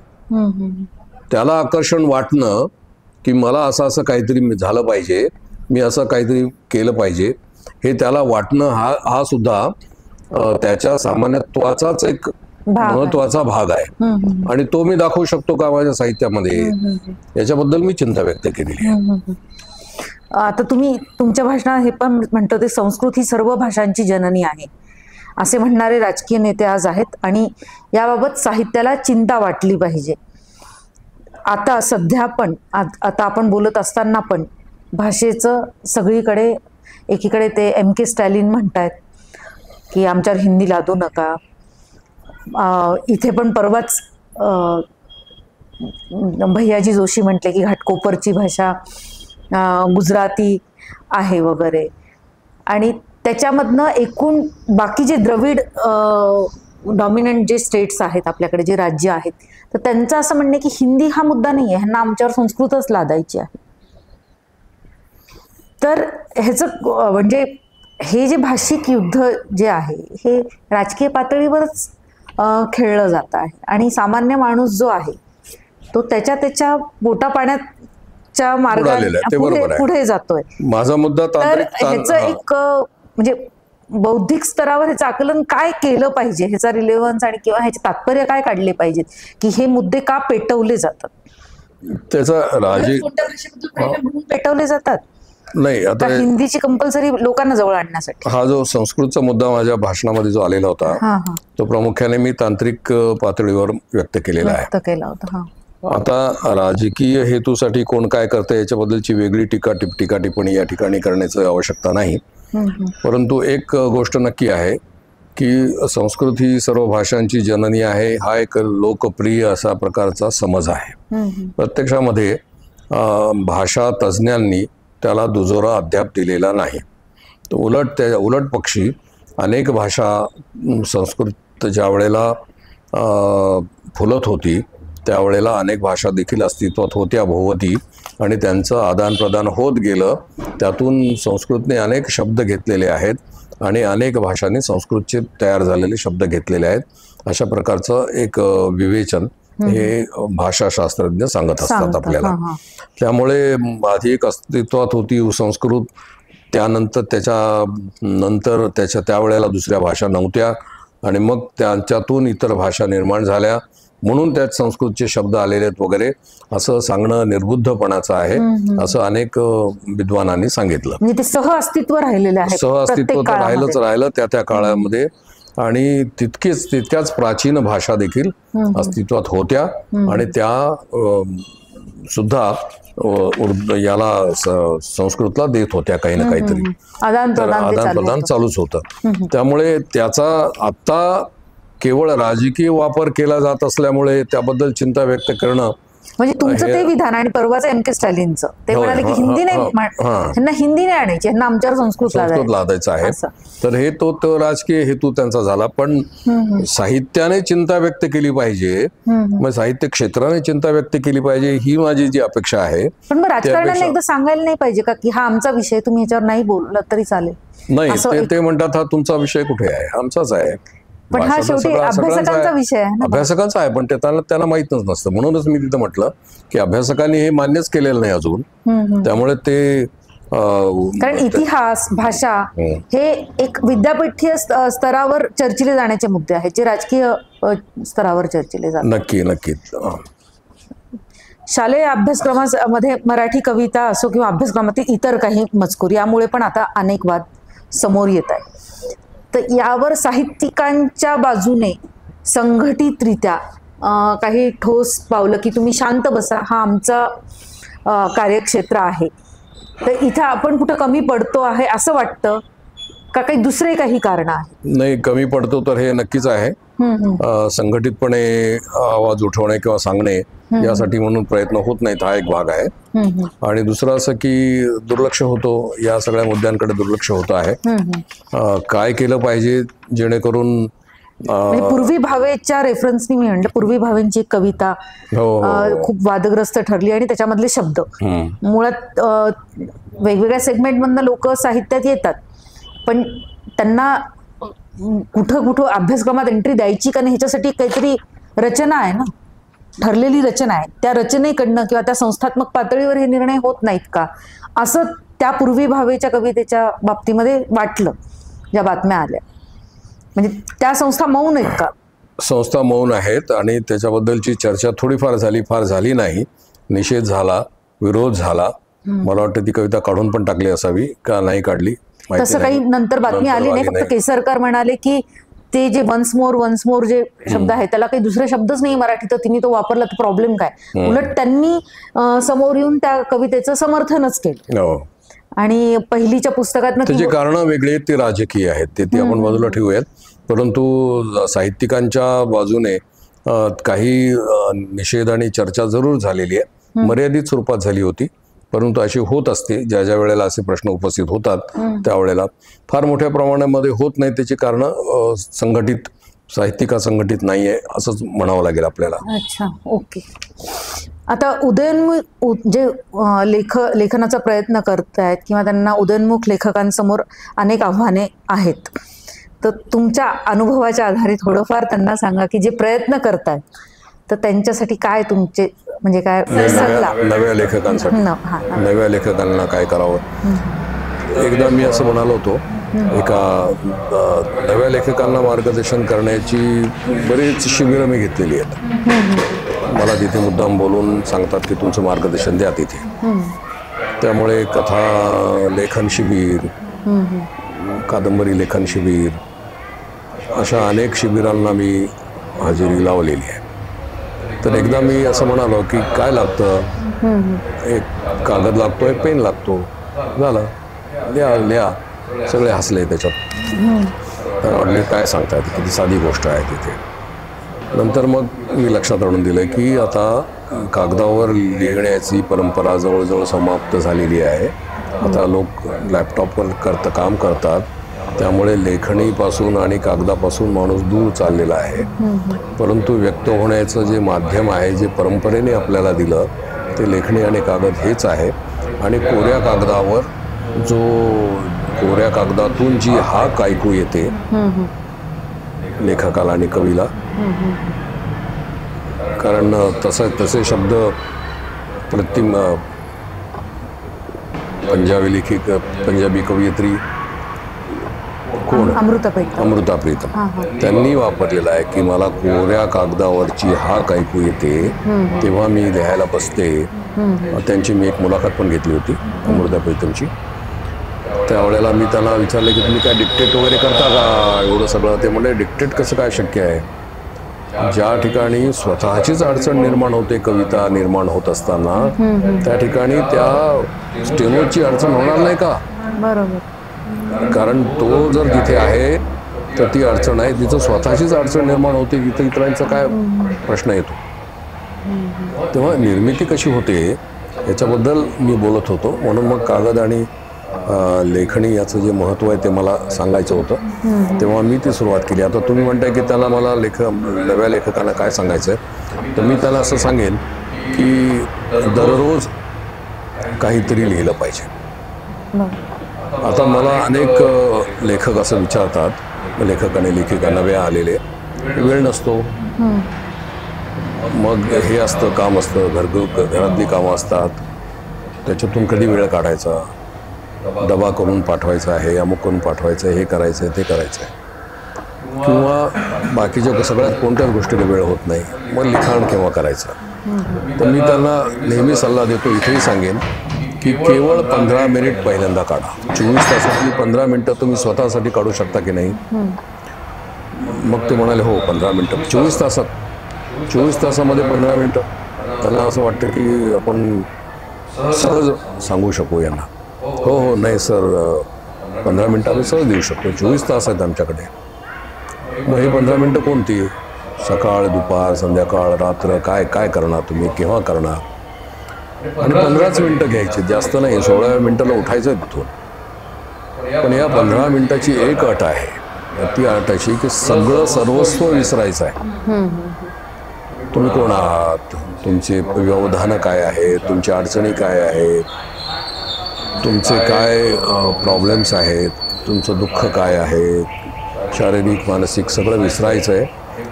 त्याला आकर्षण वाटणं की मला असं असं काहीतरी झालं पाहिजे, मी असं काहीतरी केलं पाहिजे, हे त्याला वाटणं हा सुद्धा त्याच्या सामान्यत्वाचाच एक महत्वाचा भाग आहे. आणि तो मी दाखवू शकतो का माझ्या साहित्यामध्ये, याच्याबद्दल मी चिंता व्यक्त केलेली आहे. आता तुम्ही तुमच्या भाषणात हे पण म्हणतो ते संस्कृत ही सर्व भाषांची जननी आहे असे म्हणणारे राजकीय नेते आज आहेत आणि याबाबत साहित्याला चिंता वाटली पाहिजे. आता सध्या पण आता आपण बोलत असताना पण भाषेचं सगळीकडे, एकीकडे ते MK स्टॅलिन म्हणतायत की आमच्यावर हिंदी लादू नका. इथे पण परवाच भैयाजी जोशी म्हटले की घाटकोपरची भाषा गुजराती आहे वगैरे. आणि त्याच्यामधनं एकूण बाकी जे द्रविड डॉमिनंट जे स्टेट्स आहेत आपल्याकडे, जे राज्य आहेत, तर त्यांचं असं म्हणणं की हिंदी हा मुद्दा नाही आहे, ह्यांना आमच्यावर संस्कृतच लादायची आहे. तर ह्याचं म्हणजे हे जे भाषिक युद्ध जे आहे हे राजकीय पातळीवरच खेळलं जात आहे. आणि सामान्य माणूस जो आहे तो त्याच्या पोटा पाण्याच्या मार्गाने पुढे जातोय. माझा मुद्दा तर ह्याचं एक म्हणजे बौद्धिक स्तरावर ह्याचं आकलन काय केलं पाहिजे, ह्याचा रिलेव्हन्स आणि किंवा ह्याचे तात्पर्य काय काढले पाहिजेत की हे मुद्दे का पेटवले जातात, त्याचा पेटवले जातात. नाही, आता हिंदीची कंपल्सरी लोकांना जवळ आणण्यासाठी हा जो संस्कृतचा मुद्दा माझ्या भाषणामध्ये जो आलेला होता तो प्रामुख्याने मी तांत्रिक पातळीवर व्यक्त केलेला आहे. आता राजकीय हेतूसाठी कोण काय करतं याच्याबद्दलची वेगळी टीका टिप्पणी या ठिकाणी करण्याची आवश्यकता नाही. परंतु एक गोष्ट नक्की आहे की संस्कृत ही सर्व भाषांची जननी आहे हा एक लोकप्रिय असा प्रकारचा समज आहे. प्रत्यक्षामध्ये भाषा तज्ज्ञांनी त्याला दुजोरा अद्याप दिलेला नाही. तर उलट पक्षी अनेक भाषा संस्कृत ज्या वेळेला फुलत होती त्यावेळेला अनेक भाषा देखील अस्तित्वात होत्या भोवती आणि त्यांचं आदान प्रदान होत गेलं. त्यातून संस्कृतने अनेक शब्द घेतलेले आहेत आणि अनेक भाषांनी संस्कृतचे तयार झालेले शब्द घेतलेले आहेत. अशा प्रकारचं एक विवेचन हे भाषाशास्त्रज्ञ सांगत असतात आपल्याला. त्यामुळे आधी एक अस्तित्वात होती संस्कृत, त्यानंतर त्यावेळेला दुसऱ्या भाषा नव्हत्या आणि मग त्यांच्यातून इतर भाषा निर्माण झाल्या म्हणून त्यात संस्कृतचे शब्द आलेले आहेत वगैरे असं सांगणं निर्बुद्धपणाचं आहे असं अनेक विद्वानांनी सांगितलं. म्हणजे ते सहअस्तित्व राहिलेलं आहे, सहअस्तित्व तर राहिलं त्या काळामध्ये. आणि तितक्याच प्राचीन भाषा देखील अस्तित्वात होत्या आणि त्या सुद्धा याला संस्कृतला देत होत्या काही ना काहीतरी, आदान प्रदान चालूच होतं. त्यामुळे त्याचा आता केवळ राजकीय वापर केला जात असल्यामुळे त्याबद्दल चिंता व्यक्त करणं म्हणजे तुमचं ते विधान आणि परवाचं M.K. स्टॅलिनचं ते म्हणाले की हिंदी नाही, ह्यांना हिंदी नाही आणायची, ह्यांना आमच्यावर संस्कृत लादायचं आहे. तर हे तो राजकीय हेतू त्यांचा झाला. पण साहित्याने चिंता व्यक्त केली पाहिजे, मग साहित्य क्षेत्राने चिंता व्यक्त केली पाहिजे, ही माझी जी अपेक्षा आहे. पण मग राजकारणाला एकदा सांगायला नाही पाहिजे का की हा आमचा विषय, तुम्ही ह्याच्यावर नाही बोललं तरी चालेल? नाही, ते म्हणतात हा तुमचा विषय कुठे आहे, आमचाच आहे. पण हा शेवटी अभ्यासकांचा विषय आहे, अभ्यासकांचा आहे. पण ते त्यांना माहीतच नसतं. म्हणूनच मी तिथं म्हटलं की अभ्यासकांनी हे मान्यच केलेलं नाही अजून. त्यामुळे ते कारण इतिहास, भाषा हे एक विद्यापीठीय स्तरावर चर्चिले जाण्याचे मुद्दे आहेत, जे राजकीय स्तरावर चर्चिले जातात. नक्की. शालेय अभ्यासक्रमामध्ये मराठी कविता असो किंवा अभ्यासक्रमातील इतर काही मजकूर, यामुळे पण आता अनेक वाद समोर येत आहेत. तर यावर साहित्यिकांच्या बाजूने संघटितरित्या काही ठोस पावलं की तुम्ही शांत बसा, हा आमचा कार्यक्षेत्र आहे, तर इथं आपण कुठं कमी पडतो आहे असं वाटतं का, काही दुसरे काही कारण आहे? नाही, कमी पडतो तर हे नक्कीच आहे. संघटितपणे आवाज उठवणे किंवा सांगणे यासाठी म्हणून प्रयत्न होत नाहीत, हा एक भाग आहे. आणि दुसरं असं की दुर्लक्ष होतो, या सगळ्या मुद्द्यांकडे दुर्लक्ष होत आहे. काय केलं पाहिजे जेणेकरून पूर्वी भावेच्या रेफरन्सनी मी म्हणलं, पूर्वी भावेंची एक कविता खूप वादग्रस्त ठरली आणि त्याच्यामधले शब्द मुळात वेगवेगळ्या सेगमेंटमधनं लोक साहित्यात येतात, पण त्यांना कुठं अभ्यासक्रमात एंट्री द्यायची का नाही ह्याच्यासाठी काहीतरी रचना आहे ना, ठरलेली रचना आहे. त्या रचनेकडनं किंवा त्या संस्थात्मक पातळीवर हे निर्णय होत नाहीत का, असं त्या पूर्वी भावेच्या कवितेच्या बाबतीमध्ये वाटलं ज्या बातम्या आल्या. म्हणजे त्या संस्था मौन आहेत का? संस्था मौन आहेत आणि त्याच्याबद्दलची चर्चा थोडीफार झाली, फार झाली नाही. निषेध झाला, विरोध झाला. मला वाटतं ती कविता काढून पण टाकली असावी का नाही काढली तसं काही नंतर बातमी आली नाही. फक्त केसरकर म्हणाले की ते जे वन्स मोर जे शब्द आहे त्याला काही दुसरे शब्दच नाही मराठीत, तर तिने तो वापरला तर प्रॉब्लेम काय. उलट त्यांनी समोर येऊन त्या कवितेचं समर्थनच केलं. आणि पहिलीच्या पुस्तकात त्याची कारण वेगळी आहेत, ती राजकीय आहेत, ते आपण बाजूला ठेवूयात. परंतु साहित्यिकांच्या बाजूने काही निषेध आणि चर्चा जरूर झालेली आहे, मर्यादित स्वरूपात झाली होती, परंतु अशी होत असते. ज्या ज्या वेळेला असे प्रश्न उपस्थित होतात त्यावेळेला फार मोठ्या प्रमाणामध्ये होत नाही. त्याची कारण संघटित साहित्यिक संघटित नाहीये असंच म्हणावं लागेल आपल्याला. अच्छा, ओके. आता उदयोन्मुख जे लेखनाचा प्रयत्न करतायत किंवा त्यांना उदयोन्मुख लेखकांसमोर अनेक आव्हाने आहेत, तर तुमच्या अनुभवाच्या आधारे थोडंफार त्यांना सांगा की जे प्रयत्न करतायत तर त्यांच्यासाठी काय तुमचे म्हणजे काय सल्ला नव्या लेखकांसाठी, नव्या लेखकांना काय करावं. एकदा मी असं म्हणालो होतो, एका नव्या लेखकांना मार्गदर्शन करण्याची बरीच शिबिरं मी घेतलेली आहेत. मला तिथे मुद्दाम बोलून सांगतात की तुमचं मार्गदर्शन द्या तिथे. त्यामुळे कथा लेखन शिबिर, कादंबरी लेखन शिबिर, अशा अनेक शिबिरांना मी हजेरी लावलेली आहे. तर एकदा मी असं म्हणालो की काय लागतं, एक कागद लागतो, एक पेन लागतो, झालं, लिहा. सगळे हसले त्याच्यात. तर काय सांगतायत, किती साधी गोष्ट आहे तिथे. नंतर मग मी लक्षात आणून दिलं की आता कागदावर लिहिण्याची परंपरा जवळजवळ समाप्त झालेली आहे. आता लोक लॅपटॉपवर काम करतात, त्यामुळे लेखणीपासून आणि कागदापासून माणूस दूर चाललेला आहे. परंतु व्यक्त होण्याचं जे माध्यम आहे, जे परंपरेने आपल्याला दिलं, ते लेखणी आणि कागद हेच आहे. आणि कोऱ्या कागदातून जी हाक ऐकू येते लेखकाला आणि कवीला, कारण तसे शब्द पंजाबी कवयित्री कोण, अमृता प्रीतम, त्यांनी वापरलेला आहे की मला कोऱ्या कागदावरची हाक ऐकू येते तेव्हा मी लिहायला बसते. त्यांची मी एक मुलाखत पण घेतली होती अमृता प्रीतमची. त्यावेळेला मी त्यांना विचारलं की तुम्ही काय डिक्टेट वगैरे करता का एवढं सगळं. ते म्हणजे डिक्टेट कसं काय शक्य आहे. ज्या ठिकाणी स्वतःचीच अडचण निर्माण होते कविता निर्माण होत असताना, त्या ठिकाणी त्या स्टेनोची अडचण होणार नाही का. बरोबर. कारण तो जर तिथे आहे तर ती अडचण आहे, तिचं स्वतःचीच अडचण निर्माण होते, तिथं इतरांचा काय प्रश्न येतो. तेव्हा निर्मिती कशी होते याच्याबद्दल मी बोलत होतो, म्हणून मग कागद आणि लेखणी याचं जे महत्त्व आहे ते मला सांगायचं होतं. तेव्हा मी ती सुरुवात केली. आता तुम्ही म्हणताय की त्याला मला नव्या लेखकांना काय सांगायचं आहे, तर मी त्याला असं सांगेन की दररोज काहीतरी लिहिलं पाहिजे. आता मला अनेक लेखक असं विचारतात, लेखक आणि लेखिका नव्या आलेले, वेळ नसतो, मग हे असतं, काम असतं, घरातली कामं असतात, त्याच्यातून कधी वेळ काढायचा, डबा करून पाठवायचा आहे, अमुक करून पाठवायचं आहे, हे करायचं आहे, ते करायचं आहे, किंवा बाकीच्या सगळ्यात कोणत्याच गोष्टीला वेळ होत नाही, मग लिखाण केव्हा करायचं. तर मी त्यांना नेहमी सल्ला देतो, इथेही सांगेन की केवळ 15 मिनिट पहिल्यांदा काढा. 24 तासातली 15 मिनिटं तुम्ही स्वतःसाठी काढू शकता की नाही. मग ते म्हणाले हो 15 मिनिटं. 24 तासामध्ये 15 मिनिटं. त्यांना असं वाटतं की आपण सहज सांगू शकू यांना. हो हो नाही सर, 15 मिनिटं आम्ही सहज देऊ शकतो, 24 तास आहेत आमच्याकडे. मग हे 15 मिनिटं कोणती, सकाळ, दुपार, संध्याकाळ, रात्र, काय काय करणार तुम्ही, केव्हा करणार. आणि 15च मिनिटं घ्यायची, जास्त नाही. 16व्या मिनिटाला उठायचं तिथून. पण या 15 मिनिटाची एक अट आहे, ती अट अशी की सगळं सर्वस्व विसरायचं आहे. तुम्ही कोण आहात, तुमचे व्यवधान काय आहे, तुमची अडचणी काय आहेत, तुमचे काय प्रॉब्लेम्स आहेत, तुमचं दुःख काय आहे, शारीरिक मानसिक सगळं विसरायचं आहे.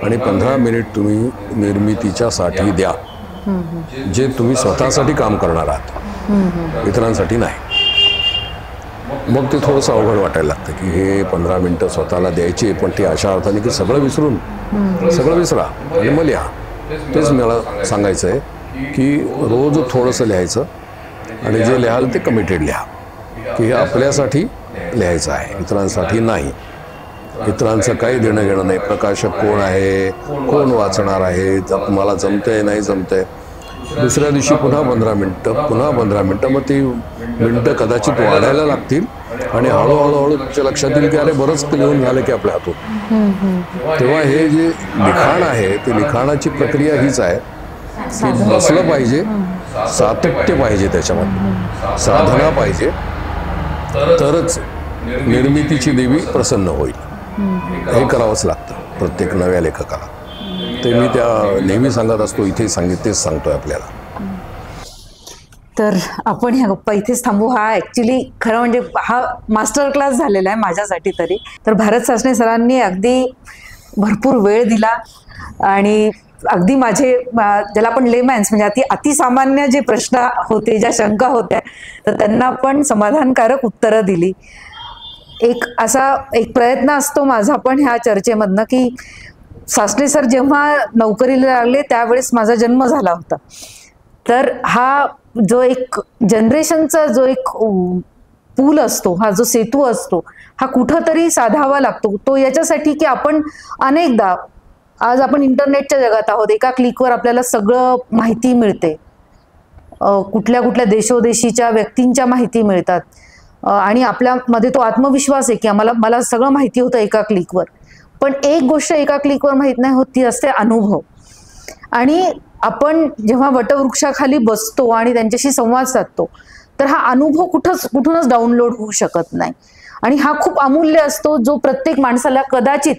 आणि 15 मिनिट तुम्ही निर्मितीच्यासाठी द्या, जे तुम्ही स्वतःसाठी काम करणार आहात, इतरांसाठी नाही. मग ते थोडंसं अवघड वाटायला लागतं की हे 15 मिनिटं स्वतःला द्यायची, पण ते अशा अर्थाने की सगळं विसरा आणि मग लिहा. तेच मला सांगायचं आहे की रोज थोडंसं लिहायचं, आणि जे लिहाल ते कमिटेड लिहा, की हे आपल्यासाठी लिहायचं आहे, इतरांसाठी नाही. इतरांचं काही देणं घेणं नाही. प्रकाशक कोण आहे, कोण वाचणार आहे, मला जमतंय नाही जमतंय. दुसऱ्या दिवशी पुन्हा 15 मिनिटं, मग ती मिनटं कदाचित वाढायला लागतील, आणि हळूहळू तुमच्या लक्षात येईल की अरे बरंच लिहून झालं की आपल्या हातून. तेव्हा हे जे लिखाण आहे, ते लिखाणाची प्रक्रिया हीच आहे की बसलं पाहिजे, सातत्य पाहिजे, त्याच्यामध्ये साधना पाहिजे, तरच निर्मितीची देवी प्रसन्न होईल. हे करावंच लागतं प्रत्येक नव्या लेखकाला. ते मी त्या नेहमी सांगत असतो, इथे तेच सांगतोय आपल्याला. तर आपण ह्या गप्पा इथेच थांबू. हा ॲक्च्युली खरं म्हणजे हा मास्टर क्लास झालेला आहे माझ्यासाठी तरी. तर भारत सासणे सरांनी अगदी भरपूर वेळ दिला, आणि अगदी माझे ज्याला आपण लेमॅन्स म्हणजे अतिसामान्य जे प्रश्न होते, ज्या शंका होत्या, तर त्यांना पण समाधानकारक उत्तरं दिली. एक प्रयत्न असतो माझा पण ह्या चर्चेमधनं की सासणे सर जेव्हा नोकरीला लागले त्यावेळेस माझा जन्म झाला होता. तर हा जो एक जनरेशनचा जो एक पूल असतो, हा जो सेतू असतो, हा कुठंतरी साधावा लागतो. तो याच्यासाठी की आपण अनेकदा आज आपण इंटरनेटच्या जगात आहोत, एका क्लिकवर आपल्याला सगळं माहिती मिळते, कुठल्या कुठल्या देशोदेशीच्या व्यक्तींच्या माहिती मिळतात, आणि आपल्यामध्ये तो आत्मविश्वास आहे की मला सगळं माहिती होतं एका क्लिकवर. पण एक गोष्ट एका क्लिकवर माहीत नाही होत, ती असते अनुभव. आणि आपण जेव्हा वटवृक्षाखाली बसतो आणि त्यांच्याशी संवाद साधतो, तर हा अनुभव कुठूनच डाउनलोड होऊ शकत नाही. आणि हा खूप अमूल्य असतो, जो प्रत्येक माणसाला कदाचित,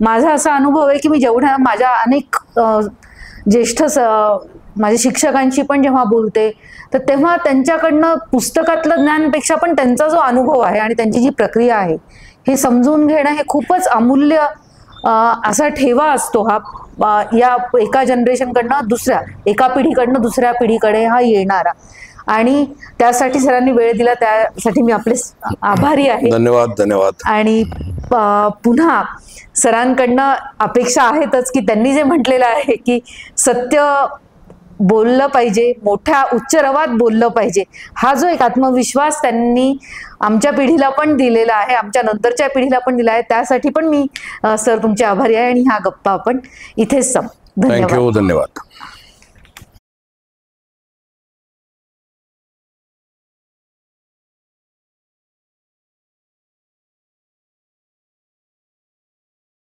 माझा असा अनुभव आहे की मी जेवढ्या माझ्या अनेक ज्येष्ठ माझ्या शिक्षकांशी पण जेव्हा बोलते, तर तेव्हा त्यांच्याकडनं पुस्तकातलं ज्ञानपेक्षा पण त्यांचा जो अनुभव आहे आणि त्यांची जी प्रक्रिया आहे, हे समजून घेणं हे खूपच अमूल्य असा ठेवा असतो हा, या एका जनरेशनकडनं एका पिढीकडनं दुसऱ्या पिढीकडे हा येणारा. आणि त्यासाठी सरांनी वेळ दिला, त्यासाठी मी आपले आभारी आहे. धन्यवाद. आणि पुन्हा सरांकडनं अपेक्षा आहेतच की त्यांनी जे म्हटलेलं आहे की सत्य बोललं पाहिजे, मोठ्या उच्च रवात बोललं पाहिजे, हा जो एक आत्मविश्वास त्यांनी आमच्या पिढीला पण दिलेला आहे, आमच्या नंतरच्या पिढीला पण दिला आहे, त्यासाठी पण मी सर तुमचे आभारी आहे. आणि हा गप्पा आपण इथेच धन्यवाद.